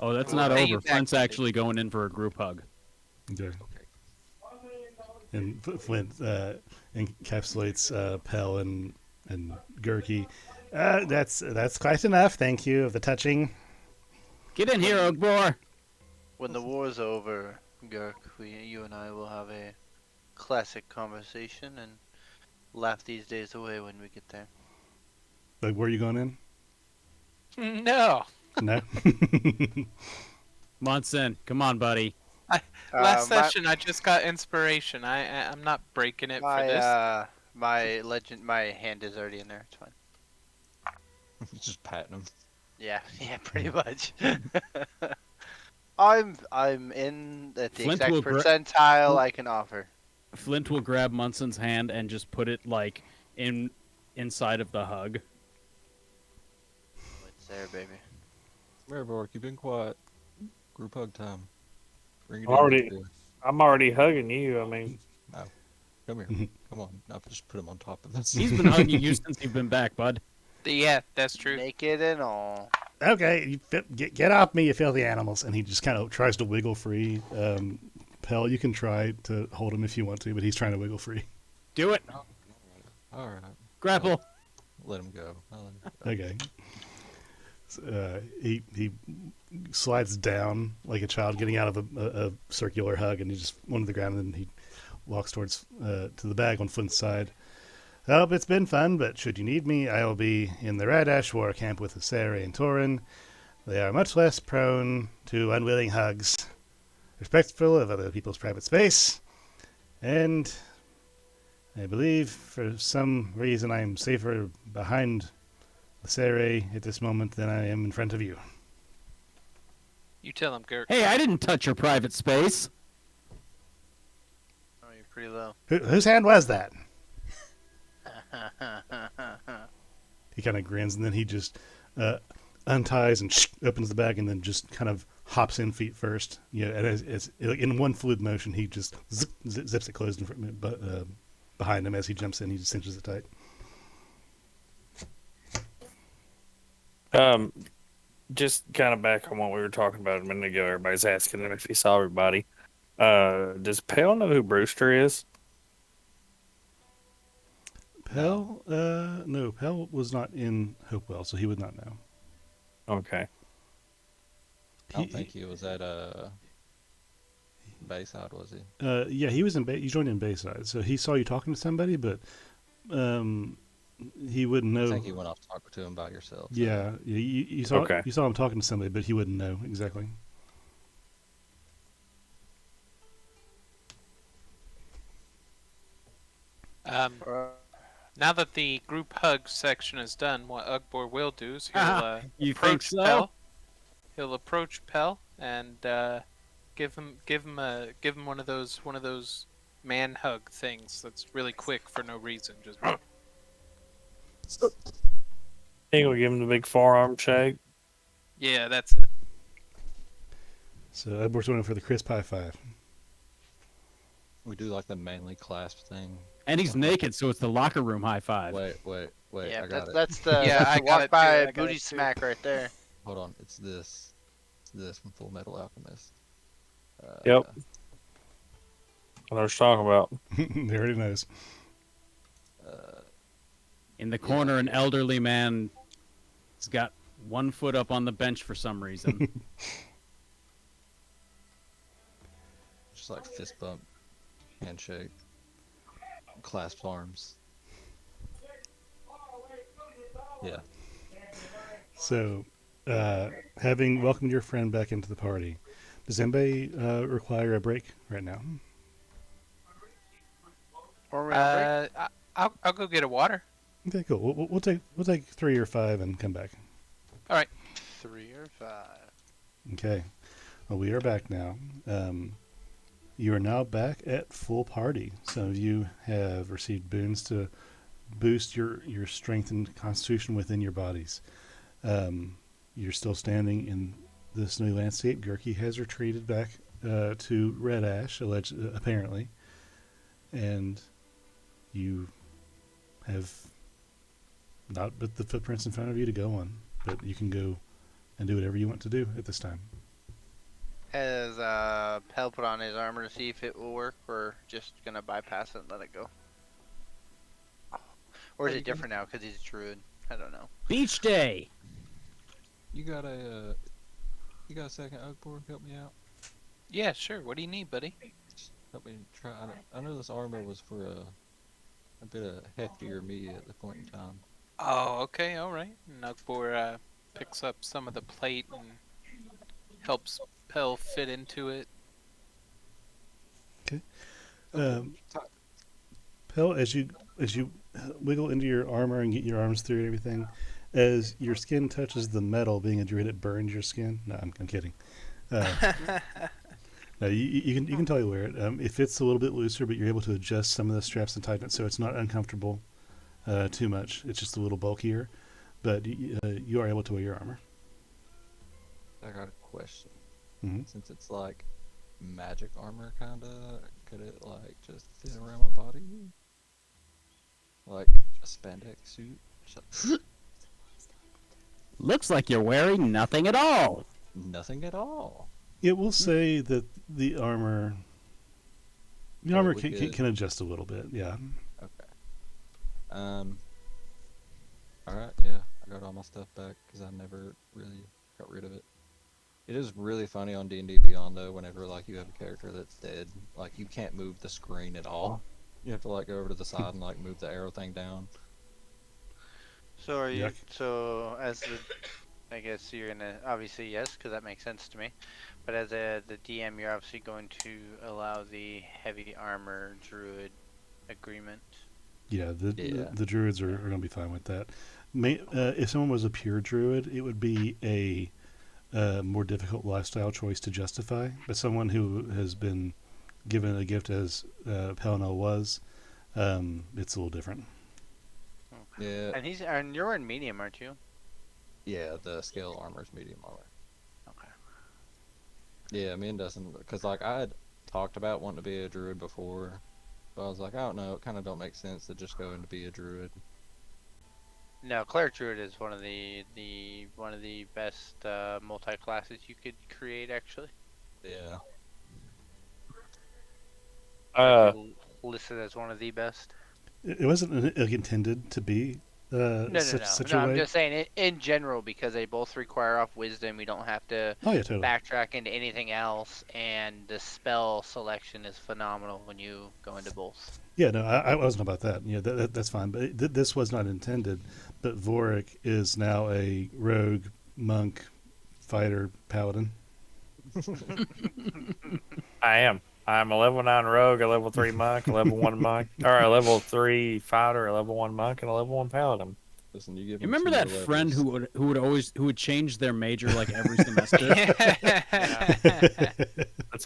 Oh, that's We'll not pay over. you back, Flint's buddy. actually going in for a group hug. Okay. Okay. And Flint encapsulates Pel and Gurky. That's quite enough. Thank you of the touching. Get in here, Ugbor. When the war's over, Gurk, you and I will have a classic conversation and laugh these days away when we get there. Like, where are you going in? No. No. Munson, come on, buddy. Last my- session, I just got inspiration. I'm not breaking it for this. My hand is already in there. It's fine. Just patting him. Yeah, pretty much. I'm in at the Flint exact will percentile I can offer. Flint will grab Munson's hand and just put it like inside of the hug. It's there, baby. Come here, Vork. You've been quiet. Group hug time. Bring it Already- in. I'm already hugging you. I mean, Come here. Come on. Now just put him on top of this. He's been hugging you since you've been back, bud. Yeah, that's true. Naked and all. Okay, get off me, you filthy animals. And he just kind of tries to wiggle free. Pel, you can try to hold him if you want to, but he's trying to wiggle free. Do it. All right. Grapple. Let him go. I'll let him go. Okay. So, he slides down like a child getting out of a circular hug, and he just onto the ground, and then he walks towards to the bag on Flint's side. I hope it's been fun, but should you need me, I will be in the Radash War Camp with Sarah and Torin. They are much less prone to unwilling hugs, respectful of other people's private space, and I believe for some reason I am safer behind Sarah at this moment than I am in front of you. You tell him, Gert. Hey, I didn't touch your private space. Oh, you're pretty low. Whose hand was that? He kind of grins, and then he just unties and opens the bag, and then just kind of hops in feet first. And as in one fluid motion, he just zips it closed behind him as he jumps in. He just cinches it tight. just kind of back on what we were talking about a minute ago. Everybody's asking him if he saw everybody. Does Pale know who Brewster is? Pell? No, Pell was not in Hopewell, so he would not know. Okay. I don't think he was at Bayside, was he? Yeah, he was in. He joined in Bayside, so he saw you talking to somebody, but he wouldn't know. I think he went off to talk to him by yourself. So. Yeah, you saw. Okay. You saw him talking to somebody, but he wouldn't know exactly. Now that the group hug section is done, what Ugbor will do is he'll You think approach so? Pell. He'll approach Pell and give him one of those man hug things that's really quick for no reason. Just He will give him the big forearm shake. yeah, that's it. So Edward's going for the crisp high five. We do like the manly clasp thing. And he's naked, so it's the locker room high five. Wait. Yeah, I got it. that's the Yeah, that's I the got it walk too, by I got booty it too. smack right there. Hold on. It's this. It's this from Full Metal Alchemist. Yep. I know what you're talking about. He already knows. In the corner, an elderly man has got one foot up on the bench for some reason. Just like fist bump, handshake, clasp arms. Yeah. So, having welcomed your friend back into the party, does anybody require a break right now? Or we're on break? I'll go get a water. Okay, cool. We'll take 3 or 5 and come back. 3 or 5. Okay. Well, we are back now. You are now back at full party. Some of you have received boons to boost your strength and constitution within your bodies. You're still standing in the snowy landscape. Gurky has retreated back to Red Ash, apparently. And you have not but the footprints in front of you to go on. But you can go and do whatever you want to do at this time. Has Pell put on his armor to see if it will work, or just gonna bypass it and let it go? Or is it different now because he's a druid? I don't know. Beach day. You got a second, Oakboard? Help me out. Yeah, sure. What do you need, buddy? Help me try. I know this armor was for a bit of heftier me at the point in time. Oh, okay, all right. Ugbor picks up some of the plate and helps Pell fit into it. Pell, as you wiggle into your armor and get your arms through and everything, as your skin touches the metal, being a druid, it burns your skin. No, I'm kidding. No, you can totally wear it. It fits a little bit looser, but you're able to adjust some of the straps and tighten it so it's not uncomfortable too much. It's just a little bulkier, but you are able to wear your armor. I got a question. Mm-hmm. Since it's like magic armor, kinda, could it like just fit around my body? Like a spandex suit? Looks like you're wearing nothing at all. Nothing at all. It will say that the armor can adjust a little bit. Yeah. Okay. Alright, yeah. I got all my stuff back because I never really got rid of it. It is really funny on D&D Beyond though, whenever like you have a character that's dead, like you can't move the screen at all. You have to like go over to the side and like move the arrow thing down. So are you? Yuck. So as the, I guess you're gonna obviously yes, because that makes sense to me. But as the DM, you're obviously going to allow the heavy armor druid agreement. Yeah, the druids are going to be fine with that. If someone was a pure druid, it would be a more difficult lifestyle choice to justify. But someone who has been given a gift as Pellinel was, it's a little different. Yeah. And you're in medium, aren't you? Yeah, the scale armor is medium armor. Okay. Yeah, me and Dustin, because like I had talked about wanting to be a druid before, but I was like, I don't know, it kind of don't make sense to just go and be a druid. No, cleric druid is one of the best multi classes you could create actually. Yeah. Listed as one of the best. It wasn't intended to be such a I'm way. just saying in general because they both require off wisdom. We don't have to Oh yeah, totally. backtrack into anything else, and the spell selection is phenomenal when you go into both. Yeah, no, I wasn't about that. Yeah, that's fine. But this was not intended. But Vorik is now a rogue, monk, fighter, paladin. I am. I'm a level 9 rogue, a level 3 monk, a level 1 monk, or a level 3 fighter, a level 1 monk, and a level 1 paladin. Listen, you give You them remember 2 that more friend levels. who would change their major like every semester? That's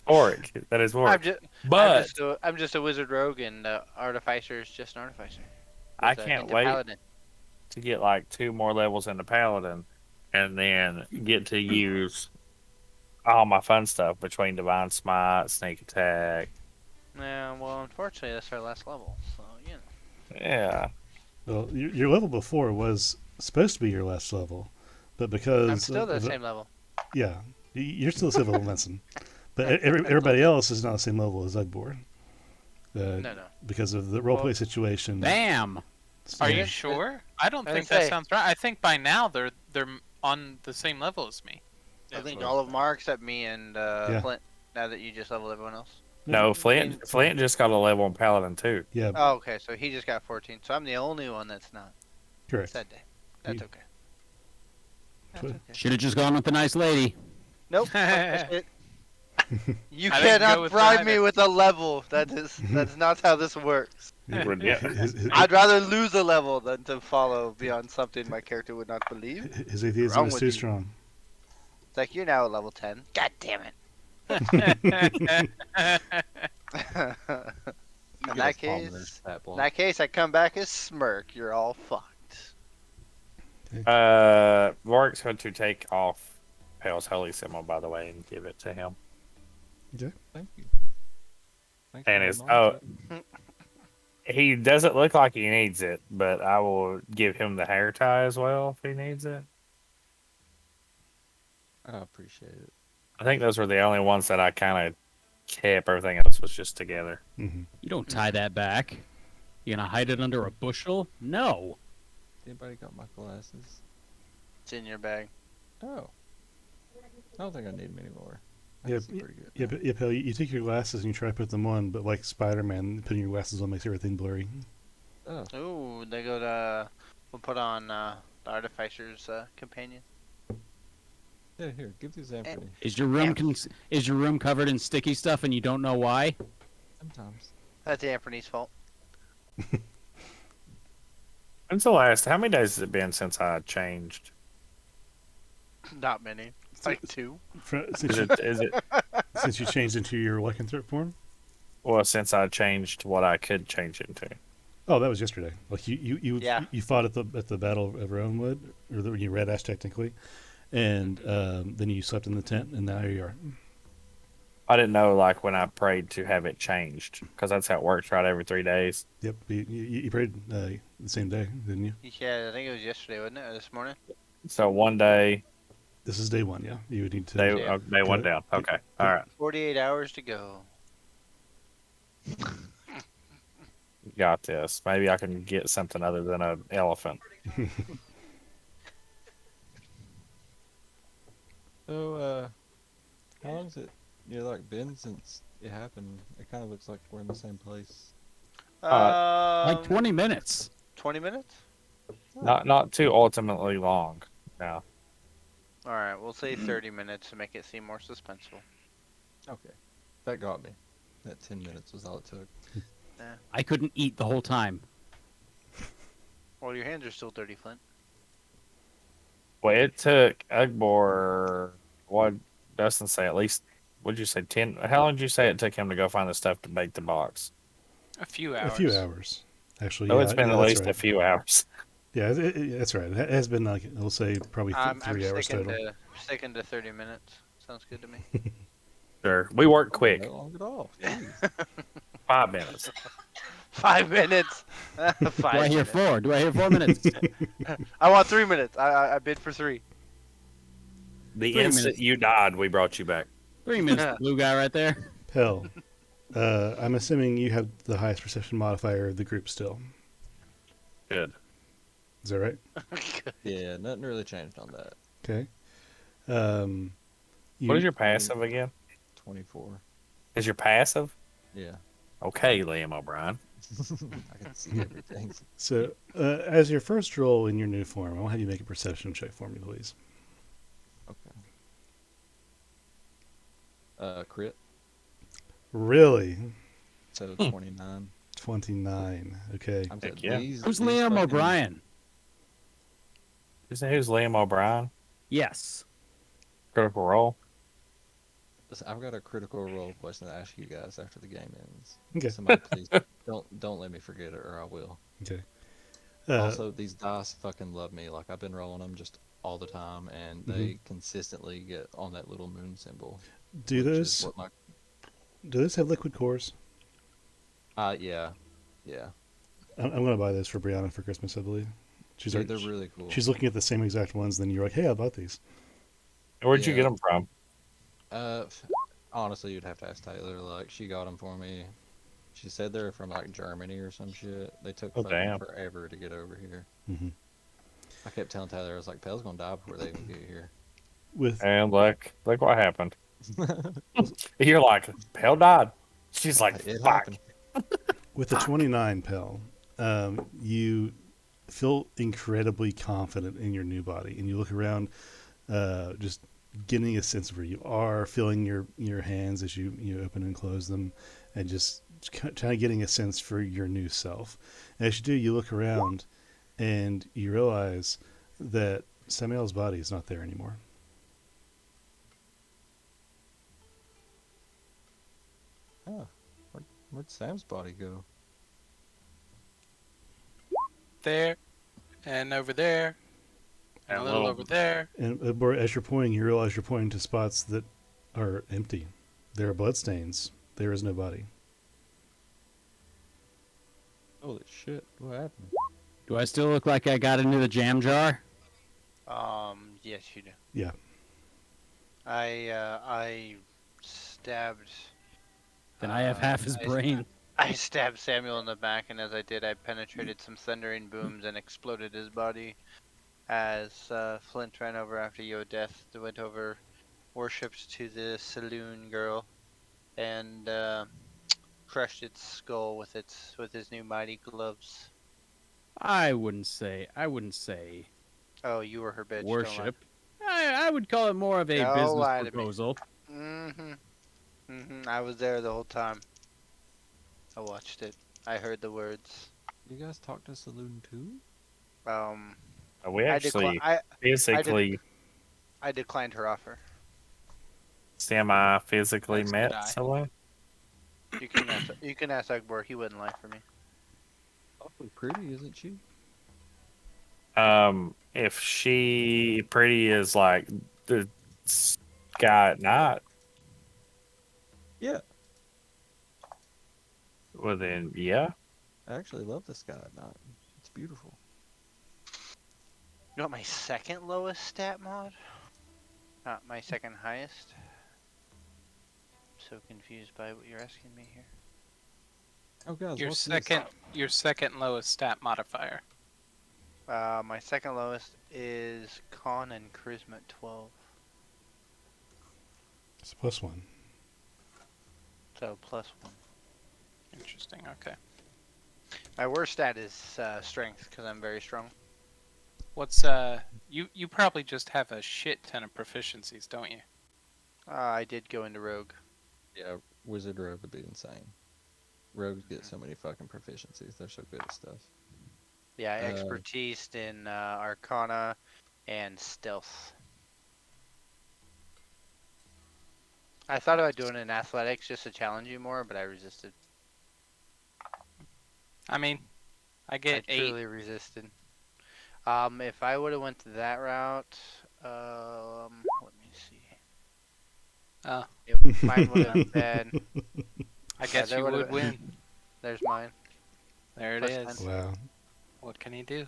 Oric. That is I'm Oric. just, But I'm just a wizard rogue, and artificer is just an artificer. I With, can't into wait paladin. to get like 2 more levels into paladin, and then get to use all my fun stuff between divine smite, sneak attack. Yeah, well, unfortunately, that's our last level, so you know. Yeah. Well, your level before was supposed to be your last level, but because I'm still the of same level. yeah, you're still civil Vincent, but everybody else is not the same level as Ugbor. No, no. Because of the roleplay situation. Bam! Are Yeah. you sure? I don't I think say- that sounds right. I think by now they're on the same level as me. I think what all I of them are except me and Yeah. Flint. Now that you just leveled everyone else. No, Flint just got a level in paladin too. Yeah, Oh, okay. So he just got 14. So I'm the only one that's not. correct. Sad day. That's You- okay. That's Tw- okay. Should have just gone with the nice lady. Nope. fuck that shit. You I didn't go cannot with bribe her me either. with a level. That's not how this works. Yeah. I'd rather lose a level than to follow beyond something my character would not believe. His atheism Wrong is with too you? strong. It's like you're now at level 10. God damn it. In that case, I come back as Smirk. You're all fucked. Warwick's going to take off Pale's holy symbol, by the way, and give it to him. Thank you. Thanks And for his reminding me. he doesn't look like he needs it, but I will give him the hair tie as well if he needs it. I appreciate it. I think those were the only ones that I kind of kept. Everything else was just together. Hmm. You don't tie that back. You gonna hide it under a bushel? No. Anybody got my glasses? It's in your bag. Oh. I don't think I need them anymore. I Yeah, can see pretty good. Yeah, but yeah, Pale, you take your glasses and you try to put them on, but like Spider-Man, putting your glasses on makes everything blurry. Oh, Ooh, they go to. We'll put on the Artificer's companion. yeah, here, give these Anthony. Is your room covered in sticky stuff and you don't know why? Sometimes. That's Anthony's fault. When's the last? How many days has it been since I changed? Not many. Like 2. Since you changed into your lycanthrope form. Well, since I changed what I could change into. Oh, that was yesterday. Like Yeah. you fought at the Battle of Rowanwood, or you Red Ash technically, and then you slept in the tent, and now here you are. I didn't know like when I prayed to have it changed because that's how it works, right? Every 3 days. Yep, you prayed the same day, didn't you? Yeah, I think it was yesterday, wasn't it? Or this morning? So one day This is day one. Yeah, you would need to. they went down. Okay, all right, 48 hours to go. got this. Maybe I can get something other than an elephant. So, how long's it, been since it happened? It kind of looks like we're in the same place. Like 20 minutes. 20 minutes? Not too ultimately long. No. Alright, we'll say 30 minutes to make it seem more suspenseful. Okay. That got me. That 10 minutes was all it took. I couldn't eat the whole time. Well, your hands are still dirty, Flint. Well, it took Ugbor, what Dustin say, at least, what'd you say, 10? How long did you say it took him to go find the stuff to make the box? A few A hours. few hours, actually. Oh, yeah, it's been yeah, at that's least right. a few hours. Yeah, that's right. It has been like we'll say probably I'm 3 hours sticking total. to 30 minutes. Sounds good to me. Sure. We work quick. Not long at all. Jeez. 5 minutes. 5 minutes. Do I 5 hear minutes. 4? Do I hear 4 minutes? I want 3 minutes. I bid for 3. The 3 instant minutes. you died, we brought you back. 3 minutes, blue guy right there. Hell, I'm assuming you have the highest perception modifier of the group still. Good. Is that right? Yeah, nothing really changed on that. Okay. What is your passive again? 24. Is your passive? Yeah. Okay, Liam O'Brien. I can see everything. So, as your first roll in your new form, I'll have you make a perception check for me, please. Okay. Crit. Really? So 29. 29. Okay. I'm Heck saying yeah. Who's these Liam fucking- O'Brien? Isn't who's Liam O'Brien? Yes. Critical Role. Listen, I've got a critical role question to ask you guys after the game ends. Okay. Somebody please don't let me forget it, or I will. Okay. Also, these dice fucking love me. Like I've been rolling them just all the time, and they consistently get on that little moon symbol. do which is those what my do those have liquid cores? yeah. I'm gonna buy those for Brianna for Christmas, I believe. She's They're already- really cool. She's looking at the same exact ones. Then you're like, "Hey, I bought these." Where'd you Yeah. get them from? Honestly, you'd have to ask Taylor. Like, she got them for me. She said they're from like Germany or some shit. They took Oh, fucking damn. forever to get over here. hmm I kept telling Taylor, I was like, Pell's gonna die before they even get here. With And look what happened. You're like, Pell died. She's like, It fuck. happened. with the 29 Pell, you feel incredibly confident in your new body, and you look around, just getting a sense of where you are, feeling your hands as you open and close them, and just kind of getting a sense for your new self. And as you do, you look around, and you realize that Samuel's body is not there anymore. Oh, where'd Sam's body go? There, and over there, and a And little little- over there. And as you're pointing, you realize you're pointing to spots that are empty. There are bloodstains. There is no body. Holy shit! What happened? Do I still look like I got into the jam jar? Yes, you do. Yeah. I stabbed. Then I have half his I- brain. I stabbed Samuel in the back, and as I did, I penetrated some thundering booms and exploded his body. As Flint ran over after Yo Death, went over, worshipped to the saloon girl, and crushed its skull with his new mighty gloves. I wouldn't say Oh, you were her bitch. worship. I would call it more of a Don't business lie to me. proposal. I was there the whole time. I watched it. I heard the words. You guys talk to Saloon too? We actually I physically, declined her offer. semi-physically That's met good eye. someone. You can ask Akbar. He wouldn't lie for me. Awfully pretty, isn't she? If she pretty is like the sky at night, Yeah. well then, yeah. I actually love the sky at night. It's beautiful. You want my second lowest stat mod? Not my second highest? I'm so confused by what you're asking me here. Oh, guys, Your what's your second lowest stat modifier. My second lowest is Con and Charisma at 12. It's a +1. So +1. Interesting. Okay. My worst stat is Strength, because I'm very strong. What's you probably just have a shit ton of proficiencies, don't you? I did go into Rogue. This? Yeah, Wizard Rogue would be insane. Rogues get so many fucking proficiencies. They're so good at stuff. Yeah, expertise in Arcana and Stealth. I thought about doing it in Athletics just to challenge you more, but I resisted. I mean, I get I 8. truly resisted. If I would have went that route, let me see. Oh. Mine would have been. I guess there you would've would been- win. There's mine. There it Plus is. 10. Wow. What can you do?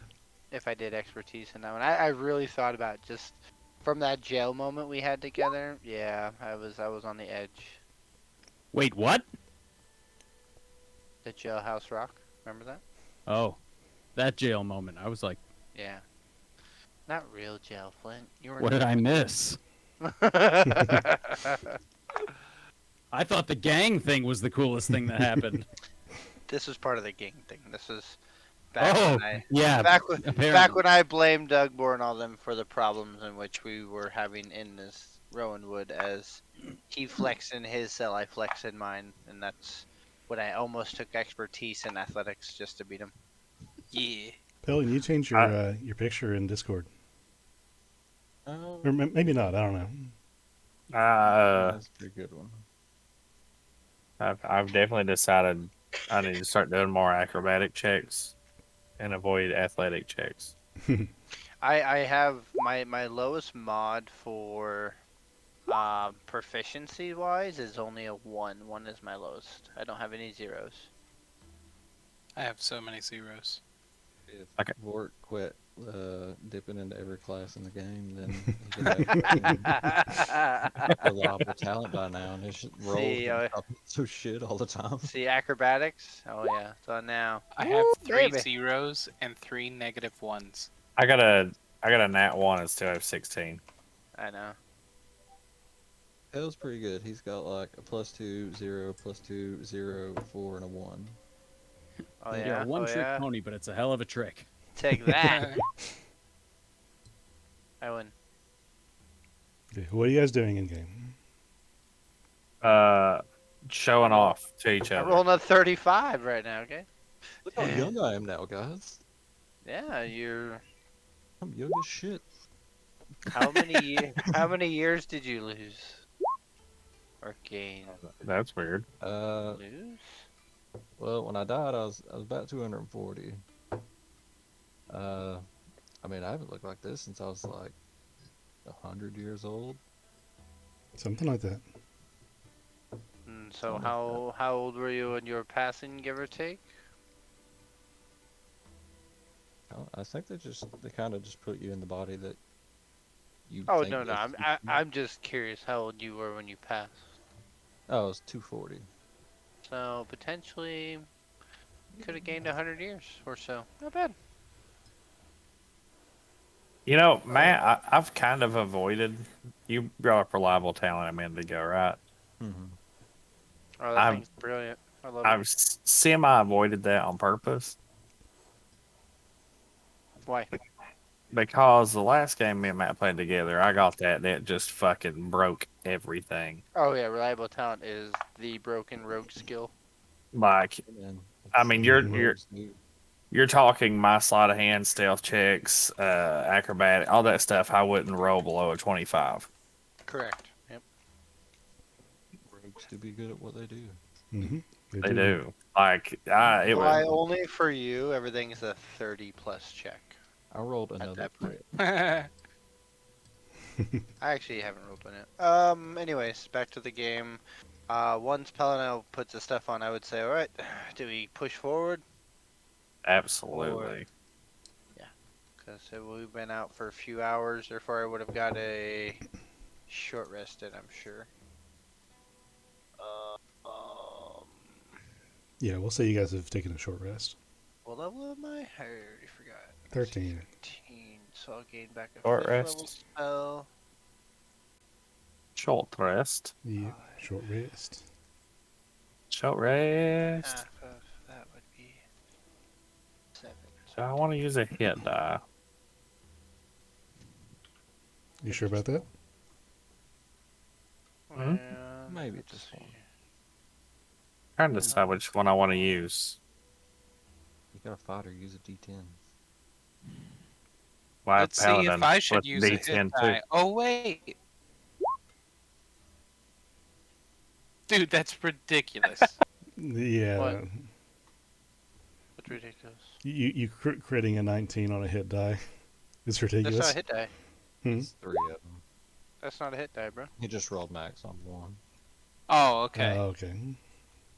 If I did expertise in that one, I really thought about just from that jail moment we had together. Yeah, I was on the edge. Wait, what? The jailhouse rock. Remember that? Oh, that jail moment. I was like, Yeah. Not real jail, Flint. You were. what did I miss? I thought the gang thing was the coolest thing that happened. This was part of the gang thing. This was back Oh, when I yeah. back when apparently. back when I blamed Doug Bohr and all them for the problems in which we were having in this Rowan would, as he flexed in his cell, I flex in mine, and that's what I almost took expertise in athletics just to beat him. Yeah. Pill, you change your picture in Discord, or maybe not. I don't know. That's a pretty good one. I've definitely decided I need to start doing more acrobatic checks and avoid athletic checks. I have my lowest mod for proficiency wise is only a 1. 1 is my lowest. I don't have any zeros. I have so many zeros. If Okay. Vort quit dipping into every class in the game, then he could have reliable talent by now, and his roll See, so shit all the time. see acrobatics. Oh yeah, so now I have Woo, 3 baby. zeros and 3 -1s. I got a nat 1 and still have 16. I know. Hell's pretty good. He's got like a +2, 0, +2, 0, 4, and a 1. Oh You're yeah. a one-trick yeah. pony, but it's a hell of a trick. Take that. I win. Okay, what are you guys doing in game? Showing off to each I'm other. rolling a 35 right now. Okay. Look how young I am now, guys. Yeah, you're. I'm young as shit. How many years did you lose? Or gain? That's weird. Lose? Well, when I died, I was about 240. I mean, I haven't looked like this since I was like 100 years old. Something like that. So how old were you when you were passing, give or take? I think they kind of just put you in the body that you. Oh think no, that's I'm just curious how old you were when you passed. Oh, it was 240. So potentially could have gained 100 years or so. Not bad. You know, Matt, I've kind of avoided. You brought up reliable talent a minute ago, right? Mm-hmm. Oh, that thing's brilliant. I love I've it. semi avoided that on purpose Why? because the last game me and Matt played together, I got that and it just fucking broke everything. Oh yeah, reliable talent is the broken rogue skill. Like, And I mean, you're rogues do. you're talking my sleight of hand, stealth checks, acrobatic, all that stuff. I wouldn't roll below a 25. Correct. Yep. Rogues to be good at what they do. Mm-hmm. They do. Like, it Why was. only for you? Everything's a 30 plus check. I rolled another that point. crit. I actually haven't rolled one yet. Anyways, back to the game. Once Pelino puts his stuff on, I would say, all right, do we push forward? Absolutely. Because we've been out for a few hours, therefore I would have got a short rest in, I'm sure. Yeah, we'll say you guys have taken a short rest. What level am I? I already forgot. 13. 13. So I'll gain back a Short 5th rest. level spell. Short rest. Short rest. Yeah, short rest. Short rest. Half of that would be 7. So I want to use a hit die. You sure about that? Hmm? Maybe let's just see. one. Trying to decide which one I want to use. You got a fighter, use a D10. Well, I have Let's see if Paladin I should with use a hit D10 die. Oh wait, dude, that's ridiculous. Yeah. What? That's ridiculous. You critting a 19 on a hit die. It's That's ridiculous. not a hit die. Hmm? It's 3 of them. That's not a hit die, bro. He just rolled max on 1. Oh, okay. Okay.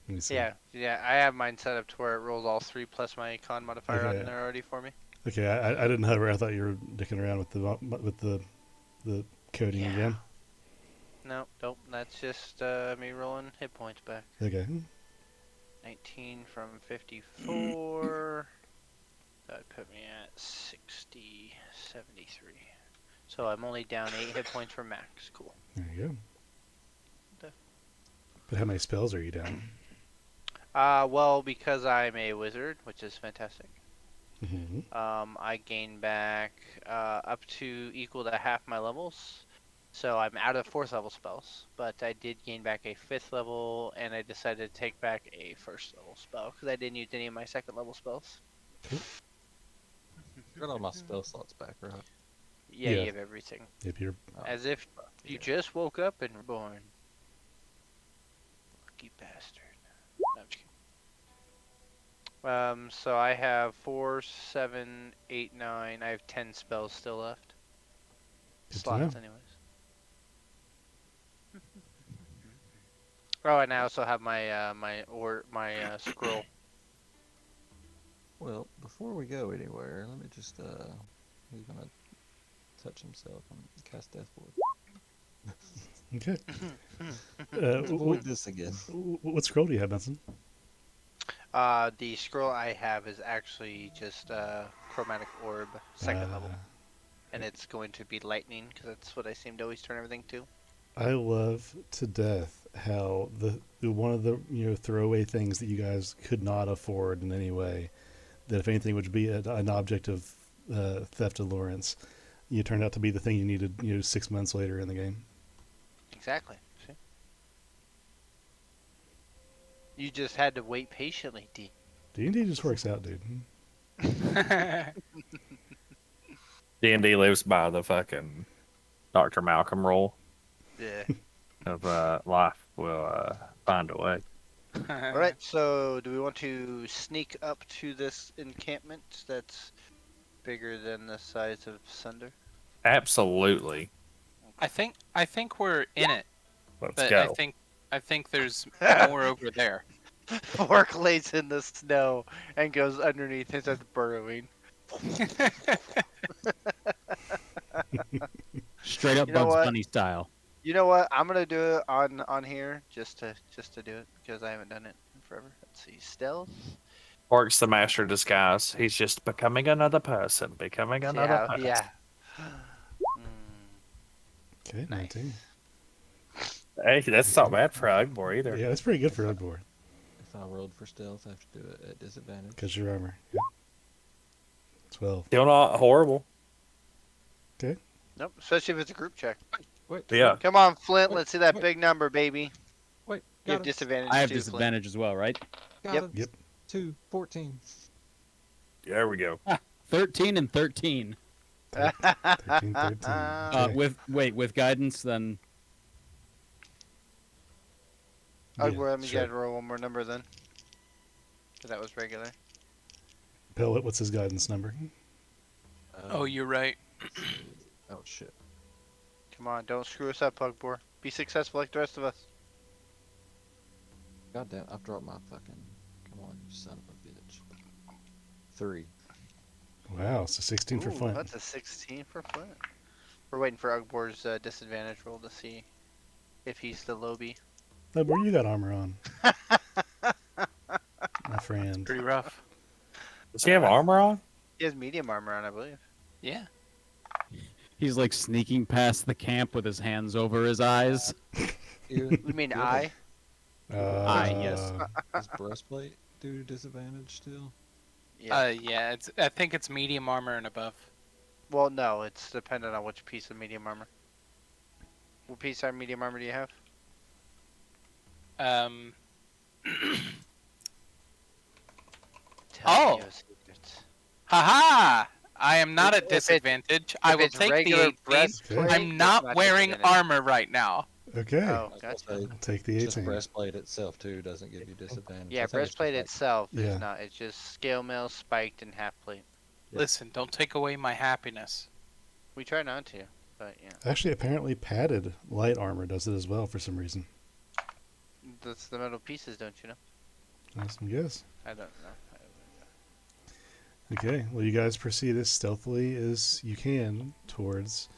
Let me see. Yeah, I have mine set up to where it rolls all 3 plus my con modifier Okay. on there already for me. Okay, I didn't hover. I thought you were dicking around with the coding Yeah. again. No, nope. That's just me rolling hit points back. Okay. 19 from 54. That would put me at 60, 73. So I'm only down 8 hit points from max. Cool. There you go. Okay. But how many spells are you down? Well, because I'm a wizard, which is fantastic. Mm-hmm. I gain back up to equal to half my levels. So I'm out of 4th level spells, but I did gain back a 5th level, and I decided to take back a 1st level spell because I didn't use any of my 2nd level spells. Got all my spell slots back, right? Yeah, Yeah. you have everything. Yep, you're Oh, As if you yeah. just woke up and were born. Lucky bastard. No, I'm just kidding. So I have 4, 7, 8, 9. I have 10 spells still left. good to know. Slots, anyways. Oh, and I also have my my scroll. Well, before we go anywhere, let me just he's gonna touch himself and cast Death Ward. Okay. Avoid this again. What scroll do you have, Benson? The scroll I have is actually just chromatic orb, 2nd level, and it's going to be lightning because that's what I seem to always turn everything to. I love to death how the one of the throwaway things that you guys could not afford in any way, that if anything would be an object of theft allurance, you turned out to be the thing you needed 6 months later in the game. Exactly. See? You just had to wait patiently, D. D&D just works out, dude. D&D lives by the fucking Dr. Malcolm rule Yeah. of life will find a way. All right. So, do we want to sneak up to this encampment that's bigger than the size of Sunder? Absolutely. I think we're in it, Let's but go. I think there's more over there. Fork lays in the snow and goes underneath and starts burrowing. Straight up You know Bugs what? Bunny style. You know what? I'm gonna do it on here just to do it because I haven't done it in forever. Let's see, stealth. Orc's the master of disguise. He's just becoming another person, becoming See another how, person. yeah. Okay, Nice. 19. Hey, that's not bad for Ugbor either. Yeah, that's pretty good for Ugboard If I rolled for stealth, I have to do it at disadvantage. because your armor. Yep. 12. Still not horrible. Nope, especially if it's a group check. Wait, Yeah. Come on, Flint. Wait, Let's see that wait. big number, baby. wait, You have got it, disadvantage. I have too, disadvantage as well, right? got Yep. it. Yep. 2, 14. There we go. 13 and 13. Flint. 13, 13. Okay. With guidance, then Ugbo, let me sure. get roll one more number then. 'Cause that was regular. Pellet, what's his guidance number? Oh, you're right. Oh shit. Come on, don't screw us up, Pugbor. Be successful like the rest of us. God damn, I've dropped my fucking. Come on, you son of a bitch. 3. Wow, so 16 for Ooh, Flint. that's a 16 for Flint. We're waiting for Ugbor's disadvantage roll to see if he's the Lobie. Ugbor, you got armor on. My friend. Pretty rough. Does he have armor on? He has medium armor on, I believe. Yeah. he's like sneaking past the camp with his hands over his eyes. You mean I? Yes. Does breastplate do Yeah. disadvantage still? Yeah. I think it's medium armor and above. Well, no, it's dependent on which piece of medium armor. What piece of medium armor do you have? Tell me your secrets. Haha! I am not If at it- disadvantage. I If will it's take the regular 18. breastplate, I'm it's not wearing disadvantage. armor right now. Okay. Oh, I was gotcha. gonna say, I'll take the just 18. breastplate itself too doesn't give you disadvantage. Yeah, I think it's just breastplate like- itself Yeah. is not. It's just scale mail, spiked, and half plate. Yeah. Listen, don't take away my happiness. We try not to, but yeah. Actually, apparently padded light armor does it as well for some reason. That's the metal pieces, don't you know? That's some guess. I don't know. Okay, well, you guys proceed as stealthily as you can towards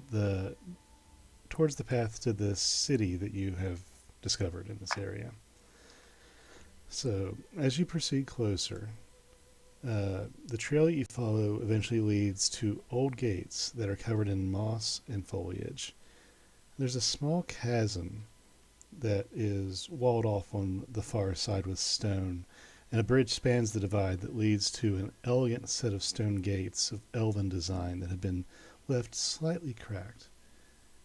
the path to the city that you have discovered in this area. So, as you proceed closer, the trail that you follow eventually leads to old gates that are covered in moss and foliage. There's a small chasm that is walled off on the far side with stone, and a bridge spans the divide that leads to an elegant set of stone gates of elven design that have been left slightly cracked.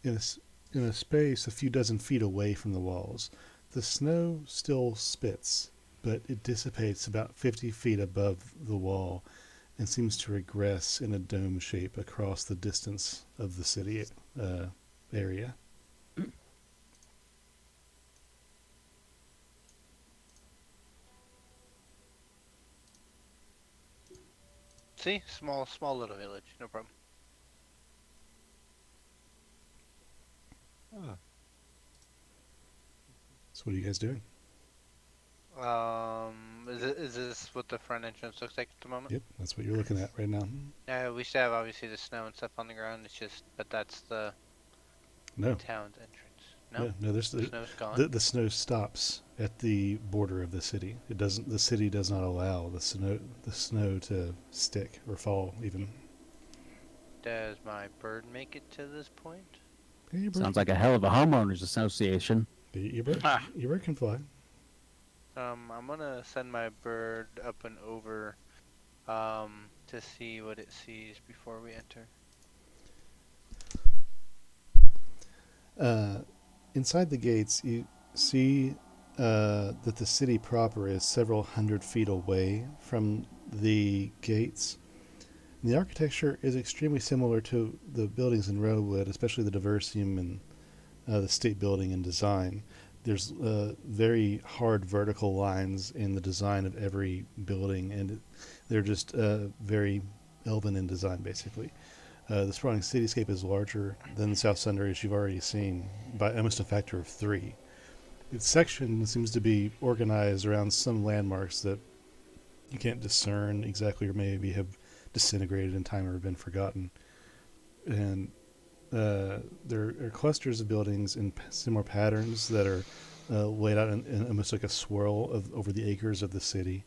In in a space a few dozen feet away from the walls. The snow still spits, but it dissipates about 50 feet above the wall and seems to regress in a dome shape across the distance of the city area. See, small little village, no problem. Ah, So what are you guys doing? Is this what the front entrance looks like at the moment? Yep, that's what you're looking at right now. We still have obviously the snow and stuff on the ground. It's just, but that's the No, town's entrance. No, no, there's the snow's gone. the snow stops at the border of the city. It doesn't. The city does not allow the snow to stick or fall even. Does my bird make it to this point? Yeah, Sounds like a hell of a homeowners association. Your bird, Ah. your bird can fly. I'm gonna send my bird up and over, to see what it sees before we enter. Inside the gates, you see that the city proper is several hundred feet away from the gates. And the architecture is extremely similar to the buildings in Rowood, especially the Diversium and the state building and design. There's very hard vertical lines in the design of every building, and they're just very elven in design, basically. The sprawling cityscape is larger than the South Sunder, as you've already seen, by almost a factor of 3. Its section seems to be organized around some landmarks that you can't discern exactly, or maybe have disintegrated in time or been forgotten. And there are clusters of buildings in similar patterns that are laid out in almost like a swirl over the acres of the city.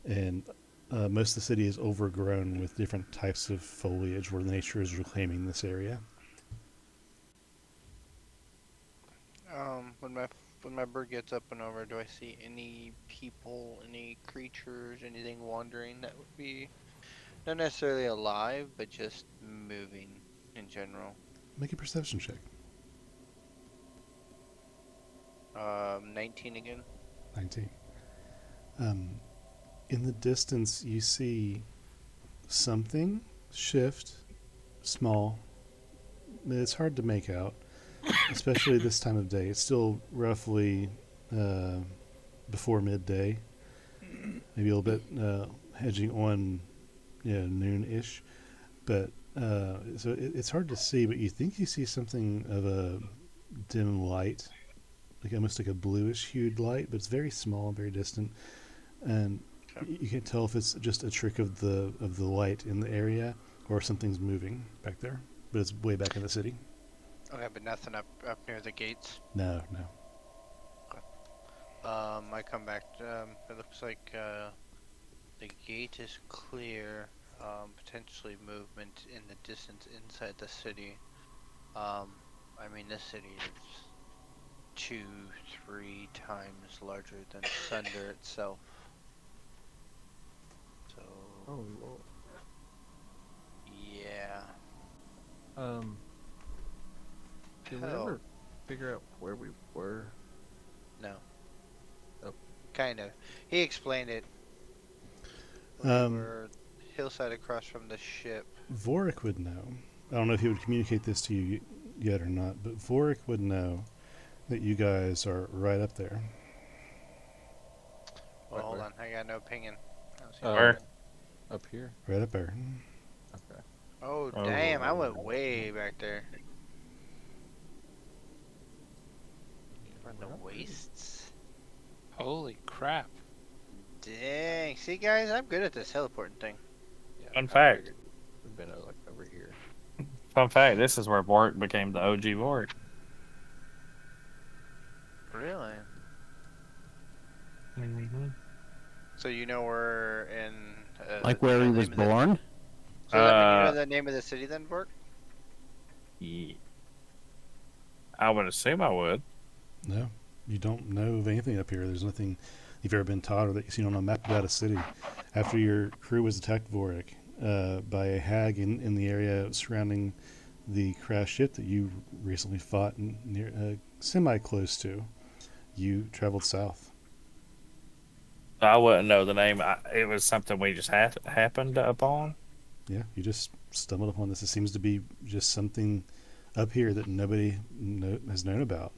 And most of the city is overgrown with different types of foliage where nature is reclaiming this area. When my bird gets up and over, do I see any people, any creatures, anything wandering that would be not necessarily alive, but just moving in general? Make a perception check. 19 again. 19. In the distance, you see something shift, small. It's hard to make out, especially this time of day. It's still roughly before midday, maybe a little bit hedging on noon-ish. But so it's hard to see, but you think you see something of a dim light, like almost like a bluish hued light, but it's very small and very distant. And you can't tell if it's just a trick of the light in the area or something's moving back there. But it's way back in the city. Okay, but nothing up near the gates. No. I come back. It looks like the gate is clear. Potentially movement in the distance inside the city. I mean, this city is 2-3 times larger than Sunder itself. So, oh lord. yeah. Did we Hell. ever figure out where we were? No. Oh. Kind of. He explained it. We were hillside across from the ship. Vorik would know. I don't know if he would communicate this to you yet or not, but Vorik would know that you guys are right up there. Well, Right hold where? on. I got no pinging. I don't see Where? Up here. Right up there. Okay. Oh, damn. I went way back there. From the wastes? Holy crap. Dang. See, guys, I'm good at this teleporting thing. Yeah, Fun I fact. figured we've been like over here. Fun fact: this is where Vork became the OG Vork. Really? So you know we're in... Like where he was born? So does that mean you know the name of the city then, Bork? Yeah. I would assume I would. No, you don't know of anything up here. There's nothing you've ever been taught or that you've seen on a map about a city. After your crew was attacked, Vorik, by a hag in the area surrounding the crash ship that you recently fought near, semi close to. You traveled south. I wouldn't know the name. It was something we just happened upon. Yeah, you just stumbled upon this. It seems to be just something up here that nobody has known about.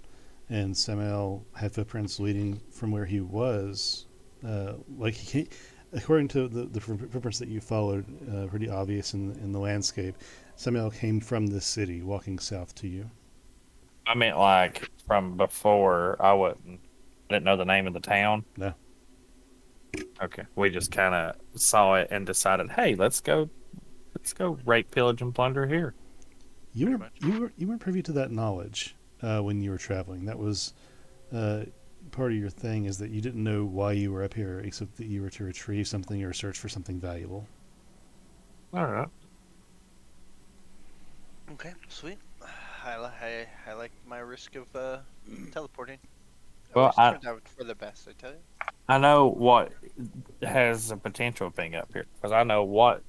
And Samael had footprints leading from where he was. According to the footprints that you followed, pretty obvious in the landscape, Samael came from this city, walking south to you. I meant like from before. Didn't know the name of the town. No. Okay, we just kind of saw it and decided, hey, let's go rape, pillage, and plunder here. You weren't privy to that knowledge when you were traveling. That was part of your thing, is that you didn't know why you were up here, except that you were to retrieve something or search for something valuable. All right. Okay, sweet. I like my risk of teleporting. Well, Always turns out for the best, I tell you. I know what has the potential of being up here because I know what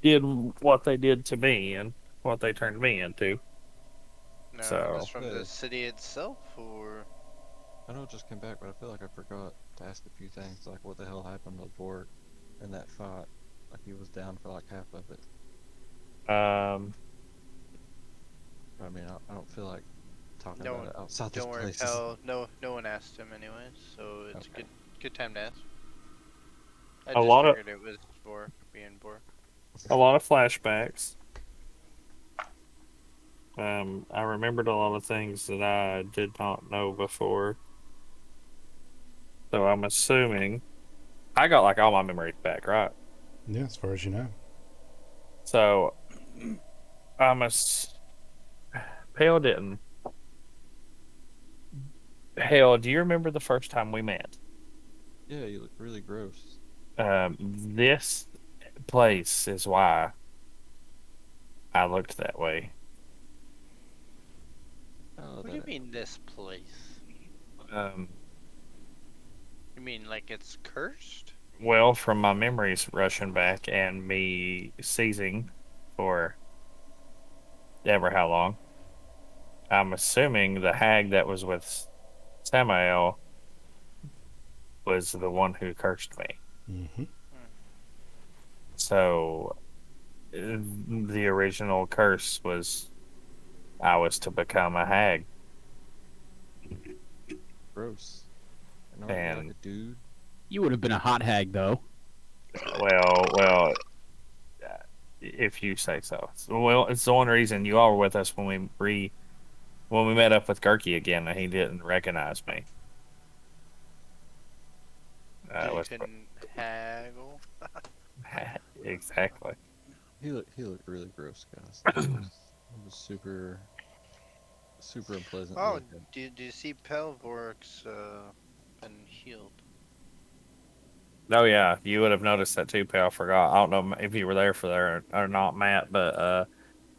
they did to me and what they turned me into. No, So- was from the city itself, or I know it just came back, but I feel like I forgot to ask a few things, like what the hell happened to Borg in that fight. Like he was down for like half of it. I mean, I don't feel like talking No, about it outside this don't worry, place. pal. No one asked him anyway, so it's Okay. good time to ask. I A just lot of- figured it was Bork being Bork. A lot of flashbacks. I remembered a lot of things that I did not know before. So I'm assuming I got like all my memories back, right? Yeah, as far as you know. So Pale didn't. Hell, do you remember the first time we met? Yeah, you look really gross. This place is why I looked that way. Oh, What do you mean this place? Um, You mean like it's cursed? well, from my memories rushing back and me seizing for ever how long, I'm assuming the hag that was with Samael was the one who cursed me. Mm-hmm. So the original curse was I was to become a hag. Gross. And aren't you like And a dude? You would have been a hot hag, though. well, if you say so. Well, it's the one reason you all were with us when we met up with Gerke again, and he didn't recognize me. You Was- can haggle. exactly. He looked really gross, guys. It was super unpleasant. to Oh, look at. do you see Pelvork's been healed? Oh yeah, you would have noticed that too, pal. I forgot. I don't know if you were there for there or not, Matt, but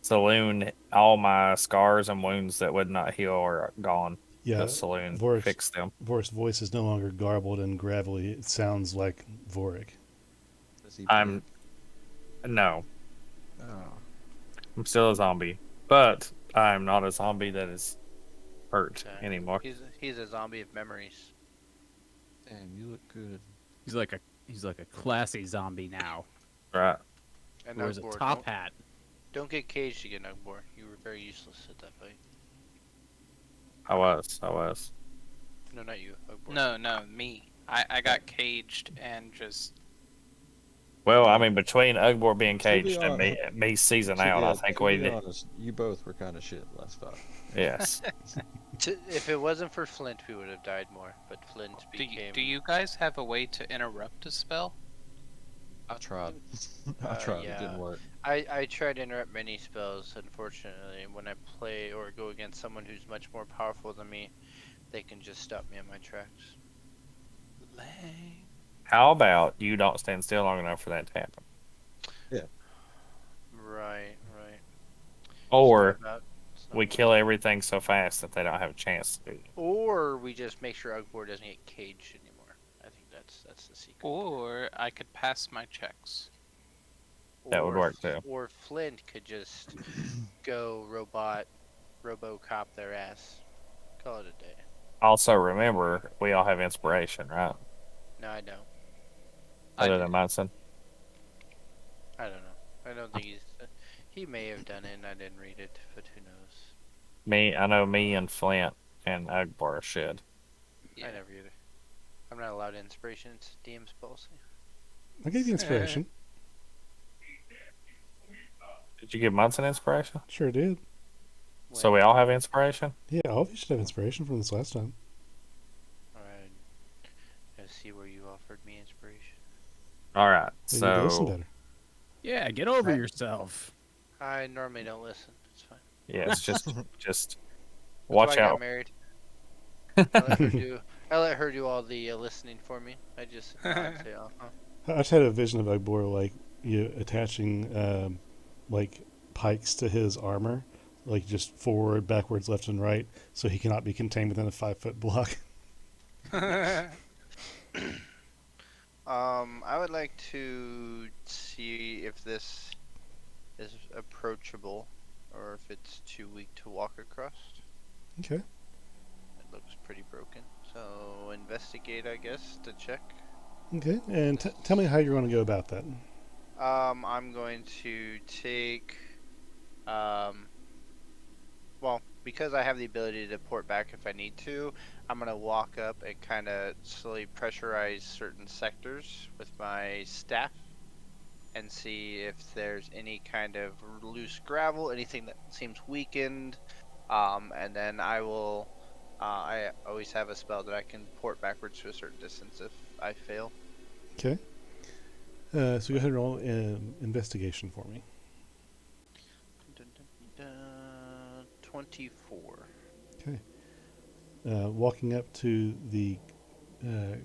Saloon, all my scars and wounds that would not heal are gone. Yeah, The Saloon Vorik's, fixed them. Vorik's voice is no longer garbled and gravelly. It sounds like Vorik. Does he I'm bleed? no, Oh, I'm still a zombie, but I'm not a zombie that is hurt Okay. anymore. He's a zombie of memories. damn, you look good. He's like a classy zombie now. Right. And Wears a Ugbor, top hat. don't get caged again, Ugbor. You were very useless at that fight. I was. No, not you, Ugbor. No, me. I got caged and just Well, I mean, between Ugbor being To be caged and me seizing To- out, yeah, I think to we be did. honest, you both were kind of shit last fight. Yes. If it wasn't for Flint, we would have died more. But Flint became. do you guys have a way to interrupt a spell? I tried. I tried. It didn't yeah. work. I try to interrupt many spells. Unfortunately, when I play or go against someone who's much more powerful than me, they can just stop me in my tracks. Lame. How about you don't stand still long enough for that to happen? Right. Or It's not we about- kill everything so fast that they don't have a chance to do it. Or we just make sure Ugbor doesn't get caged anymore. I think that's the secret. Or I could pass my checks. That would work too. Or Flint could just go RoboCop their ass. Call it a day. Also, remember, we all have inspiration, right? No, I don't. Other than Munson. I don't know. I don't think he may have done it and I didn't read it, but who knows? I know me and Flint and Akbar should. I never either. I'm not allowed inspiration. It's DM's policy. I gave you inspiration. Did you give Munson inspiration? Sure did. So we all have inspiration? Yeah, all of you should have inspiration from this last time. Alright. Let's see where you offered me inspiration. Alright, You need to listen so... better. Yeah, get over yourself. I normally don't listen. It's fine. Yeah, it's just That's watch why I out. got married. I let her do all the listening for me. I just say, I just had a vision of Agbor like attaching like pikes to his armor, like just forward, backwards, left, and right, so he cannot be contained within a 5-foot block. I would like to see if this is approachable, or if it's too weak to walk across. Okay. It looks pretty broken. So investigate, I guess, to check. Okay, and tell me how you're going to go about that. I'm going to take, well, because I have the ability to port back if I need to, I'm going to walk up and kind of slowly pressurize certain sectors with my staff and see if there's any kind of loose gravel, anything that seems weakened, and then I will, I always have a spell that I can port backwards to a certain distance if I fail. Okay. So go ahead and roll investigation for me. 24. Okay. Walking up to the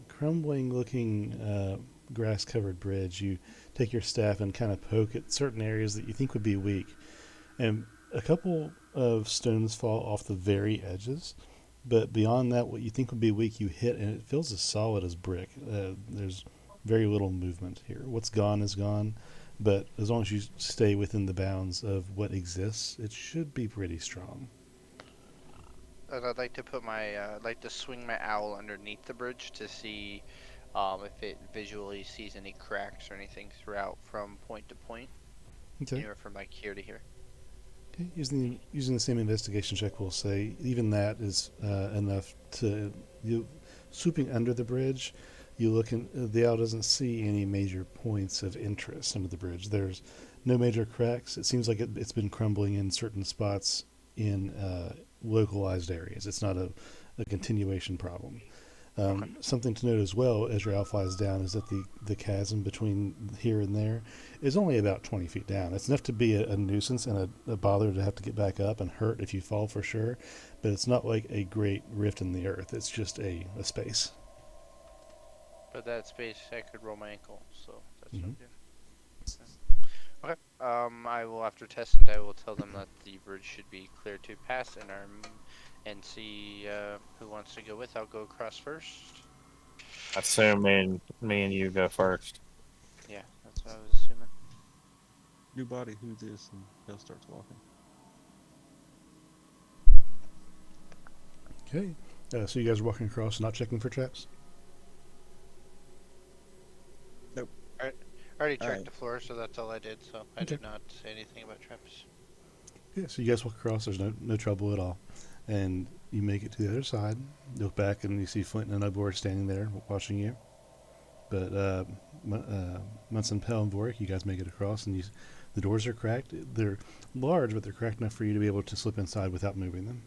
crumbling-looking grass-covered bridge, you take your staff and kind of poke at certain areas that you think would be weak, and a couple of stones fall off the very edges. But beyond that, what you think would be weak, you hit, and it feels as solid as brick. There's very little movement here. What's gone is gone, but as long as you stay within the bounds of what exists, it should be pretty strong. And I'd like to put my, I'd like to swing my owl underneath the bridge to see if it visually sees any cracks or anything throughout from point to point. Okay. Anywhere from like here to here. Okay. Using the same investigation check, we'll say even that is enough to you swooping under the bridge. You look and the owl doesn't see any major points of interest under the bridge. There's no major cracks. It seems like it's been crumbling in certain spots in localized areas. It's not a continuation problem. Something to note as well as your owl flies down is that the chasm between here and there is only about 20 feet down. It's enough to be a nuisance and a bother to have to get back up and hurt if you fall for sure, but it's not like a great rift in the earth. It's just a space. But that space, I could roll my ankle, so that's Mhm. okay. Okay. I will, after testing, I will tell them that the bridge should be clear to pass, and see who wants to go with. I'll go across first. I assume me and you go first. Yeah, that's what I was assuming. New body, who this? And Bill starts walking. Okay. So you guys are walking across, not checking for traps? I already checked Alright. the floor, so that's all I did. So I Okay. did not say anything about traps. Yeah, so you guys walk across. There's no trouble at all. And you make it to the other side. You look back and you see Flint and Ugbor standing there watching you. But Munson, Pell, and Vorik, you guys make it across, and the doors are cracked. They're large, but they're cracked enough for you to be able to slip inside without moving them.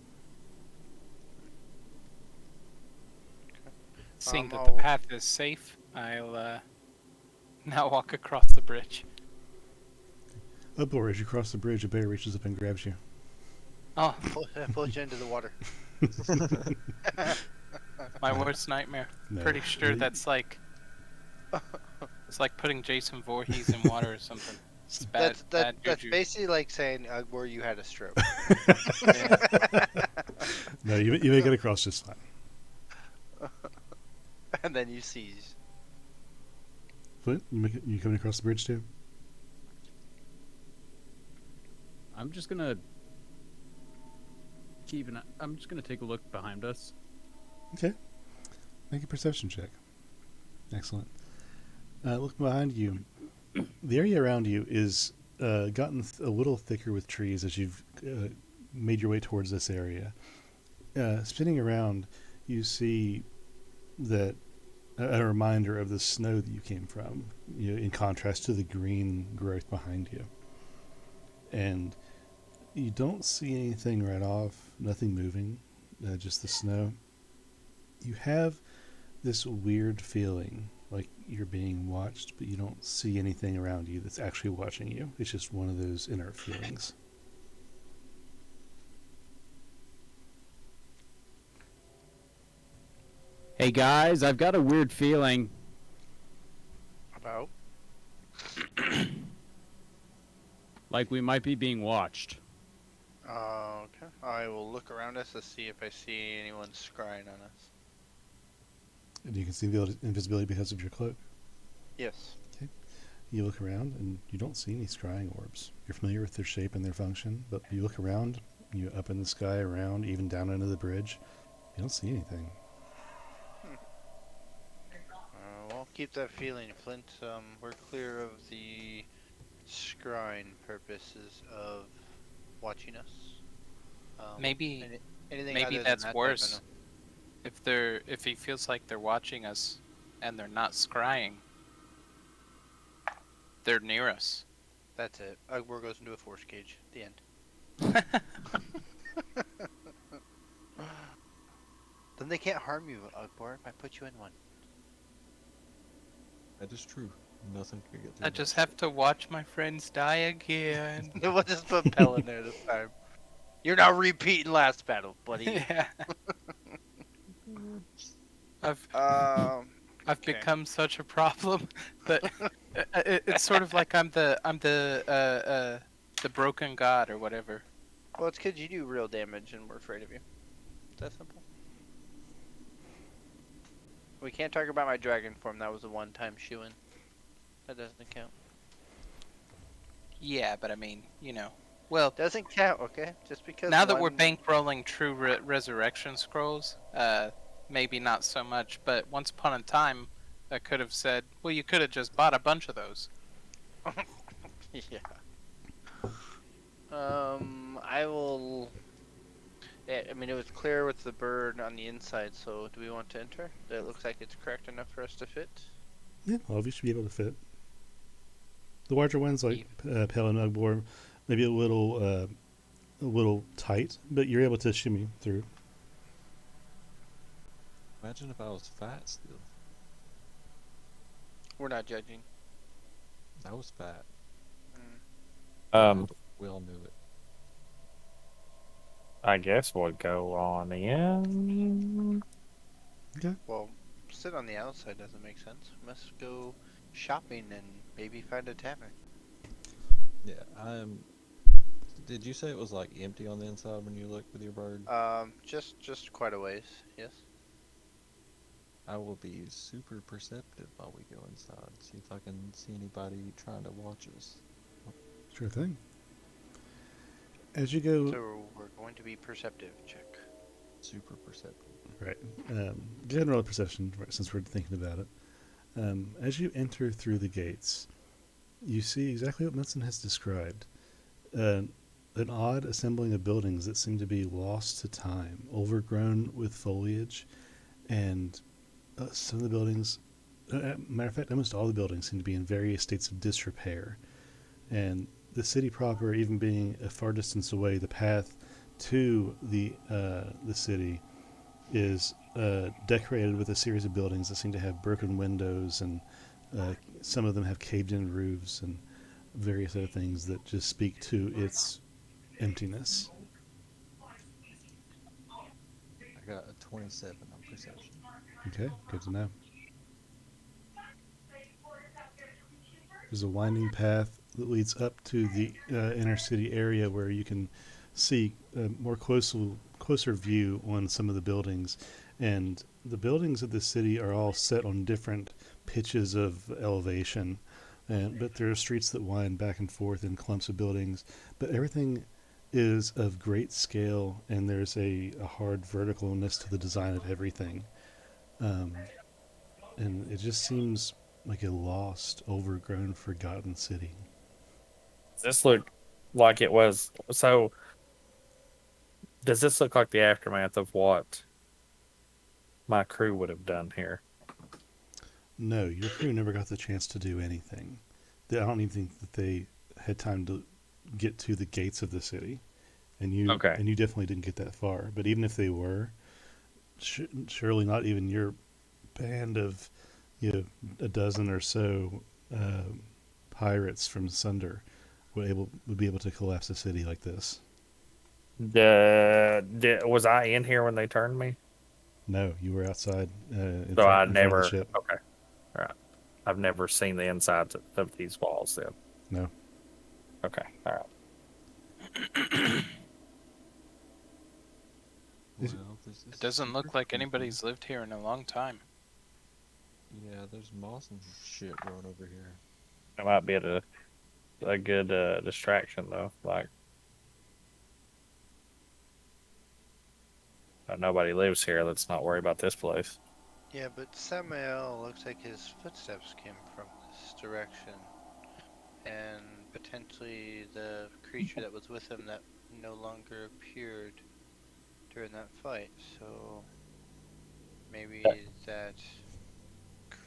Seeing that I'll- the path is safe, I'll now walk across the bridge. Ugbor, as you cross the bridge, a bear reaches up and grabs you. Oh, Pulls you into the water. my worst nightmare. No. Pretty sure Yeah, that's like it's like putting Jason Voorhees in water or something. It's bad. Bad That's juju. basically like saying, Ugbor, you had a stroke. No, you make it across just fine. And then you seize. Flint, you coming across the bridge too? I'm just gonna I'm just gonna take a look behind us. Okay. Make a perception check. Excellent. Looking behind you, the area around you is gotten a little thicker with trees as you've made your way towards this area. Spinning around, you see that a reminder of the snow that you came from, in contrast to the green growth behind you. And you don't see anything right off, nothing moving, just the snow. You have this weird feeling like you're being watched, but you don't see anything around you that's actually watching you. It's just one of those inert feelings. Hey guys, I've got a weird feeling. About? Like we might be being watched. Okay. I will look around us to see if I see anyone scrying on us. And you can see the invisibility because of your cloak. Yes. You look around and you don't see any scrying orbs. You're familiar with their shape and their function, but you look around, you up in the sky, around, even down under the bridge, you don't see anything. Well, keep that feeling, Flint. We're clear of the scrying purposes of watching us. Maybe Anything maybe other than that's that, worse. If he feels like they're watching us and they're not scrying, they're near us. That's it. Ugbor goes into a force cage. The end. Then they can't harm you, Ugbor, if I put you in one. That is true. Nothing could get through. I just have to watch my friends die again. We'll just put Pell in there this time. You're not repeating last battle, buddy. Yeah. I've Okay. become such a problem that it's sort of like I'm the broken god or whatever. Well, it's because you do real damage and we're afraid of you. It's that simple. We can't talk about my dragon form. That was a one-time shoo-in. That doesn't count. Yeah, but I mean, well, Doesn't count, okay? Just because now that we're one- bankrolling true resurrection scrolls, maybe not so much. But once upon a time, I could have said, well, you could have just bought a bunch of those. Yeah. I will... Yeah, I mean, it was clear with the bird on the inside, so do we want to enter? It looks like it's correct enough for us to fit. Yeah, all of you should be able to fit. The larger ones, like Pale and Ugbor, maybe a little tight, but you're able to shimmy through. Imagine if I was fat still. We're not judging. I was fat. We all knew it. I guess we'll go on in. Okay. Well, sit on the outside doesn't make sense. We must go shopping and maybe find a tavern. Yeah, Did you say it was like empty on the inside when you looked with your bird? Just quite a ways, yes. I will be super perceptive while we go inside. See if I can see anybody trying to watch us. Sure thing. As you go... So we're going to be perceptive, check. Super perceptive. Right. General perception, right, since we're thinking about it. As you enter through the gates, you see exactly what Munson has described. An odd assembling of buildings that seem to be lost to time, overgrown with foliage, and some of the buildings, matter of fact, almost all the buildings seem to be in various states of disrepair. And the city proper, even being a far distance away, the path to the city is decorated with a series of buildings that seem to have broken windows, and some of them have caved-in roofs and various other things that just speak to its emptiness. I got a 27 on perception. Okay, good to know. There's a winding path that leads up to the inner city area where you can see a more closer view on some of the buildings. And the buildings of the city are all set on different pitches of elevation. But there are streets that wind back and forth in clumps of buildings. But everything is of great scale, and there's a hard verticalness to the design of everything. Um, and it just seems like a lost, overgrown, forgotten city. Does this look like it was? So, does this look like the aftermath of what my crew would have done here? No, your crew never got the chance to do anything. I don't even think that they had time to get to the gates of the city, Okay. and you definitely didn't get that far. But even if they were, surely not even your band of a dozen or so uh, pirates from Sunder would be able to collapse a city like this. Was I in here when they turned me? No, you were outside So I in front of the never. ship. Okay. All right. I've never seen the insides of these walls. Then. No. Okay. All right. Is- Well, there's this It doesn't look secret like people. anybody's lived here in a long time. Yeah, there's moss and shit growing over here. It might be a good distraction though. Like nobody lives here. Let's not worry about this place. Yeah, but Samael looks like his footsteps came from this direction. And potentially the creature that was with him that no longer appeared during that fight. So maybe that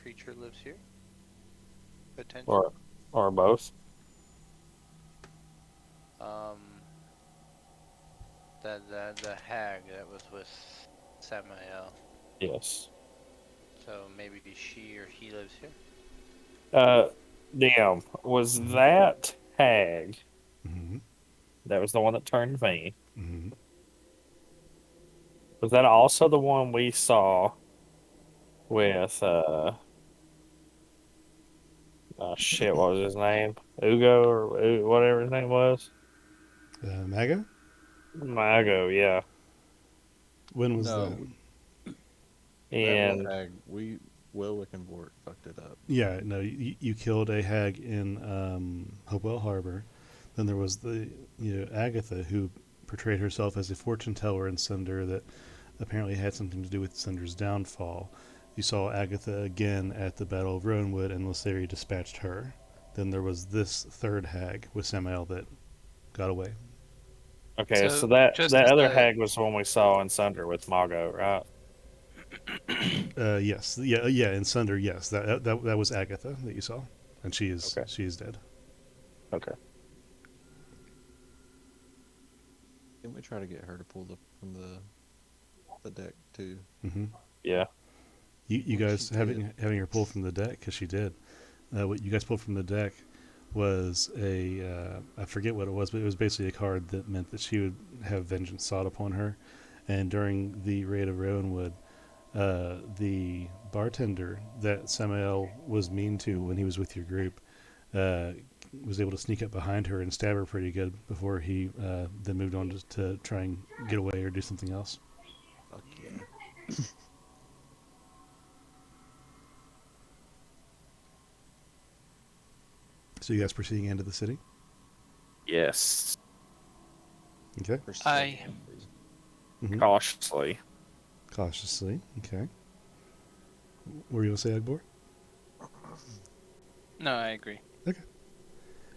creature lives here? Potentially. Or both. Um, the hag that was with Samael. Yes. So maybe she or he lives here. Damn. Was that hag? Mm-hmm. That was the one that turned me. Mm-hmm. Was that also the one we saw with shit, what was his name? Ugo or whatever his name was? Maga? Mago, yeah. When was No, that? that was And hag. Wilwick and Vort fucked it up. Yeah, no, you killed a hag in Hopewell Harbor. Then there was Agatha, who portrayed herself as a fortune teller in Sunder that apparently had something to do with Sunder's downfall. You saw Agatha again at the Battle of Rowanwood, and Lysari dispatched her. Then there was this third hag with Samael that got away. okay, So so that just that as other a hag was the one we saw in Sunder with Mago, right? Yes, yeah, in Sunder, yes, that was Agatha that you saw, and she is dead. Okay. Didn't we try to get her to pull from the deck too? Mm-hmm. Yeah. You Which guys she having her pull from the deck, because she did. What you guys pulled from the deck was I forget what it was, but it was basically a card that meant that she would have vengeance sought upon her. And during the raid of Rowanwood, the bartender that Samael was mean to when he was with your group was able to sneak up behind her and stab her pretty good before he then moved on to try and get away or do something else. Fuck yeah. So you guys proceeding into the city? Yes. Okay. Mm-hmm. Cautiously. Cautiously. Okay. What were you going to say, Agbor? No, I agree.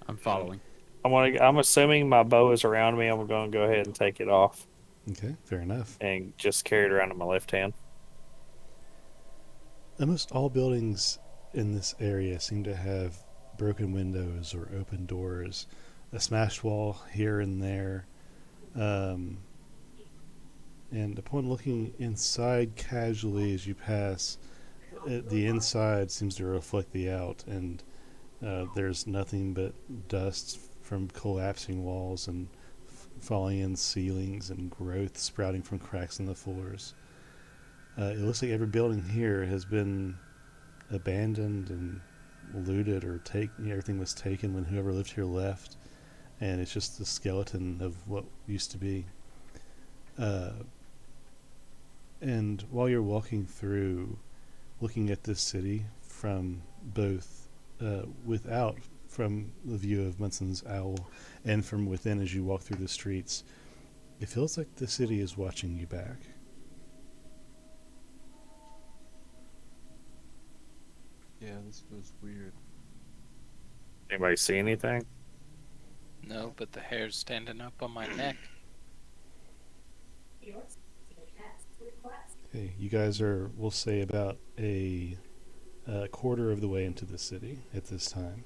I'm following. I'm assuming my bow is around me. I'm going to go ahead and take it off Okay, fair enough. and just carry it around in my left hand. Almost all buildings in this area seem to have broken windows or open doors, a smashed wall here and there. And upon looking inside casually as you pass, the inside seems to reflect the out, and there's nothing but dust from collapsing walls and falling in ceilings and growth sprouting from cracks in the floors. It looks like every building here has been abandoned and looted or everything was taken when whoever lived here left, and it's just the skeleton of what used to be. And while you're walking through, looking at this city from both without from the view of Munson's owl, and from within as you walk through the streets, it feels like the city is watching you back. Yeah, this feels weird. Anybody see anything? No, but the hair's standing up on my neck. Okay, you guys are, we'll say, about a quarter of the way into the city at this time,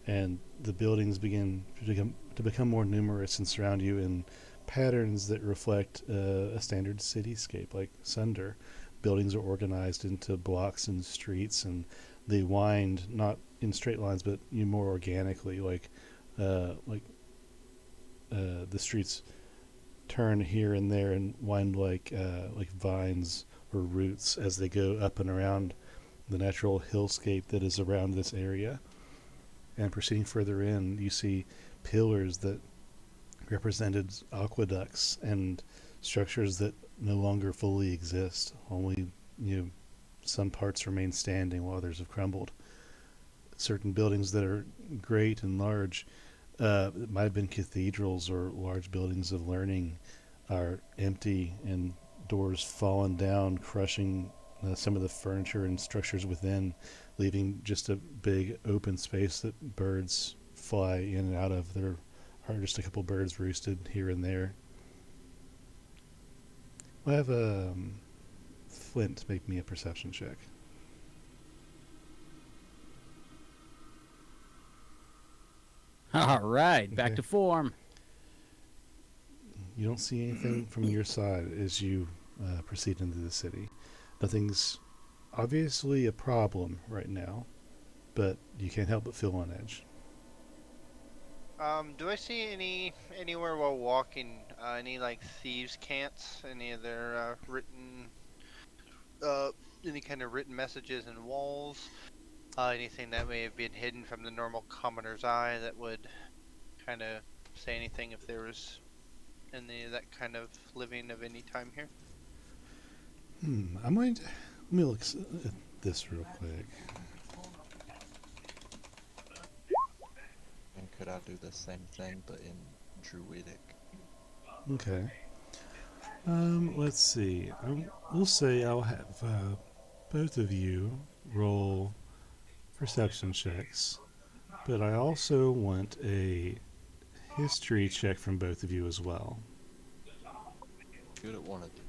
and the buildings begin to become more numerous and surround you in patterns that reflect a standard cityscape, like Sunder. Buildings are organized into blocks and streets, and they wind not in straight lines, but more organically, like the streets turn here and there and wind like vines or roots as they go up and around the natural hillscape that is around this area. And proceeding further in, you see pillars that represented aqueducts and structures that no longer fully exist. Only some parts remain standing while others have crumbled. Certain buildings that are great and large, it might have been cathedrals or large buildings of learning, are empty and doors fallen down, crushing some of the furniture and structures within, leaving just a big open space that birds fly in and out of. There are just a couple birds roosted here and there. I have Flint make me a perception check. All right, back Okay. to form. You don't see anything from your side as you proceed into the city. Nothing's obviously a problem right now, but you can't help but feel on edge. Do I see anywhere while walking any like thieves' cants? Any of their written, any kind of written messages in walls? Anything that may have been hidden from the normal commoner's eye that would kind of say anything if there was any of that kind of living of any time here? I might. Let me look at this real quick. And could I do the same thing but in Druidic? Okay. Let's see. We'll say I'll have both of you roll perception checks, but I also want a history check from both of you as well. Good at one of these.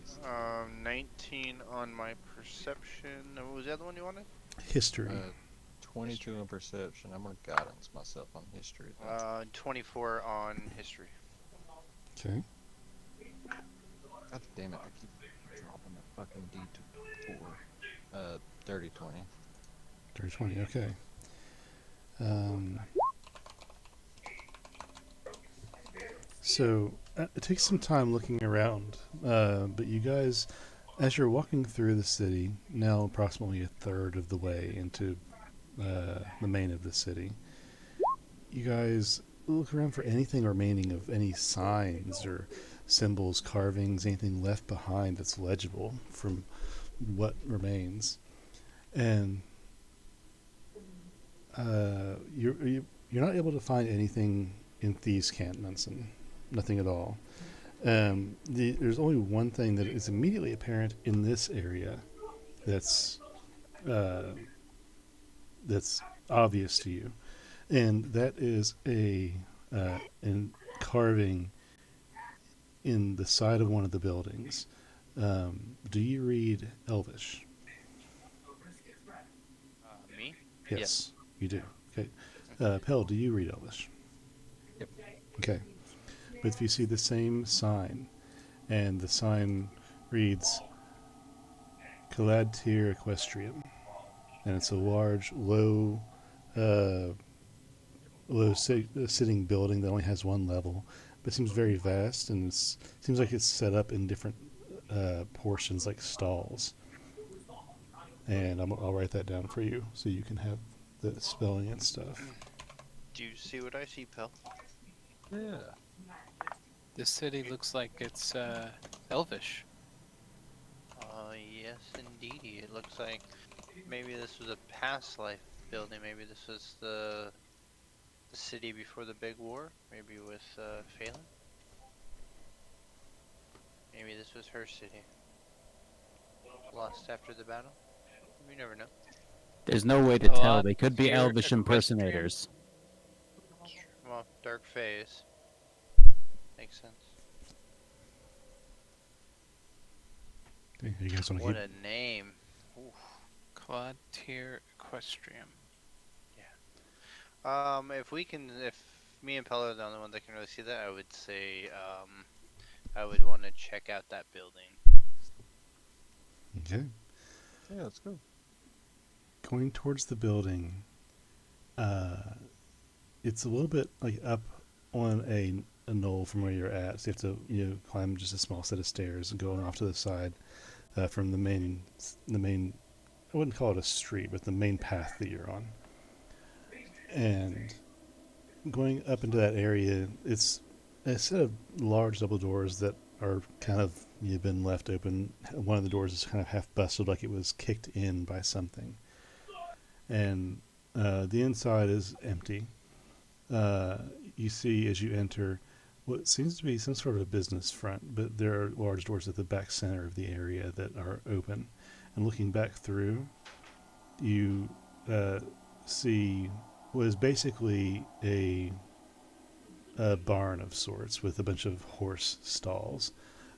19 on my perception. What was the other one you wanted? History. 22 in perception. I'm gonna guidance myself on history. 24 on history. Okay. God damn it! I keep dropping that fucking D4. 30, 20. 30-20. Okay. So it takes some time looking around, but you guys, as you're walking through the city, now approximately a third of the way into the main of the city, you guys look around for anything remaining of any signs or symbols, carvings, anything left behind that's legible from what remains, and you're not able to find anything in Thieves' Cant, Munson. Nothing at all. There's only one thing that is immediately apparent in this area that's obvious to you, and that is a carving in the side of one of the buildings. Do you read Elvish? Me? Yes, you do. Okay. Pell, do you read Elvish? Yep. Okay. But if you see the same sign, and the sign reads Calad Tir Equestrian, and it's a large, sitting building that only has one level, but seems very vast, and seems like it's set up in different portions, like stalls. And I'll write that down for you so you can have the spelling and stuff. Do you see what I see, Pell? Yeah. This city looks like it's elvish. Yes, indeed. It looks like maybe this was a past life building. Maybe this was the the city before the big war, maybe with Phelan. Maybe this was her city, lost after the battle. You never know. There's no way to A tell. lot They could be here elvish equestrian. impersonators. Well, dark phase makes sense. Okay, you guys want to What keep? a name! Oof. Quad tier equestrian. If we can, if me and Pella are the only ones that can really see that, I would say, I would want to check out that building. Okay, Yeah, let's go. going towards the building. It's a little bit like up on a knoll from where you're at, so you have to climb just a small set of stairs and going off to the side from the main. I wouldn't call it a street, but the main path that you're on. And going up into that area, it's a set of large double doors that are kind of you've been left open. One of the doors is kind of half busted, like it was kicked in by something, and the inside is empty. You see as you enter what seems to be some sort of a business front, but there are large doors at the back center of the area that are open. And looking back through, you see what is basically a barn of sorts with a bunch of horse stalls.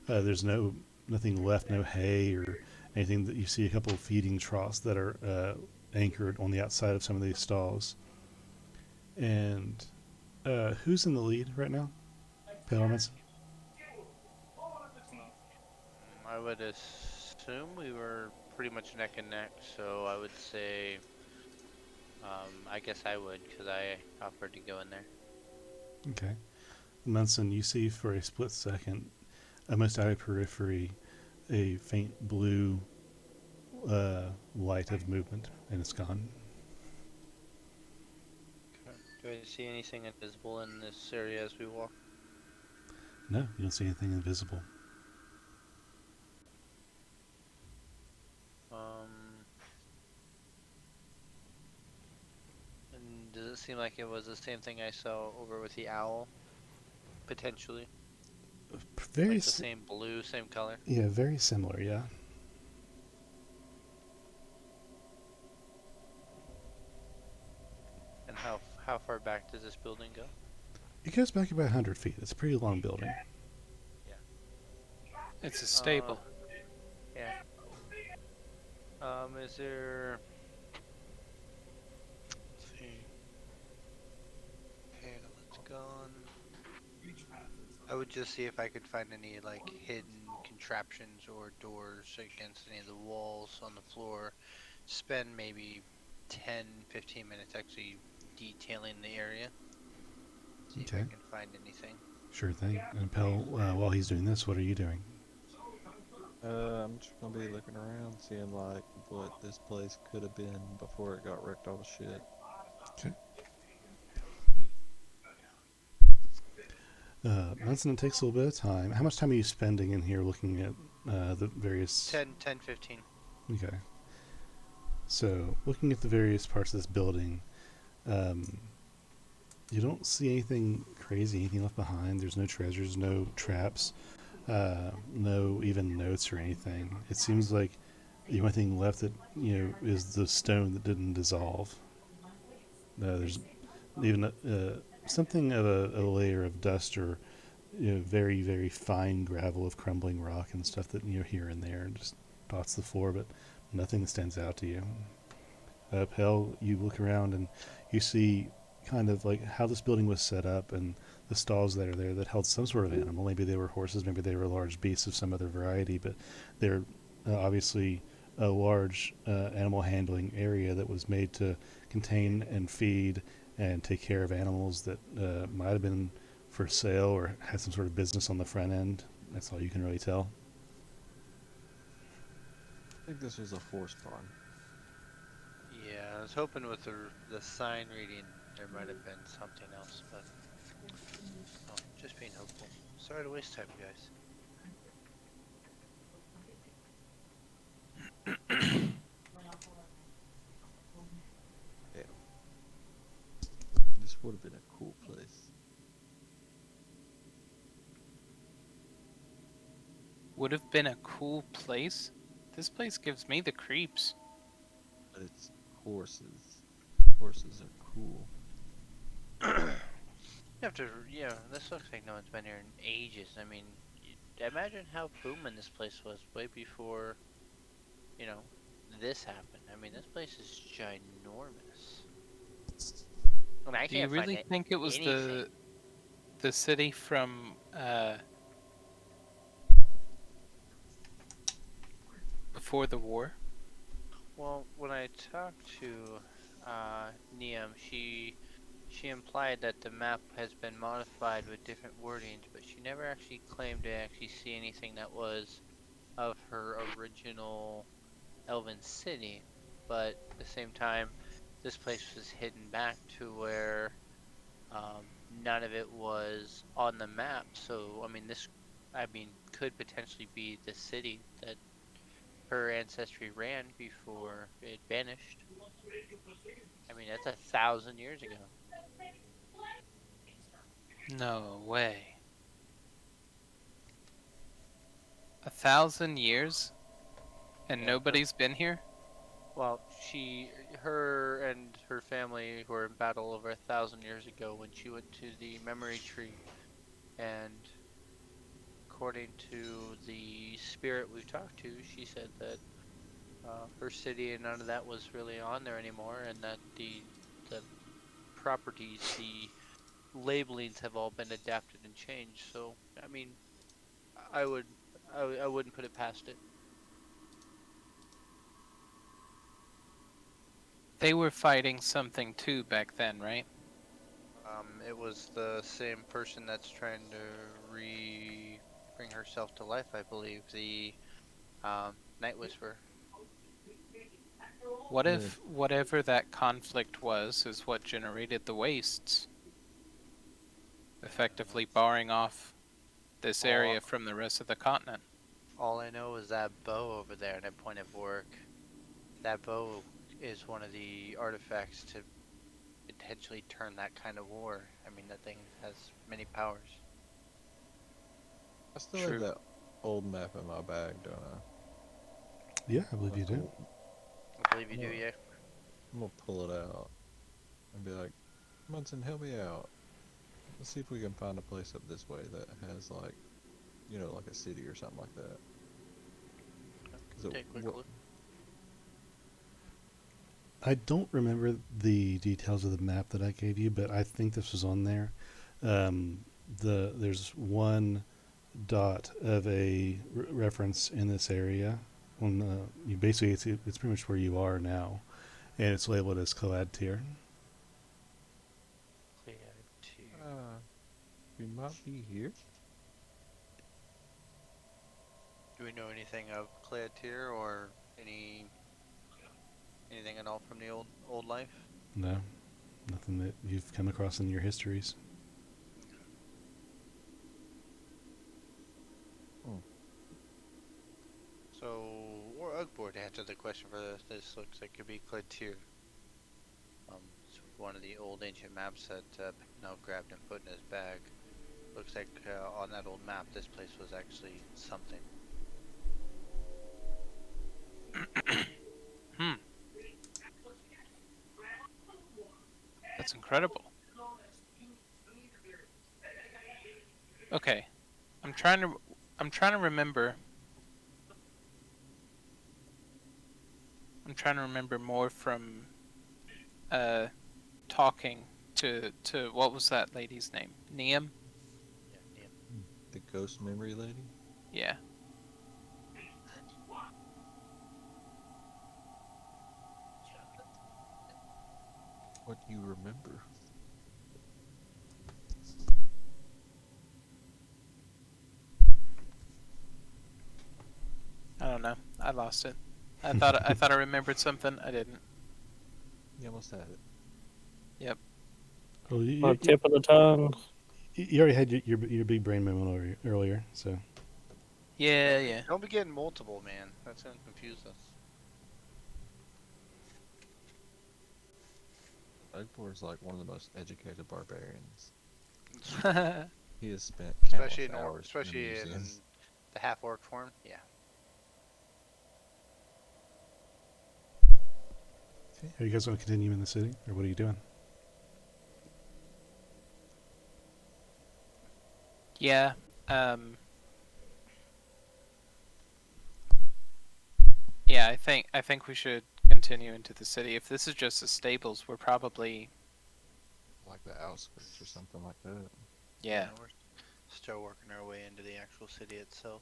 There's nothing left, no hay or anything. That you see a couple of feeding troughs that are anchored on the outside of some of these stalls. And who's in the lead right now? Elements. I would assume we were pretty much neck and neck, so I would say, I guess I would, because I offered to go in there. Okay. Munson, you see for a split second, almost out of periphery, a faint blue light of movement, and it's gone. Do I see anything invisible in this area as we walk? No, you don't see anything invisible. And does it seem like it was the same thing I saw over with the owl? Potentially. Very, Like the same blue, same color? yeah, very similar. Yeah. And how far back does this building go? It goes back about 100 feet. It's a pretty long building. It's a stable. Yeah. Is there... Let's see. Okay, that's gone. I would just see if I could find any, like, hidden contraptions or doors against any of the walls on the floor. Spend maybe 10, 15 minutes actually detailing the area. See if I Okay. can find anything. Sure thing. And Pell, while he's doing this, what are you doing? I'm just gonna be looking around, seeing like what this place could have been before it got wrecked all to shit. Okay. Munson, it takes a little bit of time. How much time are you spending in here looking at the various... 10, 15. Okay. So, looking at the various parts of this building, you don't see anything crazy, anything left behind. There's no treasures, no traps, no even notes or anything. It seems like the only thing left that is the stone that didn't dissolve. There's even something of a layer of dust or very very fine gravel of crumbling rock and stuff that here and there just dots the floor, but nothing stands out to you. Pell, you look around and you see kind of like how this building was set up and the stalls that are there that held some sort of animal. Maybe they were horses, maybe they were large beasts of some other variety, but they're obviously a large animal handling area that was made to contain and feed and take care of animals that might have been for sale or had some sort of business on the front end. That's all you can really tell. I think this was a horse barn. Yeah, I was hoping with the sign reading there might have been something else, but oh, just being hopeful. Sorry to waste time, guys. This would have been a cool place. Would have been a cool place. This place gives me the creeps. But it's horses. Horses are cool. You have to, yeah, this looks like no one's been here in ages. I mean, imagine how booming this place was way before, you know, this happened. I mean, this place is ginormous. I mean, I Do you can't find really think it was anything. the city from before the war? Well, when I talked to Neum, she implied that the map has been modified with different wordings, but she never actually claimed to actually see anything that was of her original Elven city. But at the same time, this place was hidden back to where none of it was on the map. So, I mean, could potentially be the city that her ancestry ran before it vanished. I mean, that's 1,000 years ago. No way. 1,000 years and Yeah, nobody's been here? well, her and her family were in battle over 1,000 years ago when she went to the memory tree, and according to the spirit we've talked to, she said that her city and none of that was really on there anymore, and that the properties, the labelings have all been adapted and changed. So, I mean, I would, I wouldn't put it past it. They were fighting something too back then, right? It was the same person that's trying to bring herself to life, I believe. The Night Whisperer. What Yeah. if whatever that conflict was is what generated the wastes, effectively barring off this area from the rest of the continent? All I know is that bow over there, and I point at Bork. That bow is one of the artifacts to potentially turn that kind of war. I mean, that thing has many powers. I still True. have that old map in my bag, don't I? Yeah, I believe you do. I believe you do, yeah. I'm gonna pull it out and be like, Munson, help me out. Let's see if we can find a place up this way that has like, you know, like a city or something like that. 'Cause Take a quick look. I don't remember the details of the map that I gave you, but I think this was on there. There's one dot of a reference in this area. On you basically it's pretty much where you are now, and it's labeled as Clad tier. We might be here. Do we know anything of Cleatier or anything at all from the old life? No, nothing that you've come across in your histories. So, or Ugboard answered the question for this. This looks like it could be Cleatier. It's one of the old ancient maps that Pino grabbed and put in his bag. Looks like on that old map, this place was actually something. That's incredible. Okay. I'm trying to remember. I'm trying to remember more from talking to what was that lady's name? Neum? Yeah, The ghost memory lady? Yeah. What do you remember? I don't know. I lost it. I thought I remembered something. I didn't. You almost had it. Oh, On tip of the tongue. you already had your big brain moment earlier, so. Yeah. Don't be getting multiple, man. That's gonna confuse us. Ugbor's like one of the most educated barbarians. He has spent especially countless hours in the especially in museum. the half orc form. Yeah. Okay. Are you guys going to continue in the city, or what are you doing? Yeah. Um. Yeah, I think we should continue into the city. If this is just the stables, we're probably Like the outskirts or something like that. yeah. We're still working our way into the actual city itself.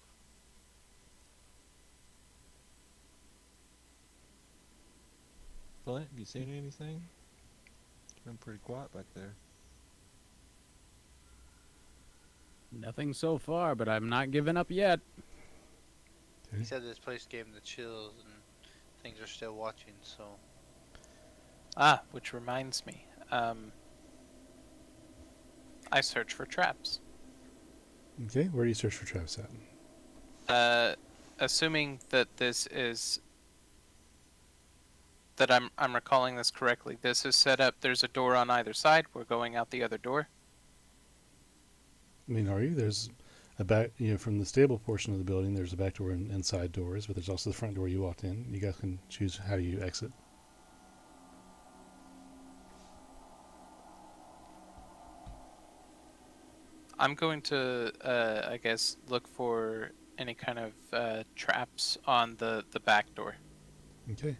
Flint, have you seen anything? It's been pretty quiet back there. Nothing so far, but I'm not giving up yet. He said this place gave him the chills, and things are still watching. So Ah, which reminds me. I search for traps. Okay, where do you search for traps at? Assuming that this is that I'm recalling this correctly. This is set up. There's a door on either side. We're going out the other door. I mean, are you? There's a back, from the stable portion of the building, there's a back door and side doors, but there's also the front door you walked in. You guys can choose how you exit. I'm going to, I guess, look for any kind of traps on the back door. Okay.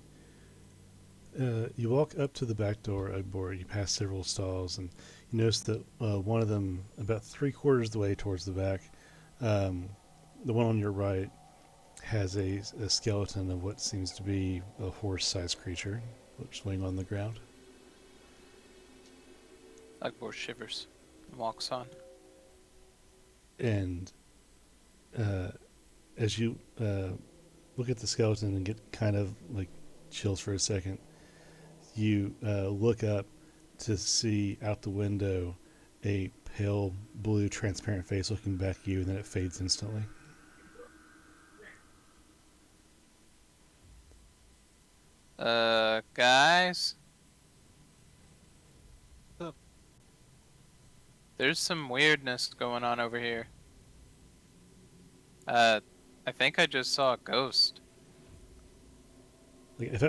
You walk up to the back door, Ugbor. You pass several stalls, and you notice that one of them, about 3/4 of the way towards the back, the one on your right, has a skeleton of what seems to be a horse-sized creature, swinging on the ground. Ugbor shivers and walks on. And as you look at the skeleton and get kind of like chills for a second, you look up to see out the window a pale blue transparent face looking back at you, and then it fades instantly. Guys? What's up? There's some weirdness going on over here. I think I just saw a ghost. Like if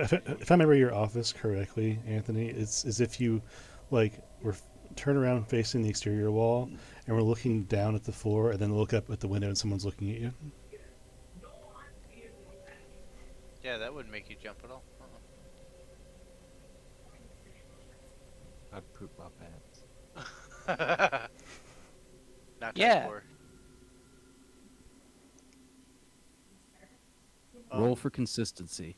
I remember your office correctly, Anthony, it's as if you were turn around facing the exterior wall and we're looking down at the floor, and then look up at the window and someone's looking at you. yeah, that wouldn't make you jump at all. I'd poop my pants. Not Yeah. for. Roll for consistency.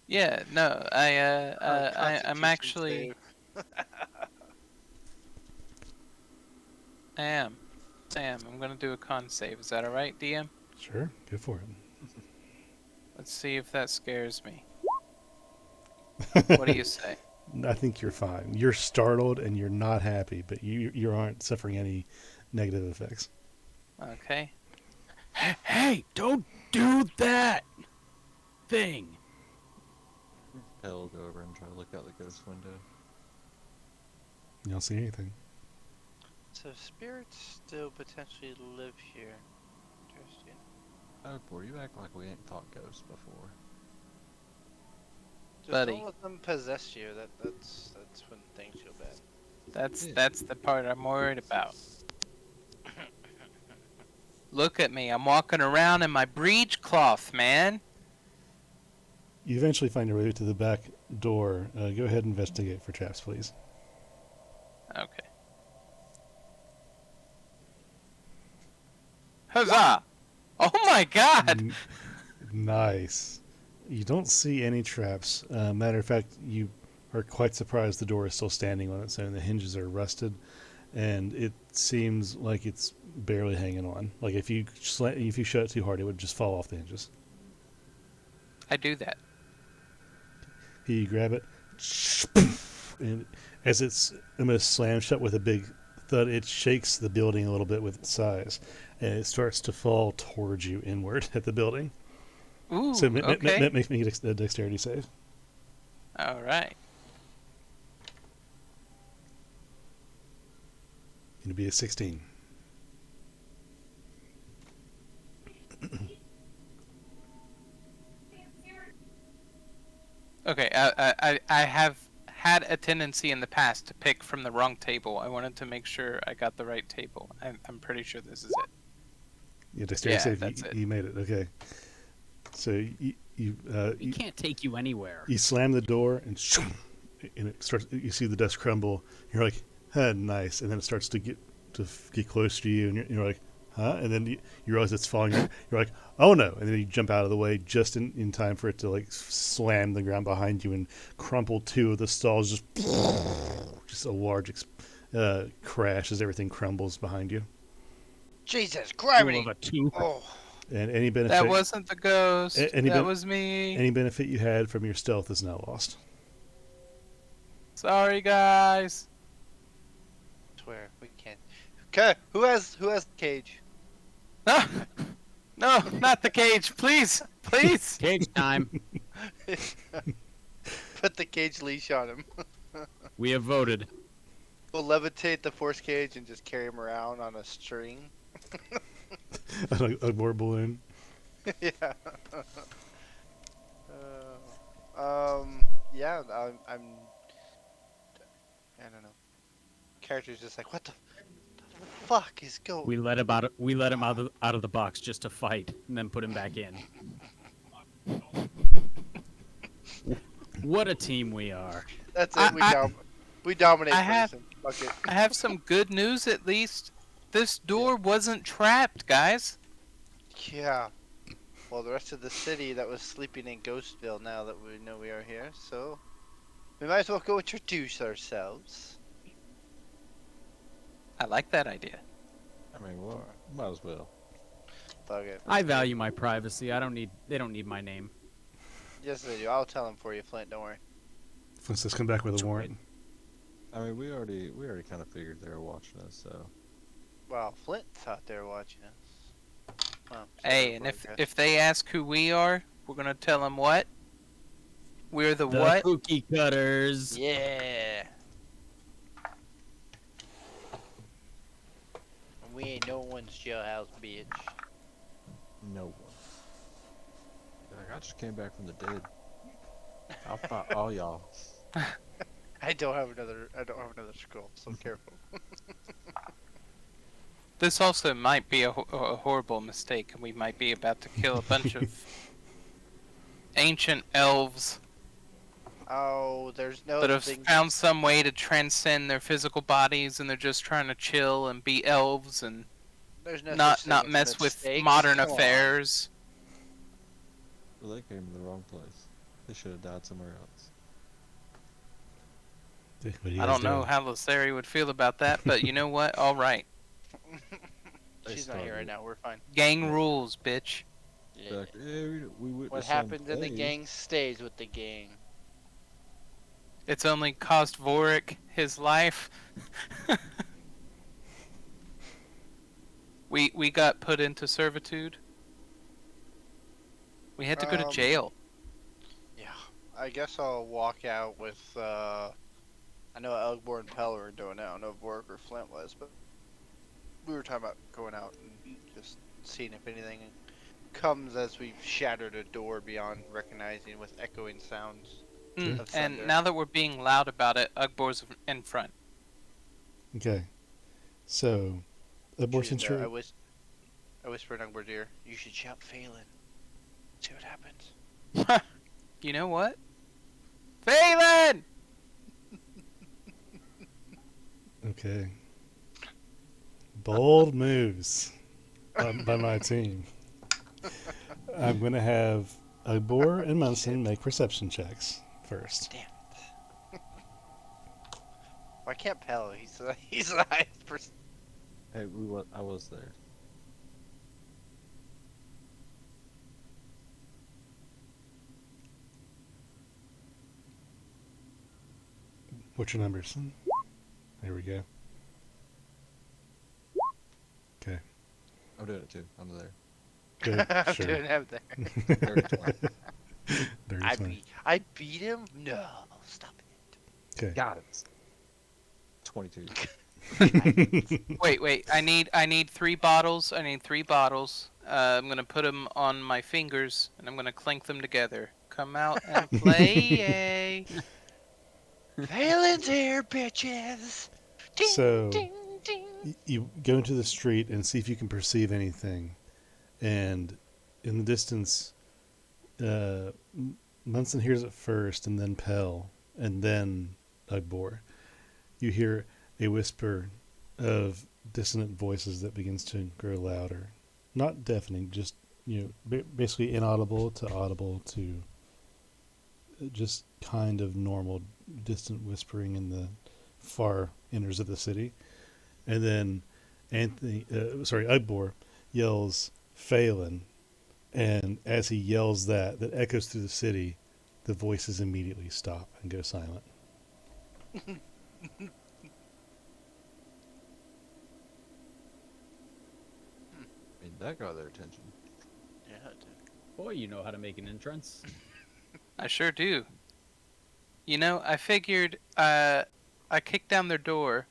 Yeah, no, I'm actually, I am. I'm gonna do a con save. Is that alright, DM? Sure, go for it. Let's see if that scares me. What do you say? I think you're fine. You're startled and you're not happy, but you aren't suffering any negative effects. Okay. Hey, don't do that thing. Hell, go over and try to look out the ghost window. You don't see anything. So spirits still potentially live here. Interesting. Oh, boy, you act like we ain't thought ghosts before. Just Buddy. don't let them possess you. That's when things feel bad. That's the part I'm worried about. Look at me. I'm walking around in my breechcloth, man. You eventually find your way to the back door. Go ahead and investigate for traps, please. Okay. Huzzah! Oh my god! Nice. You don't see any traps. Matter of fact, you are quite surprised the door is still standing on its own. The hinges are rusted, and it seems like it's barely hanging on. Like if you shut it too hard, it would just fall off the hinges. I do that. You grab it, and as it's almost slammed shut with a big thud, it shakes the building a little bit with its size, and it starts to fall towards you inward at the building. Ooh, So okay. make me a dexterity save. Alright. Gonna be a 16. Okay, I have had a tendency in the past to pick from the wrong table. I wanted to make sure I got the right table. I'm pretty sure this is it. Yeah, dexterity Yeah, save. that's it. You made it. Okay. So We can't take you anywhere. you slam the door and it starts. You see the dust crumble. You're like, "Huh, nice," and then it starts to get close to you, and you're like, "Huh?" And then you realize it's falling. You're like, "Oh no!" And then you jump out of the way just in time for it to like slam the ground behind you and crumple two of the stalls. Just a large crash as everything crumbles behind you. Jesus, Rule gravity! of a 2. Oh, And any benefit That wasn't the ghost. any That ben- was me. any benefit you had from your stealth is now lost. Sorry, guys. swear we can't. Okay, who has the cage? No, no, not the cage. Please, please. Cage time. Put the cage leash on him. We have voted. We'll levitate the force cage and just carry him around on a string. A more balloon. Yeah. Yeah. I'm. I don't know. Character's just like, what the fuck is going? We let him out. We let him out of the box just to fight, and then put him back in. What a team we are! That's it. We dominate. I have- person. Fuck it. I have some good news at least. This door wasn't trapped, guys. Yeah. Well, the rest of the city that was sleeping in Ghostville, now that we know we are here, so we might as well go introduce ourselves. I like that idea. I mean, well, might as well. Fuck it. I value my privacy. I don't need. They don't need my name. Yes, I do. I'll tell them for you, Flint. Don't worry. Let's just come back with a warrant. I mean, we already kind of figured they were watching us, so. Well, Flint thought they were watching us. Well, Hey, and if they ask who we are, we're gonna tell them what? We're the what? Cookie cutters. Yeah. We ain't no one's jailhouse, bitch. No one. Like, I just came back from the dead. I'll fight all y'all. I don't have another scroll, so careful. This also might be a horrible mistake, and we might be about to kill a bunch of ancient elves Oh, there's no that have thing. found some way to transcend their physical bodies, and they're just trying to chill and be elves and There's no not such thing as mess with mistakes. modern Come on. affairs. Well, they came to the wrong place. They should have died somewhere else. What are you I guys don't know doing? how Lasari would feel about that, but you know what? All right, They She's not here right started. now. We're fine. gang rules, bitch. Yeah. Like, hey, we witnessed What some happens in the plague." gang stays with the gang. It's only cost Vorik his life. we got put into servitude. We had to go to Um, jail. Yeah. I guess I'll walk out with. I know Elgbor and Pell were doing it. I don't know if Bork or Flint was, but we were talking about going out and just seeing if anything comes as we've shattered a door beyond recognizing with echoing sounds. Mm, of thunder. and now that we're being loud about it, Ugbor's in front. Okay. So, abortion I tree. whispered in Elgbor's ear, "You should shout Phelan. See what happens." You know what? Phelan! Okay. Bold moves by my team. I'm going to have Agbor and Munson make perception checks first. Damn it. Why can't Pell? He's the highest person. Hey, I was there. What's your numbers? There we go. Okay. I'm doing it too. I'm there. Good. I'm Sure. doing that there. Dirty 20. Dirty I 20. beat him? No, stop it. Okay. Got it. 22. Wait. I need 3 bottles. I need 3 bottles. I'm gonna put them on my fingers, and I'm gonna clink them together. Come out and play. Phelan's here, bitches. Ding, So ding, ding. you go into the street and see if you can perceive anything. And in the distance, Munson hears it first, and then Pell, and then Ugbor. You hear a whisper of dissonant voices that begins to grow louder. Not deafening, just, basically inaudible to audible to just kind of normal, distant whispering in the far inners of the city. And then Ugbor yells, Phelan. And as he yells that echoes through the city, the voices immediately stop and go silent. I mean, that got their attention. Yeah, it did. Boy, you know how to make an entrance. I sure do. I figured I kicked down their door.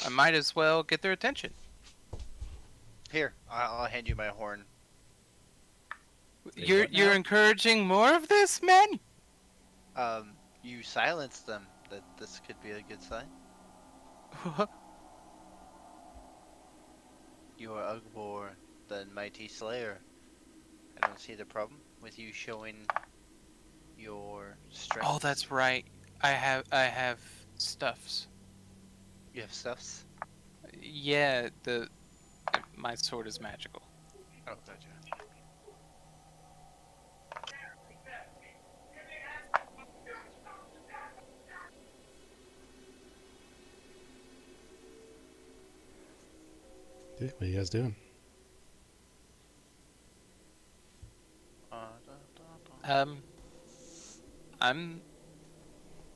I might as well get their attention. Here, I'll hand you my horn. Say what You're now? encouraging more of this, man? You silenced them. This could be a good sign. You are Ugbor, the mighty slayer. I don't see the problem with you showing your strength. Oh, that's right. I have stuffs. You have stuffs? Yeah, my sword is magical. Oh, gotcha. Okay, what are you guys doing?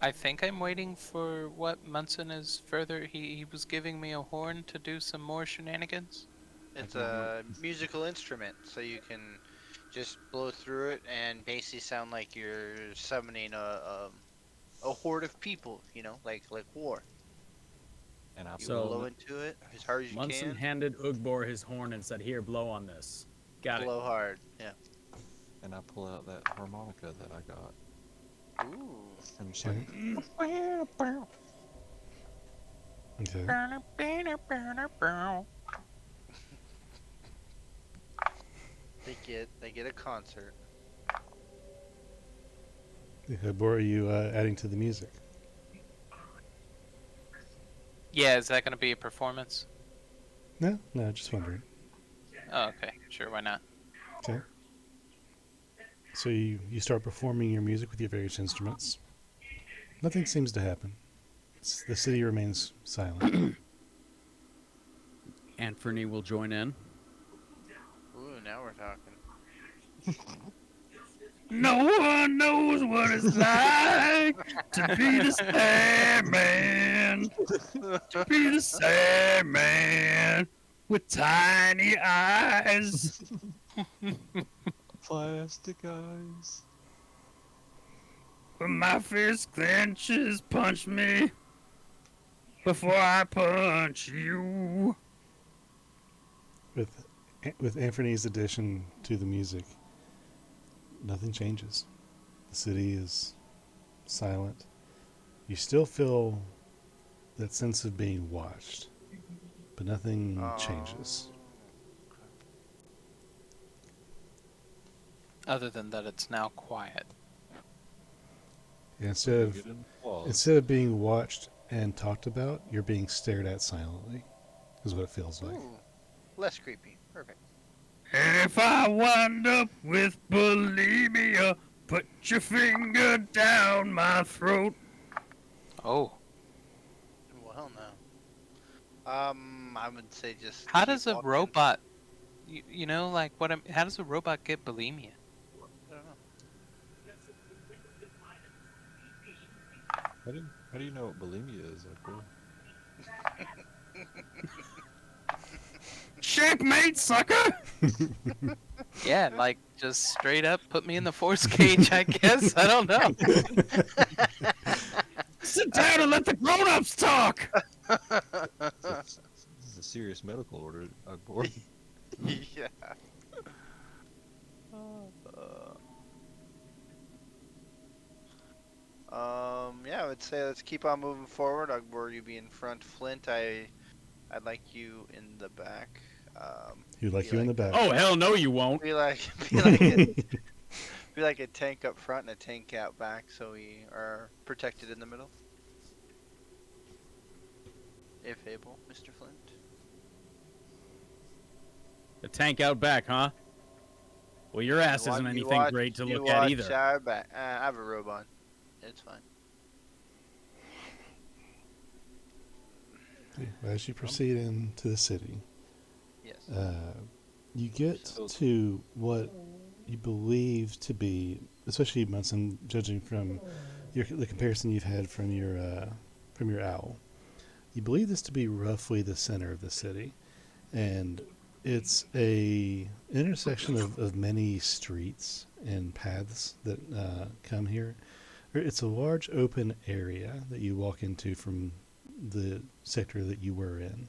I think I'm waiting for what Munson is further. He was giving me a horn to do some more shenanigans. It's don't a musical instrument, so you can just blow through it and basically sound like you're summoning a horde of people. Like war. And I You So, blow into it as hard as you Munson can. handed Ugbor his horn and said, "Here, blow on this." Got Blow hard. Yeah. and I pull out that harmonica that I got. Ooh. And sing. Okay. They get a concert. Ugbor, are you adding to the music? Yeah, is that going to be a performance? No, just wondering. Oh, okay. Sure, why not? Okay. So you start performing your music with your various instruments. Nothing seems to happen. The city remains silent. Anthony will join in. Ooh, now we're talking. No one knows what it's like to be the Sandman. To be the Sandman with tiny eyes. Plastic eyes. When my fist clenches, punch me before I punch you. With Anthony's addition to the music, nothing changes. The city is silent. You still feel that sense of being watched, but nothing changes. Other than that, it's now quiet. Instead Get of in applause. instead of being watched and talked about, you're being stared at silently. Is what it feels like. Ooh, less creepy. Perfect. If I wind up with bulimia, put your finger down my throat. Oh. Well, no. I would say just. How keep does a walking. robot, how does a robot get bulimia? I don't know. How do you know what bulimia is, Ugbor? Checkmate, sucker! Yeah, like just straight up put me in the force cage, I guess. I don't know. Sit down and let the grown-ups talk! a serious medical order, Ugbor. Yeah. Yeah, I would say let's keep on moving forward. Ugbor, you be in front. Flint, I'd like you in the back. He'd like Be you in the like back. Oh hell no, you won't. be like be like a, be like a tank up front and a tank out back, so we are protected in the middle. If able, Mr. Flint. The tank out back, huh? Well, your ass isn't anything great to look at either. Our back. I have a robe on. It's fine. As you proceed into the city, Yes. you get to what you believe to be, especially Munson, judging from the comparison you've had from your owl. You believe this to be roughly the center of the city, and it's a intersection of many streets and paths that come here. It's a large open area that you walk into from the sector that you were in.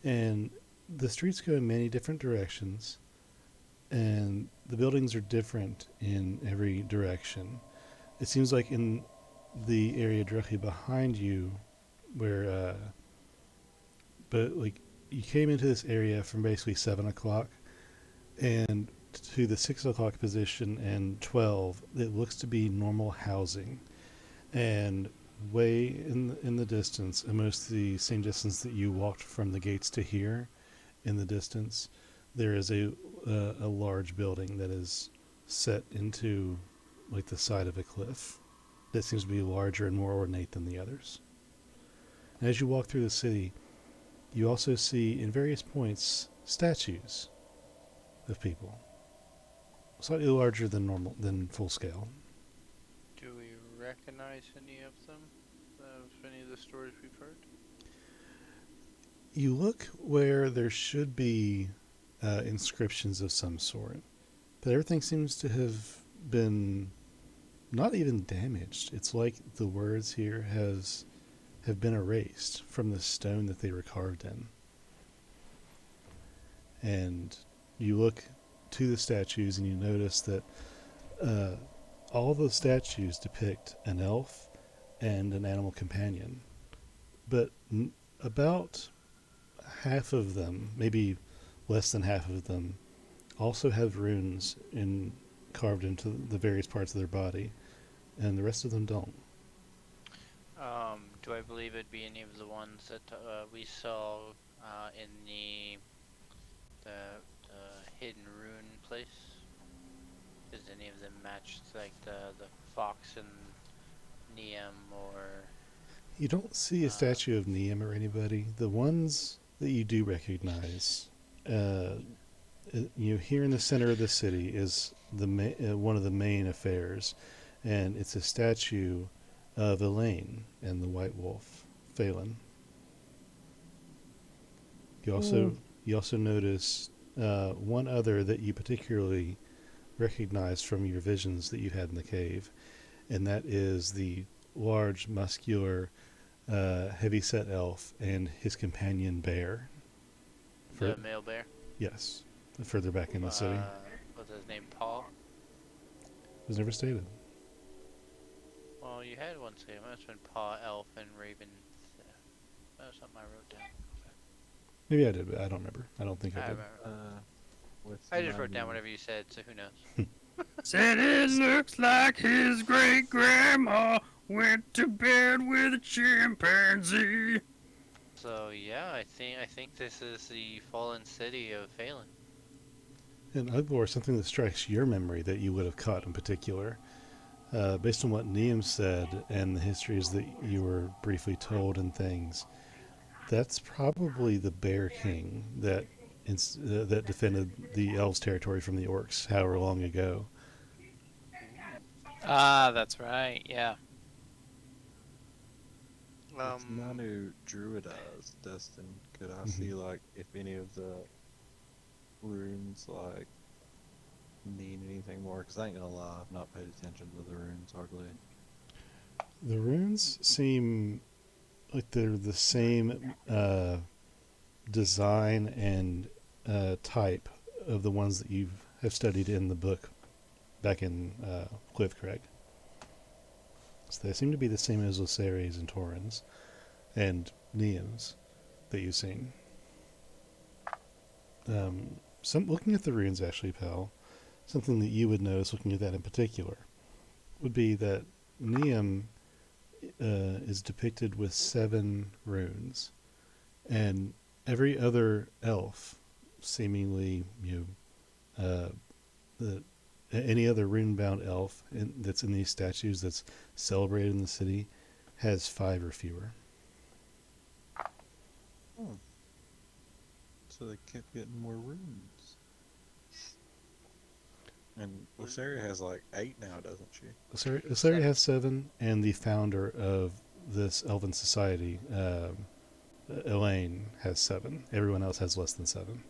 And the streets go in many different directions, and the buildings are different in every direction. It seems like in the area directly behind you, where, but like you came into this area from basically 7 o'clock, and to the 6 o'clock position and 12, it looks to be normal housing. And way in the distance, almost the same distance that you walked from the gates to here, in the distance, there is a large building that is set into like the side of a cliff that seems to be larger and more ornate than the others. And as you walk through the city, you also see in various points statues of people, slightly larger than full scale. Do we recognize any of them? Any of the stories we've heard? You look where there should be inscriptions of some sort, but everything seems to have been not even damaged. It's like the words here have been erased from the stone that they were carved in. And you look to the statues and you notice that all the statues depict an elf and an animal companion. But about half of them, maybe less than half of them, also have runes carved into the various parts of their body, and the rest of them don't. Do I believe it'd be any of the ones that we saw in the hidden rune place? Does any of them match like the fox and Neum or? You don't see a statue of Neum or anybody. The ones that you do recognize, here in the center of the city is one of the main affairs, and it's a statue of Elaine and the White Wolf, Phelan. You also notice one other that you particularly recognize from your visions that you had in the cave, and that is the large, muscular, heavy-set elf and his companion bear. The male bear? Yes, further back in the city. What's his name, Paul? It was never stated. Well, you had one say it must have been Paw, Elf, and Raven. That was something I wrote down. Maybe I did, but I don't remember. I don't think I did. remember. I just wrote down whatever you said, so who knows? Said it looks like his great grandma went to bed with a chimpanzee. So yeah, I think this is the fallen city of Phelan. And Ugbor, something that strikes your memory that you would have caught in particular, based on what Neum said and the histories that you were briefly told and things, that's probably the Bear King that defended the elves' territory from the orcs however long ago. Ah, that's right. Yeah. It's Nanu Druidas, Dustin. Could I see like if any of the runes like mean anything more? Because I ain't gonna lie, I've not paid attention to the runes hardly. The runes seem like they're the same design and type of the ones that you have studied in the book back in Cliffcrag. So they seem to be the same as Luceres and Torrens and Neums that you've seen. Some looking at the runes, actually, pal, something that you would notice looking at that in particular would be that Neum is depicted with 7 runes, and every other elf, seemingly, the any other rune-bound elf that's in these statues that's celebrated in the city has 5 or fewer. Hmm. So they kept getting more runes. And Luceria has like 8 now, doesn't she? Asari has 7, and the founder of this elven society, Elaine, has 7. Everyone else has less than 7.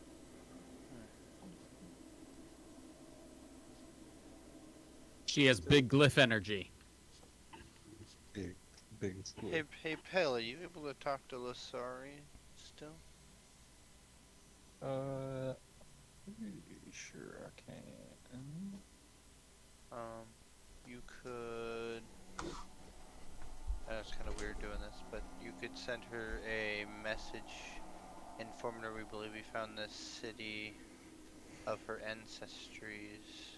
She has big glyph energy. Big, big split. Hey, Pale, are you able to talk to Lasari still? Pretty sure I can. You could. I know it's kind of weird doing this, but you could send her a message informing her we believe we found this city of her ancestries.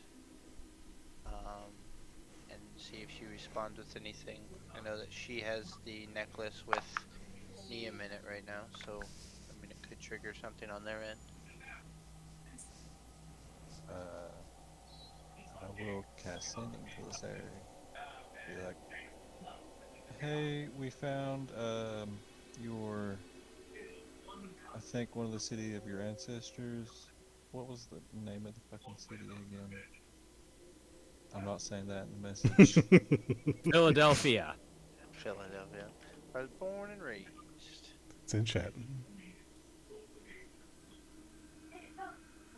And see if she responds with anything. I know that she has the necklace with Neum in it right now, so I mean it could trigger something on their end. I will cast sending to this area. Be like, hey, we found your, I think one of the city of your ancestors. What was the name of the fucking city again? I'm not saying that in the message. Philadelphia. Philadelphia. I was born and raised. It's in chat.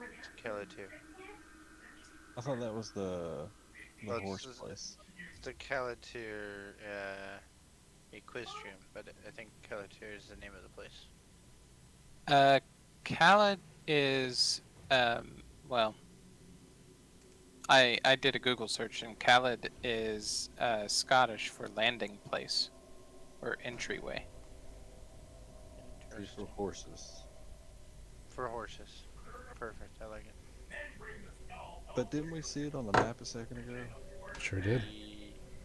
It's Calatir. I thought that was the Oh, horse place. It's the Calatir Equestrium, but I think Calatir is the name of the place. Khaled is, well, I did a Google search, and Khaled is Scottish for landing place or entryway. Tree for horses. For horses. Perfect, I like it. But didn't we see it on the map a second ago? Sure did.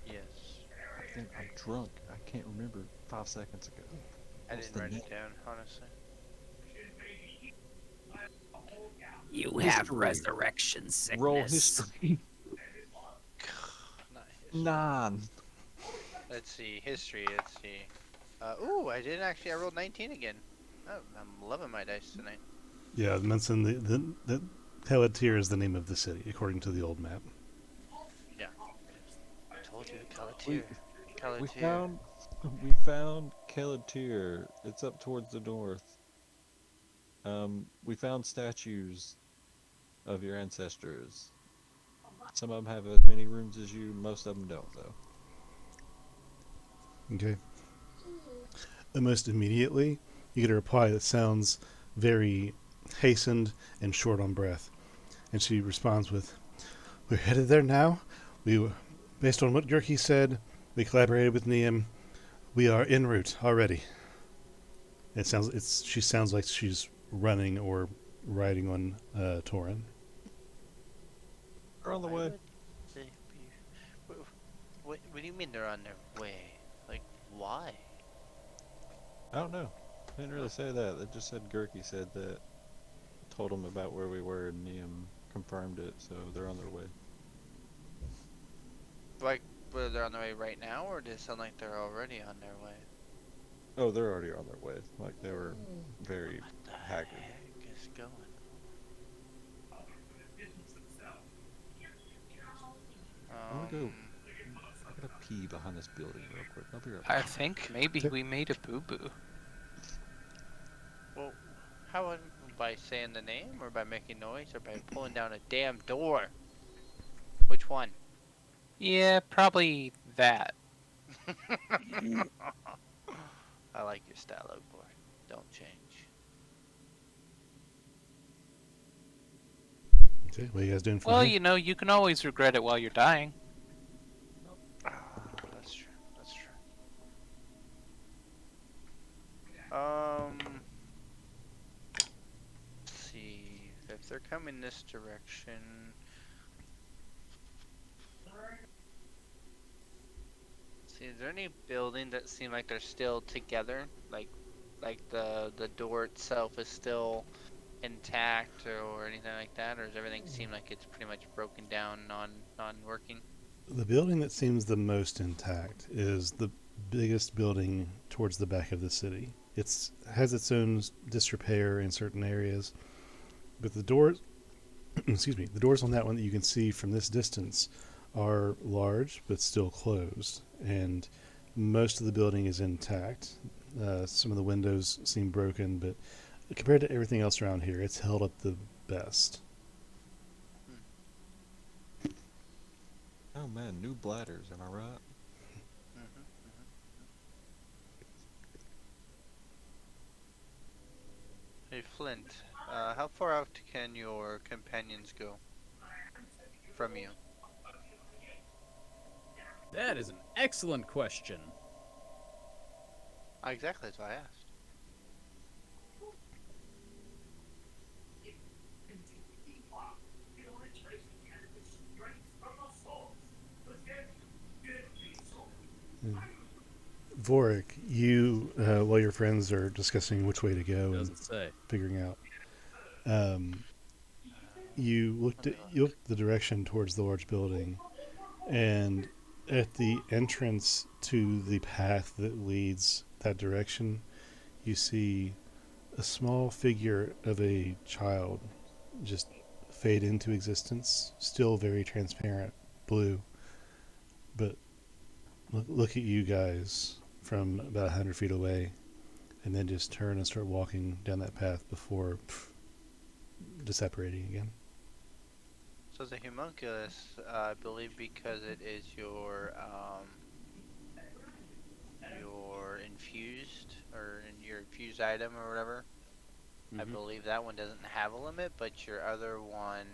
Yes. I think I'm drunk. I can't remember 5 seconds ago. I What's didn't the write name? it down, honestly. You have History. resurrection sickness. Roll history. Not history. 9. Let's see, history, let's see. Ooh, I didn't actually, I rolled 19 again. Oh, I'm loving my dice tonight. Yeah, I mentioned the Calatir is the name of the city, according to the old map. Yeah. I told you, Calatir. We Calatir. we found Calatir. It's up towards the north. We found statues of your ancestors. Some of them have as many rooms as you. Most of them don't, though. Okay. Almost immediately, you get a reply that sounds very hastened and short on breath. And she responds with, "We're headed there now. Based on what Gurki said, we collaborated with Neum. We are en route already." She sounds like she's running or riding on Torin. They're on the Why way. would they be... What do you mean they're on their way? Like, why? I don't know. They didn't really say that. They just said Gurki said that. Told them about where we were, and Neum confirmed it, so they're on their way. Like, whether they're on their way right now, or does it sound like they're already on their way? Oh, they're already on their way. Like, they were very What the haggard. heck is going I'm on? gonna go. I gotta pee behind this building real quick. I'll be right I back. think maybe we made a boo-boo. Well, how by saying the name, or by making noise, or by pulling down a damn door? Which one? Yeah, probably that. I like your style, Oak Boy. Don't change. Okay, what are you guys doing from Well, here? you know, you can always regret it while you're dying. That's true. That's true. Let's see if they're coming this direction. See, is there any building that seem like they're still together? Like the door itself is still intact or anything like that, or does everything seem like it's pretty much broken down, non-working? The building that seems the most intact is the biggest building towards the back of the city. It's has its own disrepair in certain areas, but the doors, excuse me, the doors on that one that you can see from this distance are large but still closed, and most of the building is intact. Some of the windows seem broken, but compared to everything else around here, it's held up the best. Oh man, new bladders, am I right? Mm-hmm. Hey Flint, how far out can your companions go from you? That is an excellent question. Exactly, that's why I asked. Vorik, you, while your friends are discussing which way to go and Doesn't say. figuring out, you Let me you look. looked the direction towards the large building, and at the entrance to the path that leads that direction, you see a small figure of a child just fade into existence, still very transparent blue, but look at you guys from about 100 feet away, and then just turn and start walking down that path before separating again. So the homunculus, I believe, because it is your infused or in your infused item or whatever. I Mhm. believe that one doesn't have a limit, but your other one,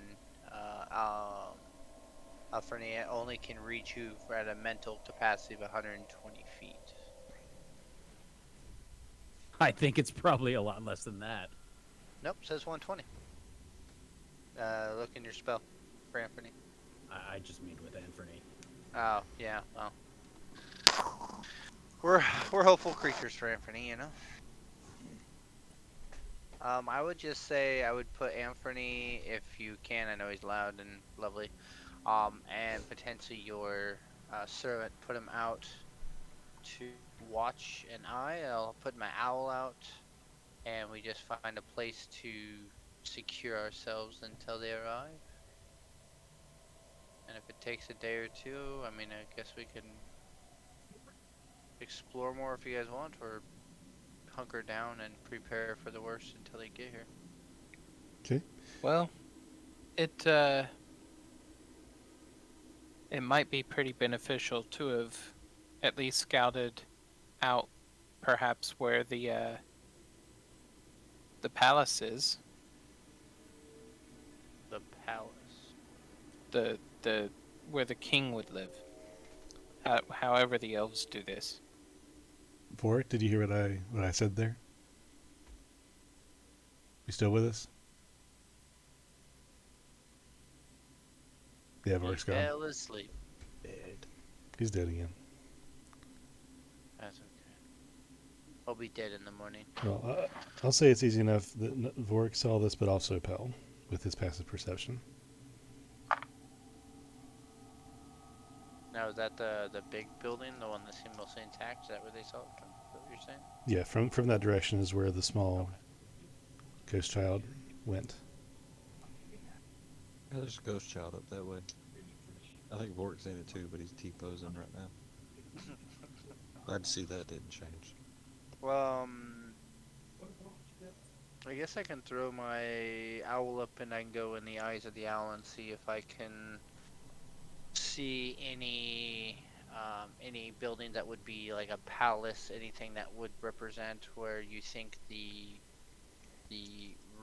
Alfernia, only can reach you at a mental capacity of 120 feet. I think it's probably a lot less than that. Nope, says 120. Look in your spell for Anthony. I just mean with Anthony. Oh, yeah, well. We're we're hopeful creatures for Anthony, you know. I would just say I would put Anthony if you can. I know he's loud and lovely. And potentially your servant, put him out to watch an eye. I'll put my owl out, and we just find a place to secure ourselves until they arrive. And if it takes a day or two, I mean, I guess we can explore more if you guys want, or hunker down and prepare for the worst until they get here. Okay. Well, it it might be pretty beneficial to have at least scouted out perhaps where the palace is, The palace. the where the king would live. However the elves do this. Vorik, did you hear what I said there? You still with us? Yeah, He Vorik's gone. fell asleep. Dead. He's dead again. That's okay. I'll be dead in the morning. Well, I'll say it's easy enough that Vorik saw this, but also Pell with his passive perception. Now, is that the big building, the one that seemed mostly intact? Is that where they saw it from? Is that what you're saying? Yeah, from that direction is where the small Okay. ghost child went. Yeah, there's a ghost child up that way. I think Vork's in it too, but he's T-posing right now. Glad to see that didn't change. Well, I guess I can throw my owl up and I can go in the eyes of the owl and see if I can see any building that would be like a palace, anything that would represent where you think the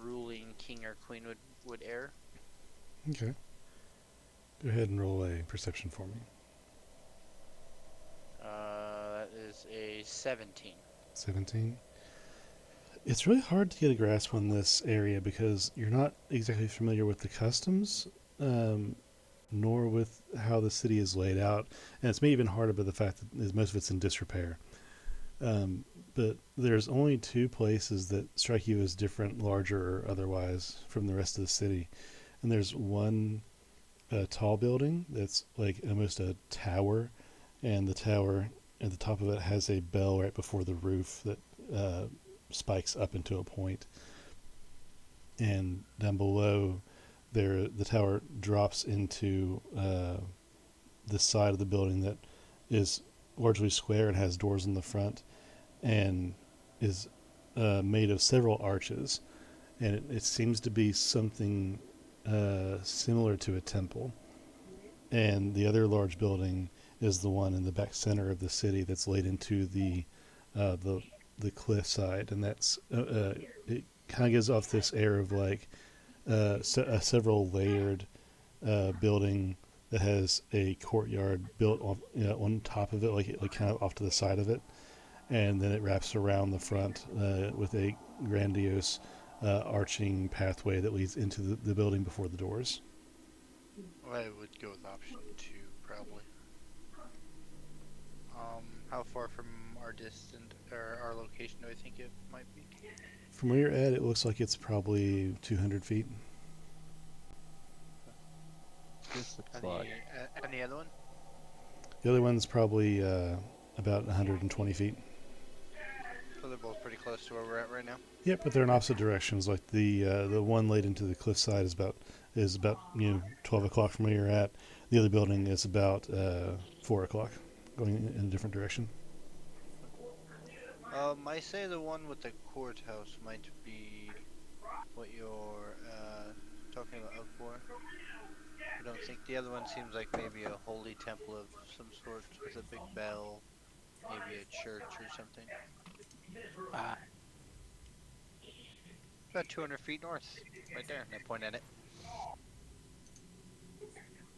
ruling king or queen would err. Okay. Go ahead and roll a perception for me. That is a 17. 17. It's really hard to get a grasp on this area because you're not exactly familiar with the customs, um, nor with how the city is laid out, and it's made even harder by the fact that most of it's in disrepair. Um, but there's only two places that strike you as different, larger or otherwise, from the rest of the city, and there's one tall building that's like almost a tower, and the tower at the top of it has a bell right before the roof that spikes up into a point. And down below there, the tower drops into the side of the building that is largely square and has doors in the front and is made of several arches. And it seems to be something similar to a temple. And the other large building is the one in the back center of the city that's laid into uh, the the cliff side, and that's it kind of gives off this air of like a several layered building that has a courtyard built on, on top of it, like kind of off to the side of it, and then it wraps around the front with a grandiose arching pathway that leads into the building before the doors. I would go with option 2, probably. How far from our distant or our location do I think it might be? From where you're at, it looks like it's probably 200 feet. This looks like Any other one? The other one's probably about 120 feet. So they're both pretty close to where we're at right now. Yep, but they're in opposite directions. Like the one laid into the cliffside is about 12 o'clock from where you're at. The other building is about 4 o'clock, going in a different direction. I say the one with the courthouse might be what you're talking about, Ukbor. I don't think the other one seems like maybe a holy temple of some sort with a big bell, maybe a church or something. About 200 feet north, right there. And I point at it.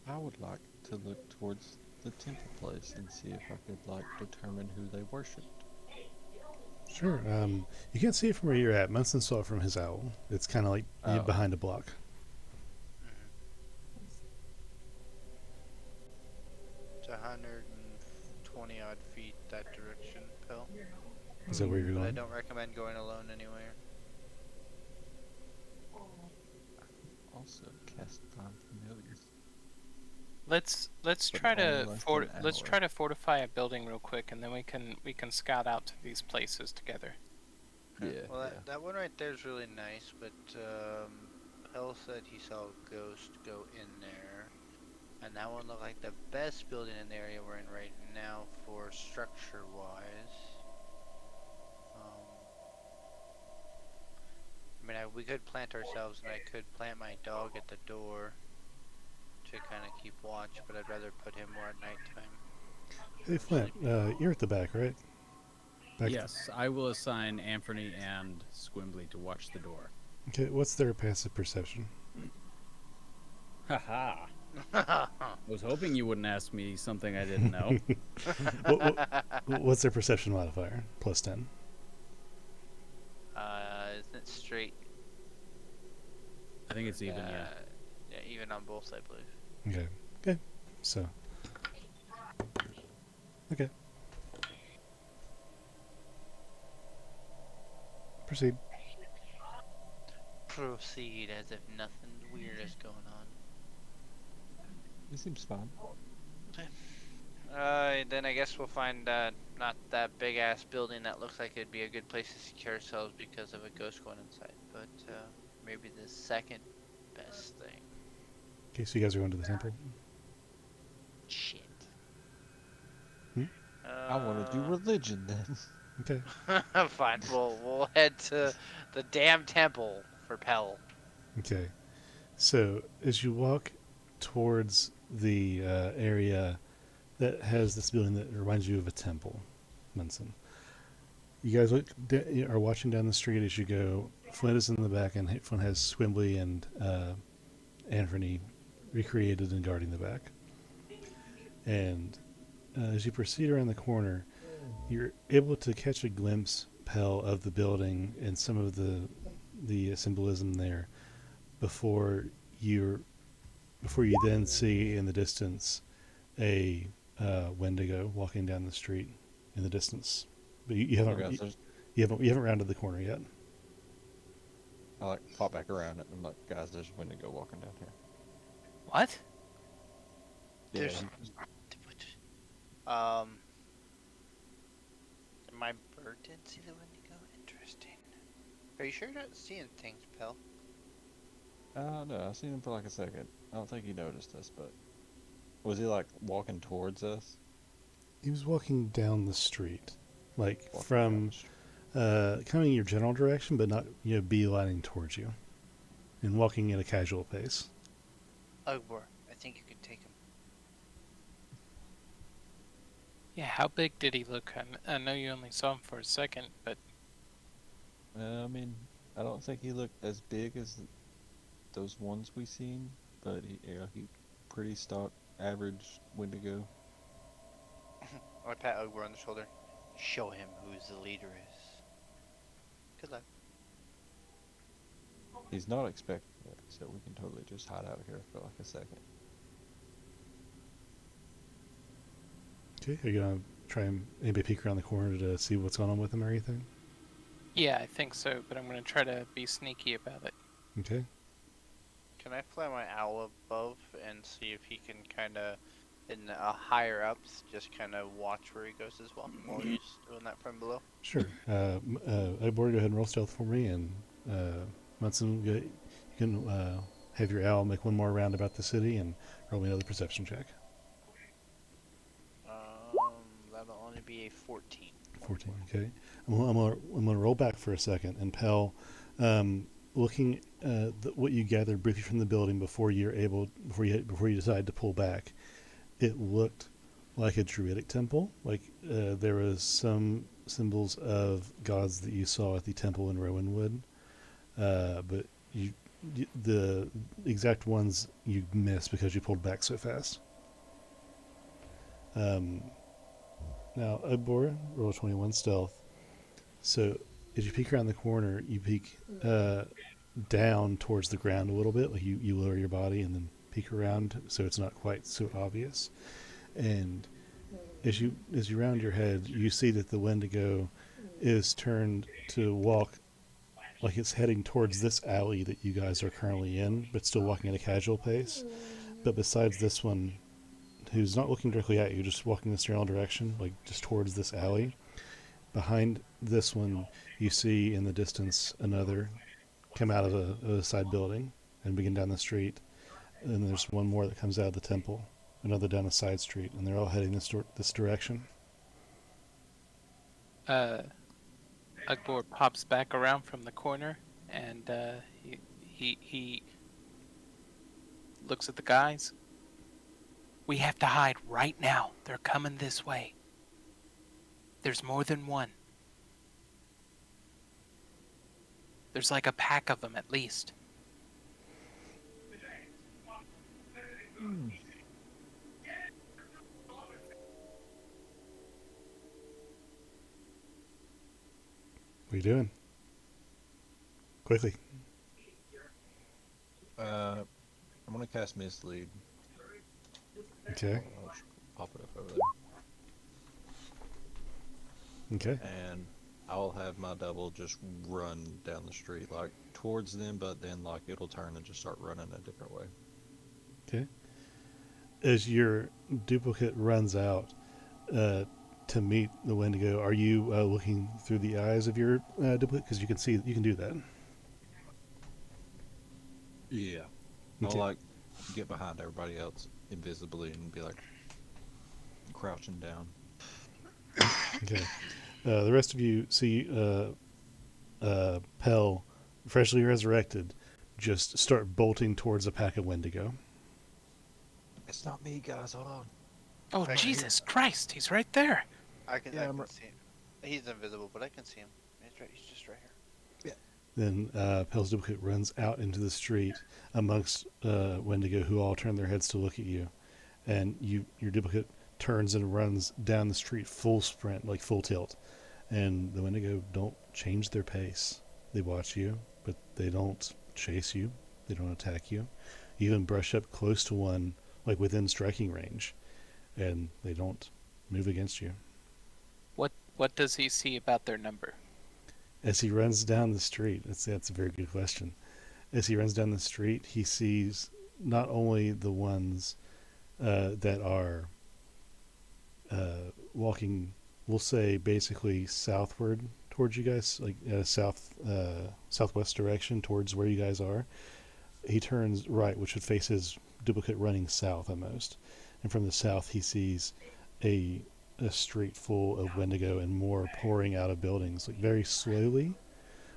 I would like to look towards the temple place and see if I could like determine who they worshipped. Sure. You can't see it from where you're at. Munson saw it from his owl. It's kind of like behind a block. It's 120 odd feet that direction, Pell. Is that where you're But I going? don't recommend going alone anywhere. Also, cast Find Familiars. Let's But try to only less than an let's hour. try to fortify a building real quick, and then we can scout out to these places together. Yeah. Well, yeah. that one right there is really nice, but Pell said he saw a ghost go in there, and that one looked like the best building in the area we're in right now for structure-wise. I mean, we could plant ourselves, and I could plant my dog at the door to kind of keep watch, but I'd rather put him more at nighttime. Hey, Flint, you're at the back, right? Back. Yes, I will assign Anthony and Squimbly to watch the door. Okay, what's their passive perception? Haha. I was hoping you wouldn't ask me something I didn't know. What's their perception modifier? Plus 10. Isn't it straight? I think it's even, yeah. Yeah, even on both, I believe. Okay. Okay. So. Okay. Proceed. Proceed as if nothing weird is going on. It seems fine. Then I guess we'll find not that big ass building that looks like it'd be a good place to secure ourselves because of a ghost going inside, but maybe the second best thing. Okay, so you guys are going to the temple? Shit. I want to do religion then. Okay. Fine, we'll head to the damn temple for Pell. Okay. So as you walk towards the area that has this building that reminds you of a temple, Munson, you guys are watching down the street as you go. Flint is in the back, and Flint has Squimbly and Anthony recreated and guarding the back. And as you proceed around the corner, you're able to catch a glimpse, Pell, of the building and some of the symbolism there before you then see in the distance a Wendigo walking down the street in the distance. But you haven't Okay, so you haven't rounded the corner yet. I like pop back around it and I'm like, guys, there's a Wendigo walking down here. What? There's- My bird didn't see the Wendigo? Interesting. Are you sure you're not seeing things, Pell? No, I seen him for like a second. I don't think he noticed us, but was he like walking towards us? He was walking down the street, like Walking down from the street. coming in your general direction, but not beelining towards you, and walking at a casual pace. Ugbor, I think you can take him. Yeah, how big did he look? I know you only saw him for a second, but I mean, I don't think he looked as big as those ones we seen, but he pretty stock average Wendigo. I pat Ugbor on the shoulder. Show him who's the leader is. Good luck. He's not expecting it, so we can totally just hide out here for like a second. Okay, are you gonna try and maybe peek around the corner to see what's going on with him or anything? yeah, I think so. But I'm gonna try to be sneaky about it. Okay. Can I fly my owl above and see if he can kind of, in higher ups, just kind of watch where he goes as well while he's doing that from below? Sure. Ugbor, go ahead and roll stealth for me, and Munson, you can have your owl make one more round about the city and roll me another perception check. That'll only be a 14. 14. Okay. I'm gonna roll back for a second, and Pell, looking what you gathered briefly from the building before you decide to pull back, it looked like a druidic temple. Like there was some symbols of gods that you saw at the temple in Rowanwood, but the exact ones you missed because you pulled back so fast. Now, Ugbor, roll 21 stealth. So, as you peek around the corner, you peek down towards the ground a little bit. Like you lower your body and then peek around so it's not quite so obvious. And as you round your head, you see that the Wendigo is turned to walk like it's heading towards this alley that you guys are currently in, but still walking at a casual pace. But besides this one, who's not looking directly at you, just walking in this general direction, like just towards this alley. Behind this one, you see in the distance another come out of a side building and begin down the street. And there's one more that comes out of the temple, another down a side street, and they're all heading this direction. Ugbor pops back around from the corner, and he looks at the guys. We have to hide right now. They're coming this way. There's more than one. There's like a pack of them at least. What are you doing? Quickly. I'm gonna cast Mislead. Okay. I'll just pop it up over there. Okay. And I'll have my double just run down the street, like towards them, but then like it'll turn and just start running a different way. Okay. As your duplicate runs out to meet the Wendigo, are you looking through the eyes of your duplicate? Because you can do that. Yeah. Okay. I'll like get behind everybody else invisibly and be like crouching down. Okay. The rest of you see Pell, freshly resurrected, just start bolting towards a pack of Wendigo. It's not me, guys. Hold on. Oh, Okay. Jesus Christ, he's right there. I can I'm see him. He's invisible, but I can see him. He's just right here. Then Pel's duplicate runs out into the street amongst Wendigo, who all turn their heads to look at you. And your duplicate turns and runs down the street full sprint, like full tilt. And the Wendigo don't change their pace. They watch you, but they don't chase you. They don't attack you. You even brush up close to one, like within striking range, and they don't move against you. What does he see about their number? As he runs down the street, that's a very good question. As he runs down the street, he sees not only the ones that are walking, we'll say basically southward towards you guys, like southwest direction towards where you guys are. He turns right, which would face his duplicate running south almost, and from the south he sees a street full of Wendigo and more pouring out of buildings, like very slowly,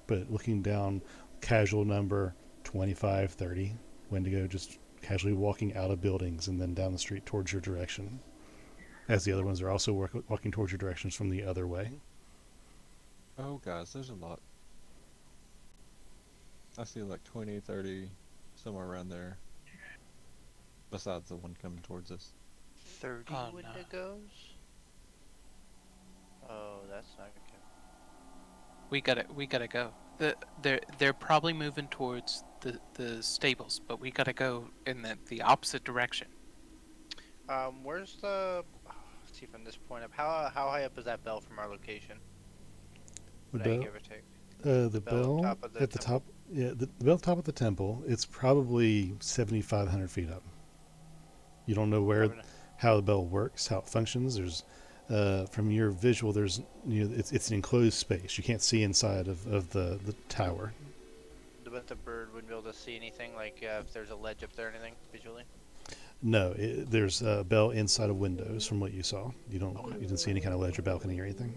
but looking down, casual number 25, 30 Wendigo just casually walking out of buildings and then down the street towards your direction, as the other ones are also walking towards your directions from the other way. Oh, guys, there's a lot. I see like 20, 30, somewhere around there. Besides the one coming towards us. 30 Oh, no. Wendigos? Oh, that's not good. We gotta go. They're probably moving towards the stables, but we gotta go in the opposite direction. Where's the... let's see from this point up. How high up is that bell from our location? The Would I bell, give or take? the bell bell top of the at the temple? top, yeah, the bell at the top of the temple. It's probably 7,500 feet up. You don't know where, how the bell works, how it functions. There's, from your visual, there's it's an enclosed space. You can't see inside of the tower. But the bird wouldn't be able to see anything, like if there's a ledge up there or anything visually. No, there's a bell inside of windows. From what you saw, you didn't see any kind of ledge or balcony or anything.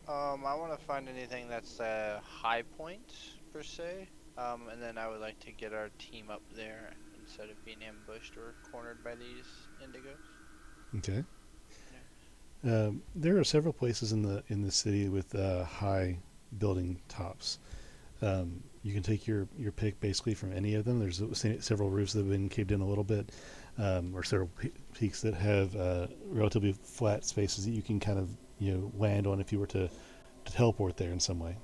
I want to find anything that's a high point per se, and then I would like to get our team up there instead of being ambushed or cornered by these indigos. Okay. There are several places in the city with high building tops. You can take your pick basically from any of them. There's several roofs that have been caved in a little bit, or several peaks that have relatively flat spaces that you can kind of land on if you were to teleport there in some way.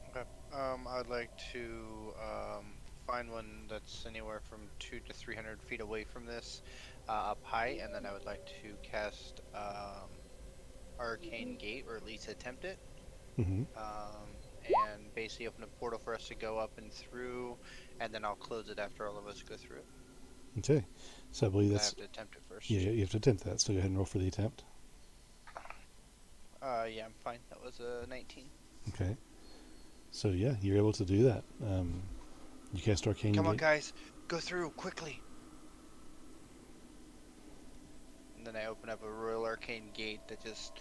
Okay. I would like to find one that's anywhere from 200 to 300 feet away from this, up high, and then I would like to cast Arcane Gate, or at least attempt it. Mm-hmm. And basically open a portal for us to go up and through, and then I'll close it after all of us go through it. Okay. So I believe I that's... have to attempt it first. Yeah, you have to attempt that. So go ahead and roll for the attempt. Yeah, I'm fine. That was a 19. Okay. So yeah, you're able to do that. You cast Arcane Come on, Gate. guys, go through quickly. And then I open up a Royal Arcane Gate that just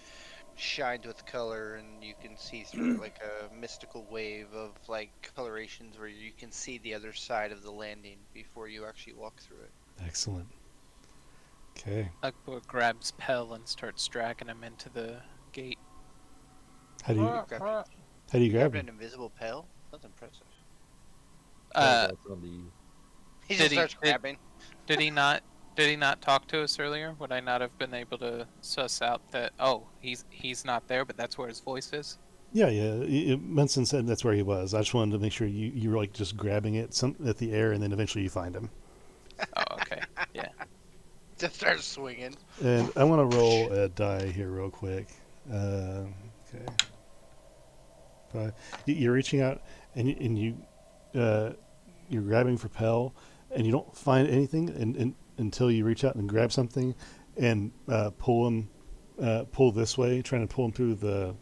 shines with color, and you can see through it like a mystical wave of like colorations where you can see the other side of the landing before you actually walk through it. Excellent. Okay. Akbar grabs Pel and starts dragging him into the gate. How do you Grab- how do you grab Grabbed him? an invisible Pel? That's impressive. That's on the... He Did just he- starts did- grabbing. Did he not talk to us earlier? Would I not have been able to suss out that he's not there, but that's where his voice is? Yeah. Munson said that's where he was. I just wanted to make sure you were like just grabbing it at the air, and then eventually you find him. Oh, okay. Yeah. Just starts swinging. And I want to roll a die here real quick. Okay. 5. You're reaching out, and you're grabbing for Pel, and you don't find anything until you reach out and grab something, and pull this way, trying to pull him through the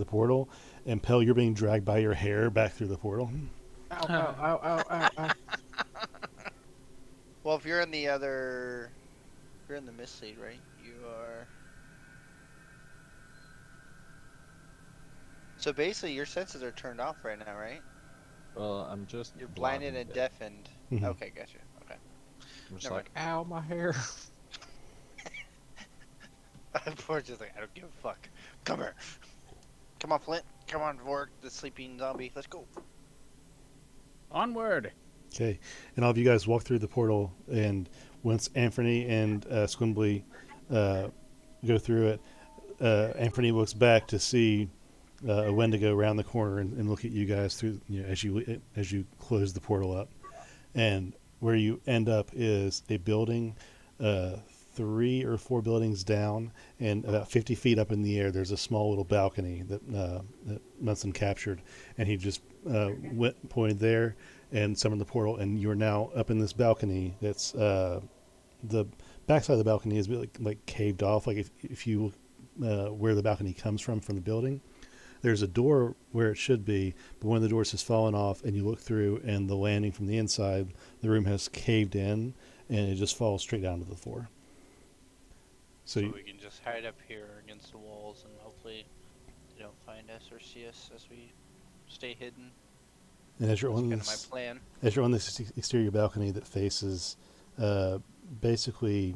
portal. And Pel, you're being dragged by your hair back through the portal. Ow, ow, ow, ow, ow, ow. Well, if you're in the other... If you're in the mislead, right? You are... So basically, your senses are turned off right now, right? Well, I'm just... You're blinded and deafened. Mhm. Okay, gotcha. Okay. I'm just Never like, ow, my hair. Poor just like, I don't give a fuck. Come here. Come on, Flint. Come on, Vork, the sleeping zombie. Let's go. Onward. Okay, and all of you guys walk through the portal, and once Anthony and Squimbly go through it, Anthony looks back to see a Wendigo around the corner and look at you guys through, as you close the portal up, and where you end up is a building, 3 or 4 buildings down, and about 50 feet up in the air. There's a small little balcony that Munson captured, and he just pointed there and summoned the portal, and you're now up in this balcony. That's the backside of the balcony is like caved off. Like if you where the balcony comes from the building, there's a door where it should be, but one of the doors has fallen off, and you look through, and the landing from the inside, the room has caved in, and it just falls straight down to the floor. So we can just hide up here against the walls, and hopefully they don't find us or see us as we stay hidden. and as you're That's on kind of this, my plan. as you're on this exterior balcony that faces basically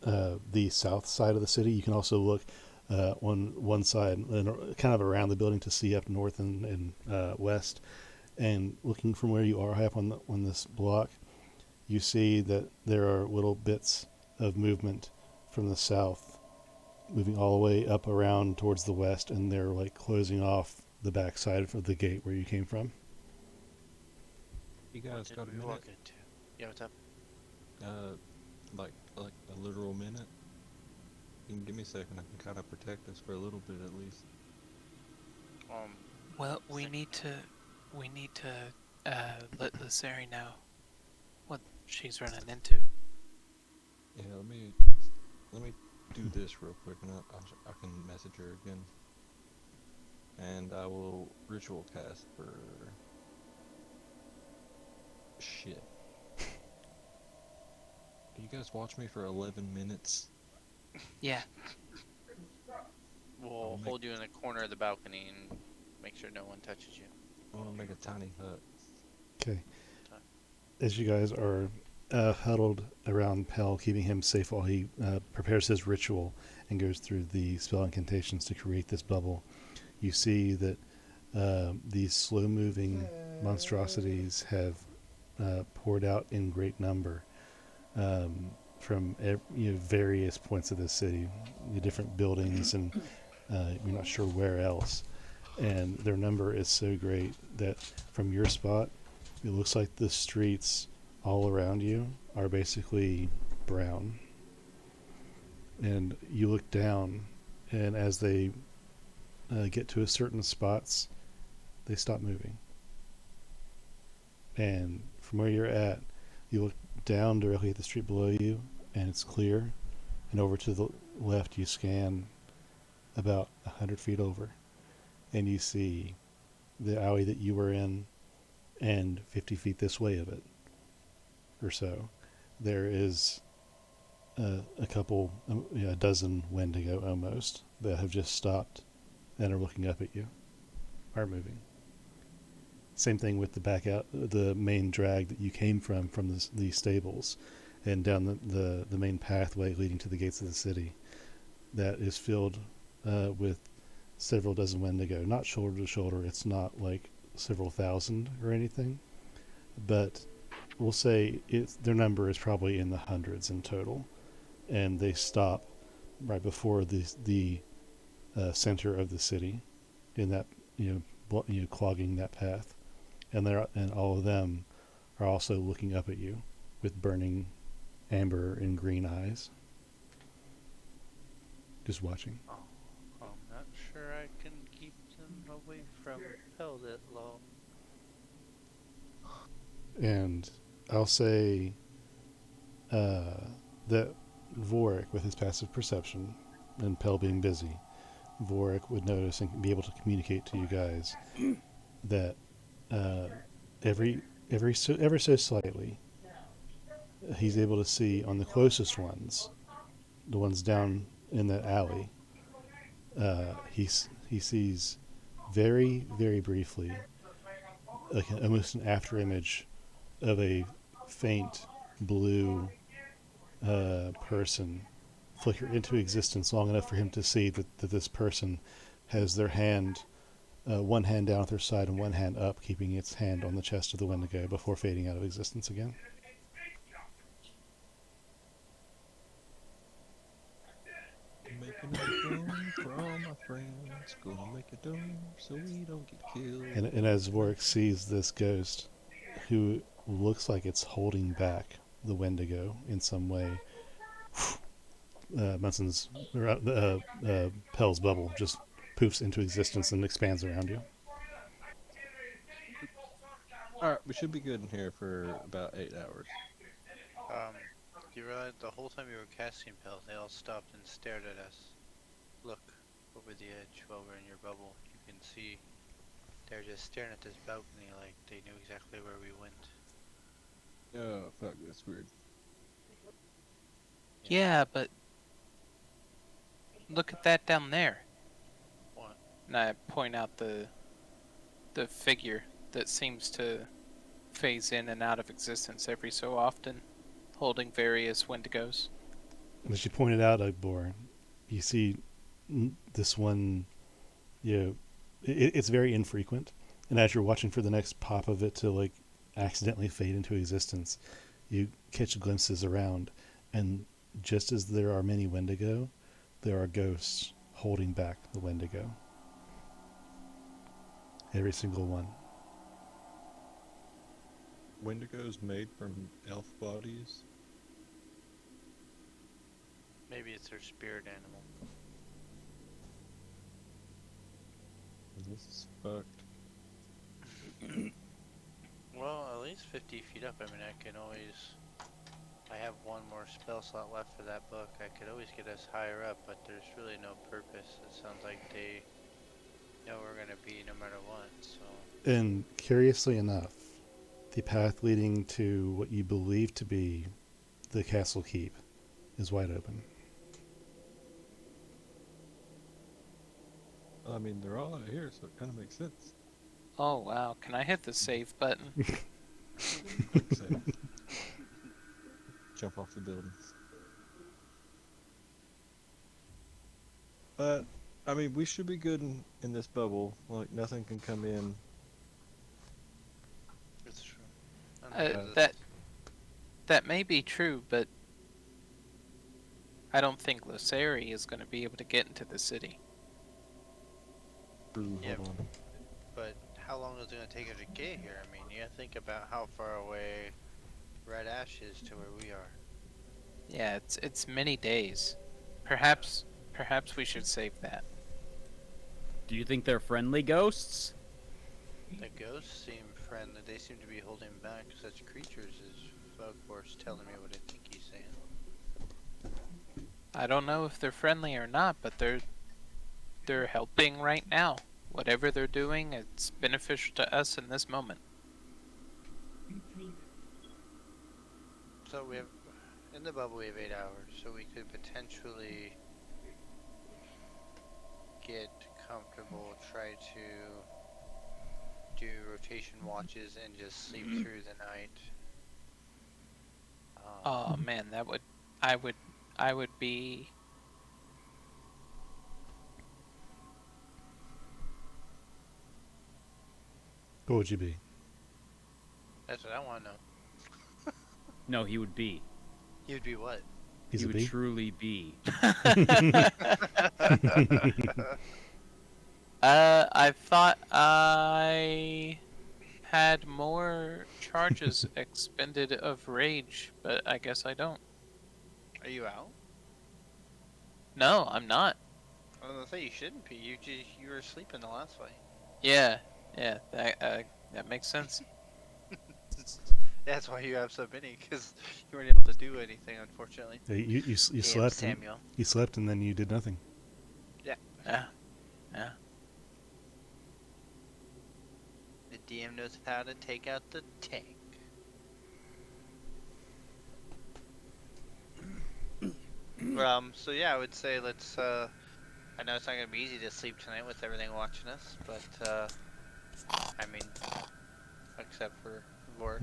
the south side of the city, you can also look on one side and kind of around the building to see up north and west. And looking from where you are high up on this block, you see that there are little bits of movement from the south, moving all the way up around towards the west, and they're like closing off the back side of the gate where you came from. You What guys did got a we minute? walk into? Yeah, what's up? Like a literal minute? You can give me a second. I can kind of protect us for a little bit at least. Well, we need to let Lazari know what she's running into. Yeah, let me do this real quick, and I can message her again. And I will ritual cast for shit. You guys watch me for 11 minutes. Yeah. We'll hold you in the corner of the balcony and make sure no one touches you. I want to make a tiny hut. Okay. As you guys are huddled around Pell, keeping him safe while he prepares his ritual and goes through the spell incantations to create this bubble, you see that these slow-moving monstrosities have poured out in great number from various points of the city, different buildings, and you're not sure where else. And their number is so great that from your spot, it looks like the streets all around you are basically brown. And you look down, and as they get to a certain spots, they stop moving. And from where you're at, you look down directly at the street below you, and it's clear. And over to the left, you scan about 100 feet over, and you see the alley that you were in, and 50 feet this way of it, or so, there is a couple, a dozen Wendigo almost, that have just stopped and are looking up at you, aren't moving. Same thing with the main drag that you came from the stables, and down the main pathway leading to the gates of the city, that is filled with several dozen Wendigo. Not shoulder to shoulder, it's not like several thousand or anything, but we'll say their number is probably in the hundreds in total, and they stop right before the center of the city, in that clogging that path, and all of them are also looking up at you with burning amber and green eyes, just watching. I'm not sure I can keep them away from Hell that long. And I'll say that Vorik, with his passive perception, and Pell being busy, Vorik would notice and be able to communicate to you guys that ever so slightly, he's able to see on the closest ones, the ones down in the alley. He sees very, very briefly, like almost an after image of a faint blue person flicker into existence long enough for him to see that this person has their hand one hand down at their side and one hand up, keeping its hand on the chest of the Wendigo before fading out of existence again. Making a dome for all my friends. Gonna make a dome so we don't get killed. And as Warwick sees this ghost, who looks like it's holding back the Wendigo in some way, Munson's Pell's bubble just poofs into existence and expands around you. Alright, we should be good in here for about 8 hours. You realize the whole time you were casting spells, they all stopped and stared at us. Look, over the edge while we're in your bubble, you can see they're just staring at this balcony like they knew exactly where we went. Oh, fuck, that's weird. Yeah, but look at that down there. What? And I point out the figure that seems to phase in and out of existence every so often, holding various Wendigos. And as you pointed out, Ugbor, you see this one, it's very infrequent. And as you're watching for the next pop of it to like accidentally fade into existence, you catch glimpses around, and just as there are many Wendigo, there are ghosts holding back the Wendigo. Every single one. Wendigos made from elf bodies? Maybe it's their spirit animal. This is fucked. Well, at least 50 feet up. I mean, I can always... I have one more spell slot left for that book. I could always get us higher up, but there's really no purpose. It sounds like they know we're going to be no matter what, so... And curiously enough, the path leading to what you believe to be the castle keep is wide open. I mean, they're all out here, so it kind of makes sense. Oh wow, can I hit the save button? Quick save. Jump off the buildings. But, I mean, we should be good in this bubble. Like, nothing can come in. It's true. I don't know, That may be true, but I don't think Losari is going to be able to get into the city. Ooh, Yeah. hold on. But how long is it going to take her to get here? I mean, you gotta think about how far away Red Ash is to where we are. Yeah, it's many days. Perhaps we should save that. Do you think they're friendly ghosts? The ghosts seem friendly. They seem to be holding back such creatures as Falonkort telling me what I think he's saying. I don't know if they're friendly or not, but they're helping right now. Whatever they're doing, it's beneficial to us in this moment. So we have, in the bubble we have 8 hours, so we could potentially get comfortable, try to do rotation watches and just sleep through the night. Oh man, I would be. What would you be? That's what I want to know. No, he would be. He would be what? He's he a would bee? truly be. I thought I had more charges expended of rage, but I guess I don't. Are you out? No, I'm not. I was gonna say you shouldn't be. You were asleep in the last fight. Yeah, that makes sense. That's why you have so many, because you weren't able to do anything, unfortunately. You Damn, slept. Samuel. You slept and then you did nothing. Yeah. The DM knows how to take out the tank. So yeah, I would say let's, I know it's not gonna be easy to sleep tonight with everything watching us, but, I mean, except for Vork.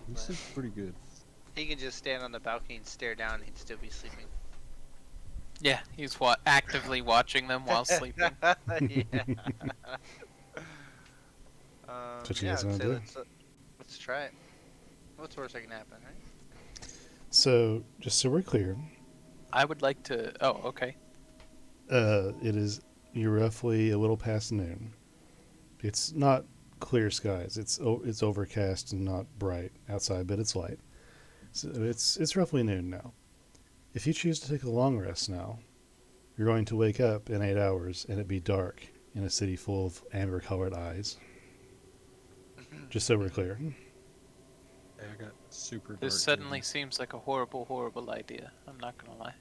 This is pretty good. He can just stand on the balcony and stare down, he'd still be sleeping. Yeah, he's actively watching them while sleeping. Yeah. That's what you Yeah, guys I'd want say to do. let's try it. What's the worst that can happen, right? So, just so we're clear, I would like to. Oh, okay. it is you're roughly a little past noon. It's not clear skies. It's overcast and not bright outside, but it's light. So it's roughly noon now. If you choose to take a long rest now, you're going to wake up in 8 hours and it be dark in a city full of amber-colored eyes. Just so we're clear. Yeah, I got super dark. This suddenly vision. seems like a horrible, horrible idea. I'm not gonna lie.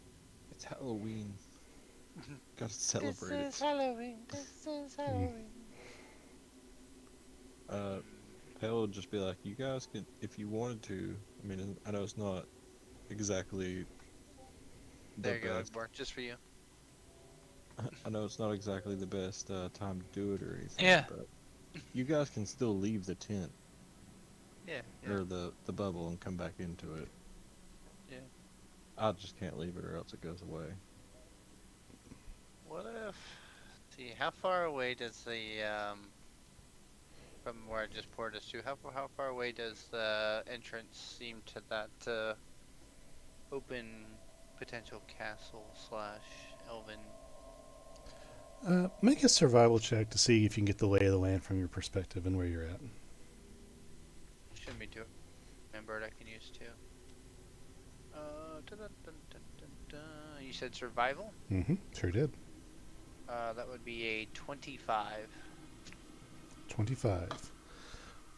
It's Halloween. Gotta celebrate it. Halloween. This is Halloween. Pale would just be like, you guys can, if you wanted to. I mean, I know it's not exactly the There you go, best. Igor, just for you. I know it's not exactly the best time to do it or anything. Yeah. But you guys can still leave the tent Yeah. or the bubble and come back into it. Yeah. I just can't leave it or else it goes away. What if? See, how far away does the from where I just poured us to? How far away does the entrance seem to that open potential castle / elven? Make a survival check to see if you can get the lay of the land from your perspective and where you're at. Shouldn't be too. Remember, I can use too. Dun, dun, dun, dun, dun, dun. You said survival? Mm-hmm. Sure did. That would be a 25. 25.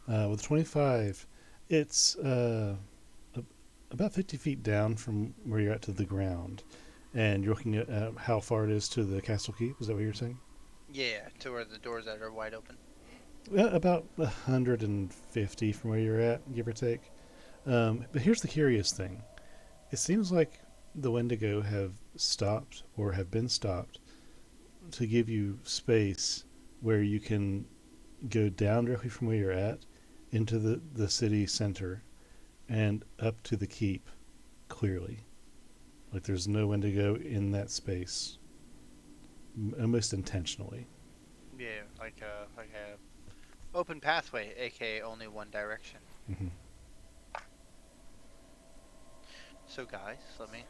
With 25, it's about 50 feet down from where you're at to the ground. And you're looking at how far it is to the castle keep. Is that what you're saying? Yeah, to where the doors that are wide open. About 150 from where you're at, give or take. But here's the curious thing. It seems like the Wendigo have stopped or have been stopped to give you space where you can go down directly from where you're at into the city center and up to the keep clearly. Like there's no Wendigo in that space, almost intentionally. Yeah, like a open pathway, aka only one direction. Mm-hmm. So guys, let me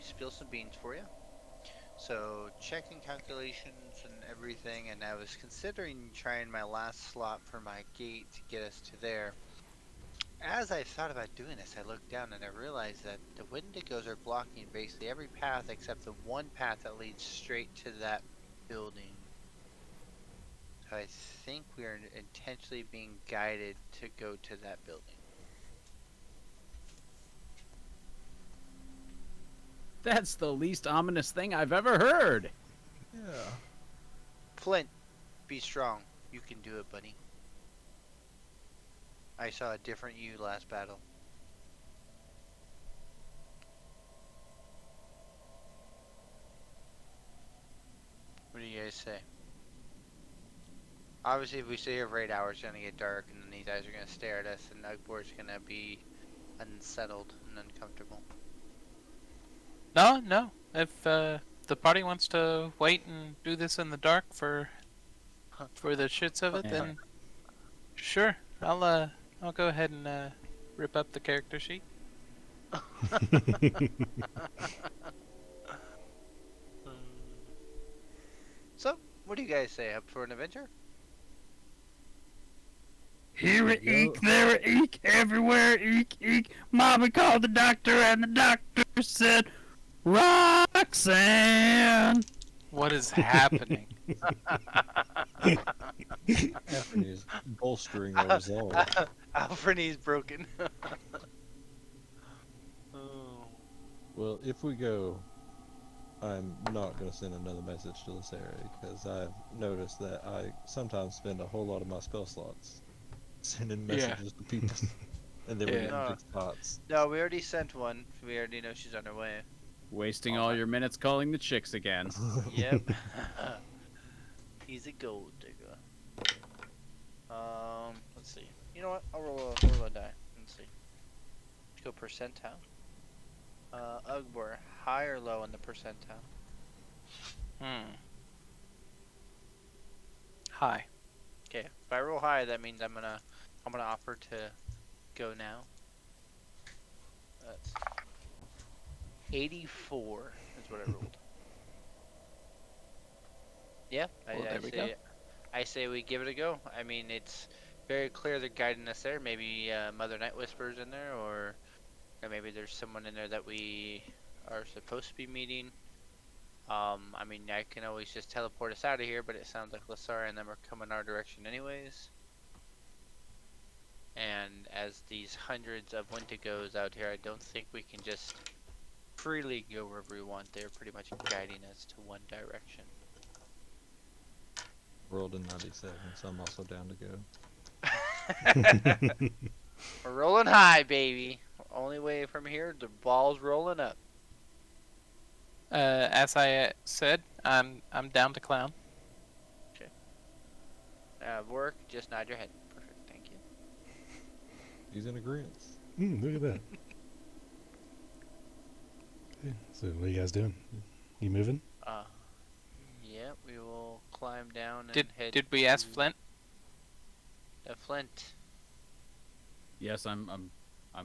spill some beans for you. So checking calculations and everything, and I was considering trying my last slot for my gate to get us to there. As I thought about doing this, I looked down and I realized that the Wendigos are blocking basically every path except the one path that leads straight to that building. So I think we are intentionally being guided to go to that building. That's the least ominous thing I've ever heard. Yeah. Flint, be strong. You can do it, buddy. I saw a different you last battle. What do you guys say? Obviously, if we stay here for 8 hours, it's gonna get dark, and then these guys are gonna stare at us, and Ugbor's gonna be unsettled and uncomfortable. No. If the party wants to wait and do this in the dark for the shits of it, Yeah. then sure. I'll go ahead and rip up the character sheet. So, what do you guys say? Up for an adventure? Here a eek, there a eek, everywhere eek, eek. Mama called the doctor and the doctor said, Roxanne. What is happening? Anthony's bolstering our resolve. Alfredy's broken. Oh. Well, if we go, I'm not going to send another message to this area because I've noticed that I sometimes spend a whole lot of my spell slots sending Yeah. messages to people, and then we Yeah. get big spots. No, we already sent one. We already know she's on her way. Wasting all your minutes calling the chicks again. Yep. He's a gold digger. Let's see. You know what? I'll roll a die. Let's see. Let's go percentile. Ugbor, high or low on the percentile? High. Okay, if I roll high, that means I'm gonna offer to go now. That's 84 is what I rolled. Yeah, Well, there we go. I say we give it a go. I mean, it's very clear they're guiding us there. Maybe Mother Night Whisper's in there, or maybe there's someone in there that we are supposed to be meeting. I mean, I can always just teleport us out of here, but it sounds like Lasara and them are coming our direction anyways. And as these hundreds of Wendigos out here, I don't think we can just freely go wherever we want. They're pretty much guiding us to one direction. Rolled in 97, so I'm also down to go. We're rolling high, baby. Only way from here, the ball's rolling up. As I said, I'm down to clown. Work, just nod your head. Perfect, thank you. He's in agreement. Look at that. Okay, so what are you guys doing? You moving? Yeah, we will climb down and head. Did we ask to Flint? Flint. Yes, I'm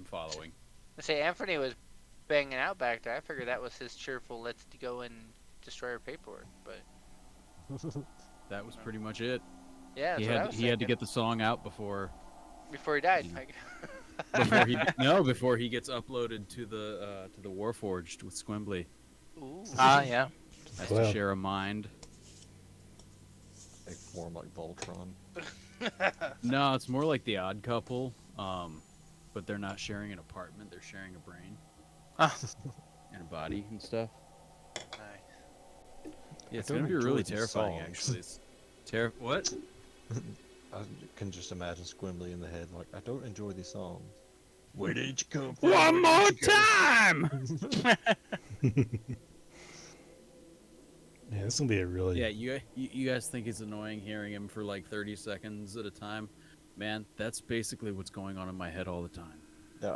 following. I say Anthony was banging out back there. I figured that was his cheerful "let's go and destroy our paperwork," but That was pretty much it. yeah, He that's what I had was he had to thinking. get the song out before Before he died. before he gets uploaded to the Warforged with Squimbly. Ooh. Yeah. Has Well. to share a mind. They form like Voltron. No, it's more like the Odd Couple, but they're not sharing an apartment; they're sharing a brain and a body and stuff. Nice. Yeah, it's don't gonna be enjoy really these terrifying, songs. actually. It's what? I can just imagine Squimbly in the head, like, I don't enjoy these songs. Where did you come from? One Where more did you go?" time! Yeah, this is gonna be a really. Yeah, you guys think it's annoying hearing him for like 30 seconds at a time? Man, that's basically what's going on in my head all the time. No,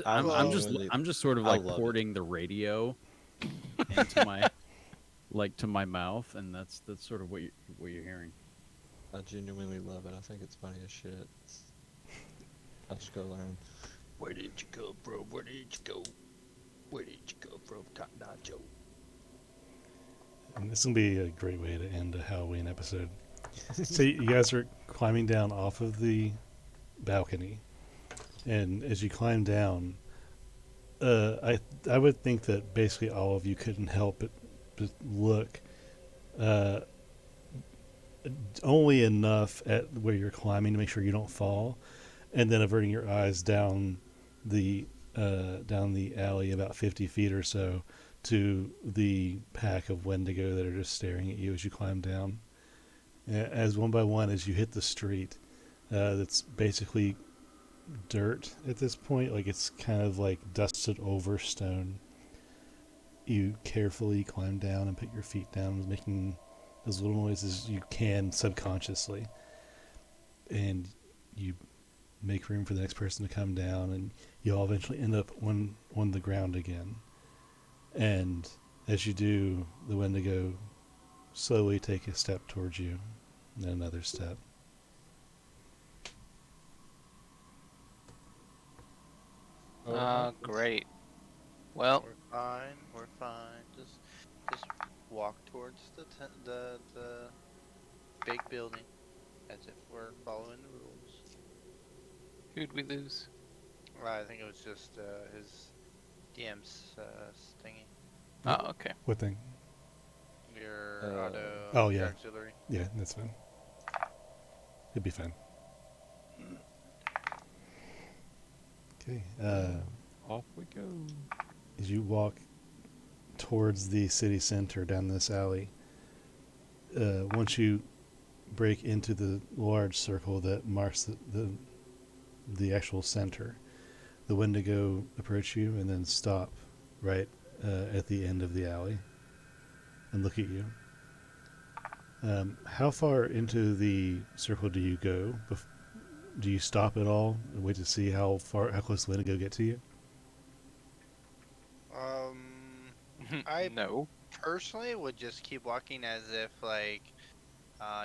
I'm just sort of I like love it. porting the radio into my to my mouth, and that's sort of what you're hearing. I genuinely love it. I think it's funny as shit. I just go learn. Where did you come from? Where did you go? Where did you come from, Cotton Eye Joe? And this is gonna be a great way to end a Halloween episode. So you guys are climbing down off of the balcony, and as you climb down, I would think that basically all of you couldn't help but look only enough at where you're climbing to make sure you don't fall, and then averting your eyes down the alley about 50 feet or so to the pack of Wendigo that are just staring at you as you climb down. As one by one, as you hit the street, that's basically dirt at this point, like it's kind of like dusted over stone. You carefully climb down and put your feet down, making as little noise as you can subconsciously, and you make room for the next person to come down, and you all eventually end up on the ground again. And as you do, the Wendigo slowly take a step towards you, and then another step. Great. Well, We're fine. Just walk towards the big building, as if we're following the rules. who'd we lose? I think it was just his DM's thingy. Oh, okay. What thing? Your auto. oh, your yeah. Auxiliary. Yeah, that's fine. It'd be fine. Okay. Off we go. As you walk towards the city center down this alley, once you break into the large circle that marks the actual center, the Wendigo approach you and then stop right at the end of the alley and look at you. How far into the circle do you go? Do you stop at all and wait to see how close the Wendigo get to you? I No. personally would just keep walking as if like,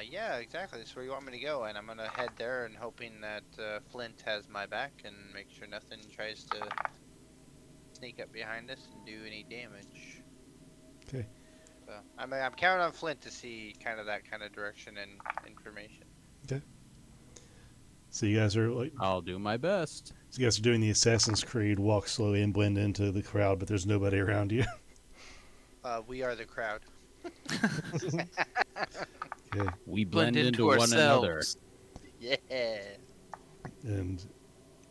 yeah, exactly. That's where you want me to go, and I'm gonna head there and hoping that Flint has my back and make sure nothing tries to sneak up behind us and do any damage. Okay. So I'm counting on Flint to see kind of that kind of direction and information. Okay. So you guys are like, I'll do my best. so you guys are doing the Assassin's Creed walk slowly and blend into the crowd, but there's nobody around you. We are the crowd. Okay. We Blend blend into one another. ourselves. Yeah. And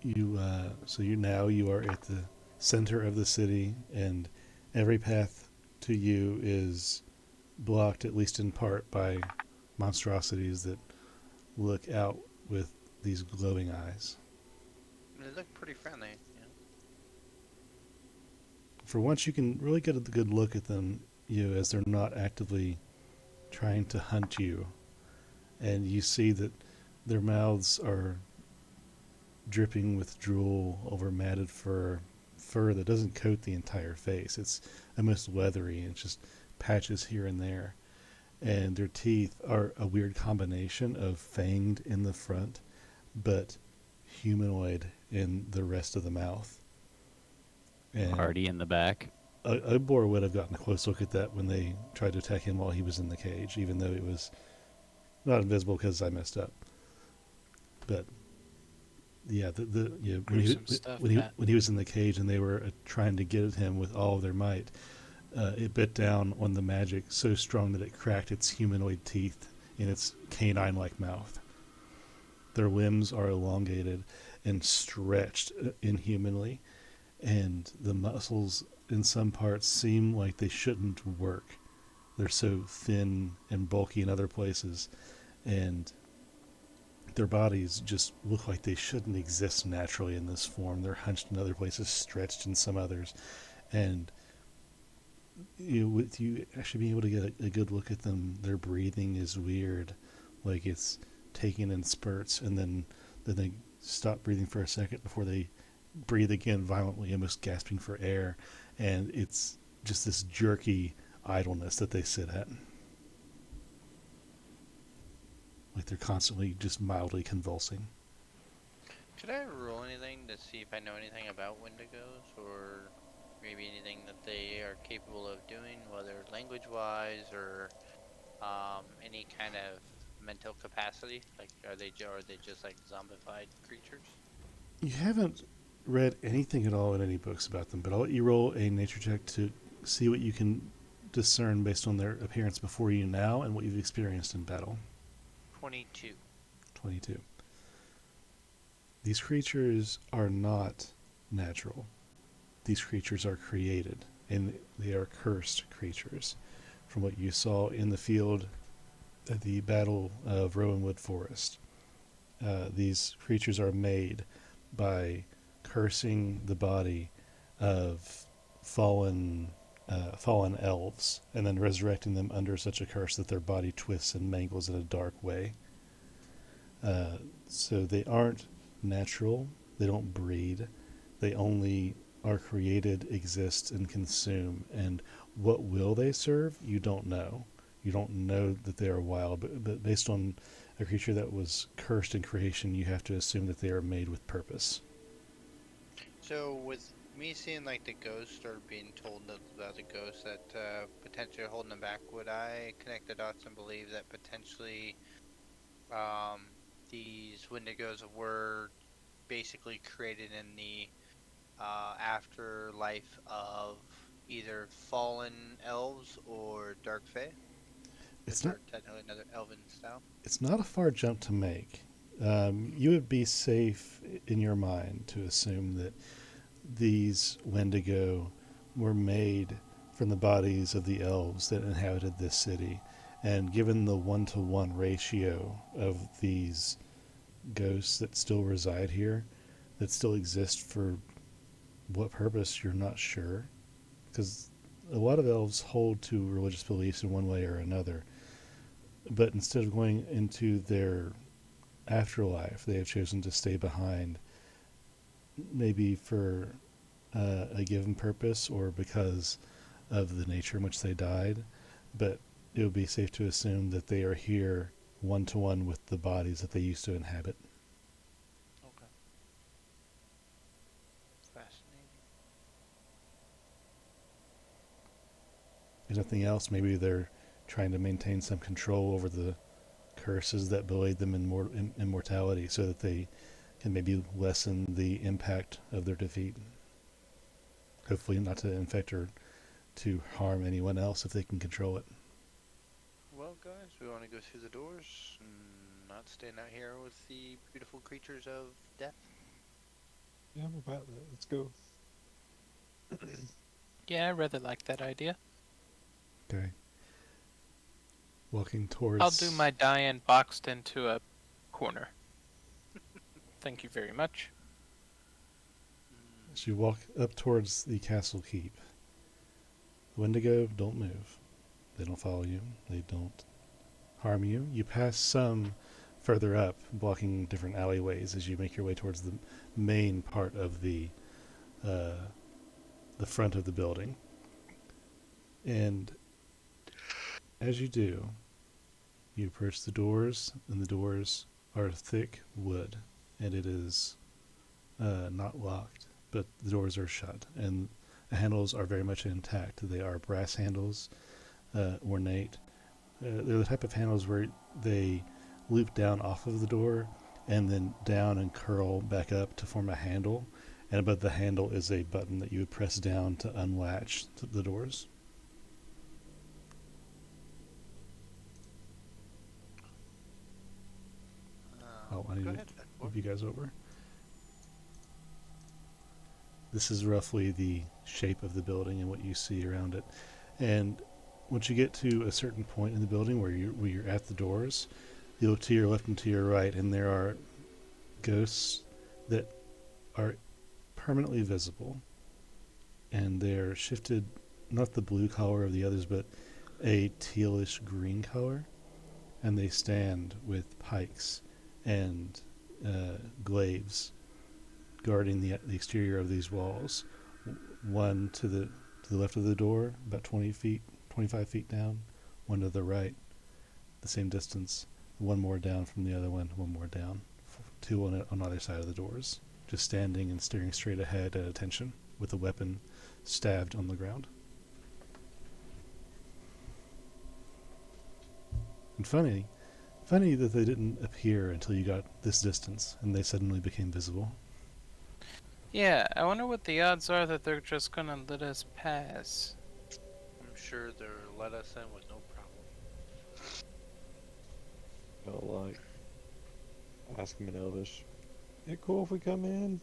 you, so you are at the center of the city, and every path to you is blocked, at least in part, by monstrosities that look out with these glowing eyes. They look pretty friendly. You know? For once, you can really get a good look at them, as they're not actively trying to hunt you, and you see that their mouths are dripping with drool over matted fur that doesn't coat the entire face. It's almost leathery, and it's just patches here and there. And their teeth are a weird combination of fanged in the front, but humanoid in the rest of the mouth. And Hardy in the back. Ugbor would have gotten a close look at that when they tried to attack him while he was in the cage, even though it was not invisible because I messed up. But yeah, Gruesome stuff, Matt. when he was in the cage and they were trying to get at him with all of their might, it bit down on the magic so strong that it cracked its humanoid teeth in its canine-like mouth. Their limbs are elongated and stretched inhumanly, and the muscles in some parts seem like they shouldn't work. They're so thin and bulky in other places, and their bodies just look like they shouldn't exist naturally in this form. They're hunched in other places, stretched in some others, and with you actually being able to get a good look at them, their breathing is weird, like it's taken in spurts, and then they stop breathing for a second before they breathe again violently, almost gasping for air, and it's just this jerky idleness that they sit at. Like they're constantly just mildly convulsing. Could I roll anything to see if I know anything about Wendigos, or maybe anything that they are capable of doing, whether language-wise or any kind of mental capacity? Like, are they just like zombified creatures? You haven't read anything at all in any books about them, but I'll let you roll a nature check to see what you can discern based on their appearance before you now and what you've experienced in battle. 22. 22. These creatures are not natural. These creatures are created, and they are cursed creatures. From what you saw in the field at the Battle of Rowanwood Forest, these creatures are made by cursing the body of fallen elves, and then resurrecting them under such a curse that their body twists and mangles in a dark way. So they aren't natural. They don't breed. They only are created, exist, and consume. And what will they serve? You don't know. You don't know that they are wild, but based on a creature that was cursed in creation, you have to assume that they are made with purpose. So with me seeing like the ghost or being told about the ghost that potentially are holding them back, would I connect the dots and believe that potentially these Wendigos were basically created in the afterlife of either fallen elves or dark fae? It's Which not. are technically another elven style. It's not a far jump to make. You would be safe in your mind to assume that these Wendigo were made from the bodies of the elves that inhabited this city. And given the 1-to-1 ratio of these ghosts that still reside here, that still exist for what purpose, you're not sure. Because a lot of elves hold to religious beliefs in one way or another. But instead of going into their afterlife, they have chosen to stay behind, maybe for a given purpose or because of the nature in which they died, but it would be safe to assume that they are here one-to-one with the bodies that they used to inhabit. Okay. Fascinating. If nothing else, maybe they're trying to maintain some control over the curses that belayed them in immortality so that they can maybe lessen the impact of their defeat. Hopefully not to infect or to harm anyone else if they can control it. Well, guys, we want to go through the doors and not stand out here with the beautiful creatures of death. Yeah, I'm about that. Let's go. Yeah, I rather like that idea. Okay. Walking towards... I'll do my Diane boxed into a corner. Thank you very much. As you walk up towards the castle keep, the Wendigo don't move. They don't follow you. They don't harm you. You pass some further up, blocking different alleyways as you make your way towards the main part of the front of the building. And as you do, you approach the doors, and the doors are thick wood, and it is not locked, but the doors are shut, and the handles are very much intact. They are brass handles, ornate. They're the type of handles where they loop down off of the door and then down and curl back up to form a handle, and above the handle is a button that you would press down to unlatch the doors. I need Go to ahead, move you guys over. This is roughly the shape of the building and what you see around it. And once you get to a certain point in the building where you're at the doors, you look to your left and to your right, and there are ghosts that are permanently visible. And they're shifted, not the blue color of the others, but a tealish green color. And they stand with pikes and glaives guarding the exterior of these walls. One to the left of the door, about 25 feet down. One to the right, the same distance. One more down from the other one more down. Two on either side of the doors, just standing and staring straight ahead at attention, with a weapon stabbed on the ground. And funny that they didn't appear until you got this distance, and they suddenly became visible. Yeah, I wonder what the odds are that they're just gonna let us pass. I'm sure they'll let us in with no problem. I'll like ask him in Elvish. Is it cool if we come in?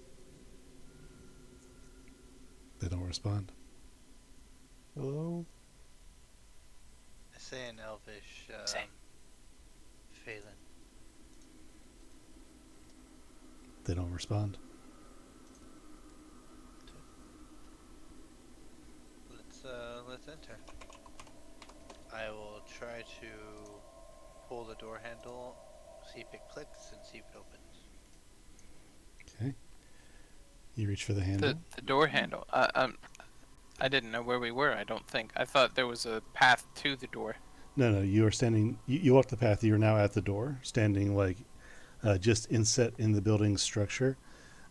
They don't respond. Hello? I say in Elvish, Same. Phelan. They don't respond. Let's enter. I will try to pull the door handle, see if it clicks, and see if it opens. Okay. You reach for the handle. The door handle. I didn't know where we were. I don't think. I thought there was a path to the door. No, you are standing. You walk the path. You are now at the door, standing like just inset in the building's structure.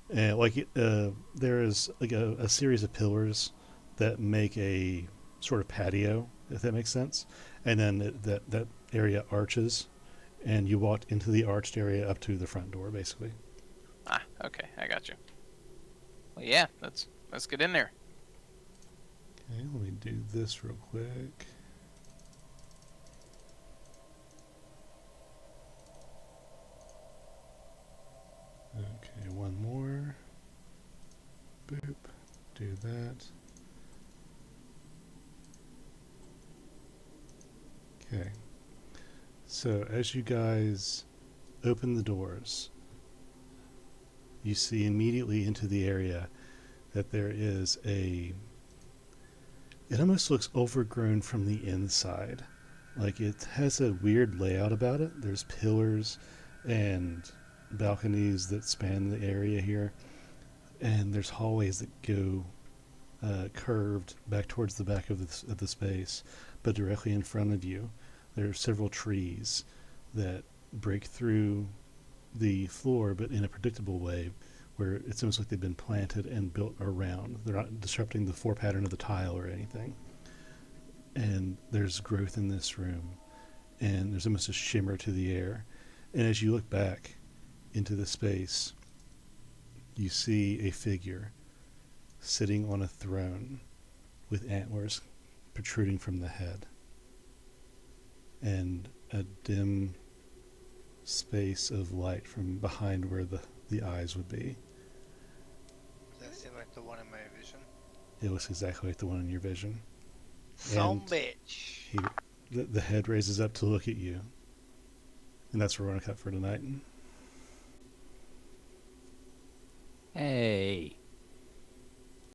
There is like a series of pillars that make a sort of patio, if that makes sense. And then that area arches, and you walk into the arched area up to the front door, basically. Ah, okay, I got you. Well, yeah, let's get in there. Okay, let me do this real quick. Okay, one more. Boop. Do that. Okay. So as you guys open the doors, you see immediately into the area that there is it almost looks overgrown from the inside. Like it has a weird layout about it. There's pillars and balconies that span the area here, and there's hallways that go curved back towards the back of the space, but directly in front of you, there are several trees that break through the floor, but in a predictable way, where it's almost like they've been planted and built around. They're not disrupting the floor pattern of the tile or anything. And there's growth in this room, and there's almost a shimmer to the air. And as you look back into the space, you see a figure sitting on a throne with antlers protruding from the head, and a dim space of light from behind where the eyes would be. Does that seem like the one in my vision? It looks exactly like the one in your vision. Some And bitch. The head raises up to look at you. And that's where we're going to cut for tonight. Hey,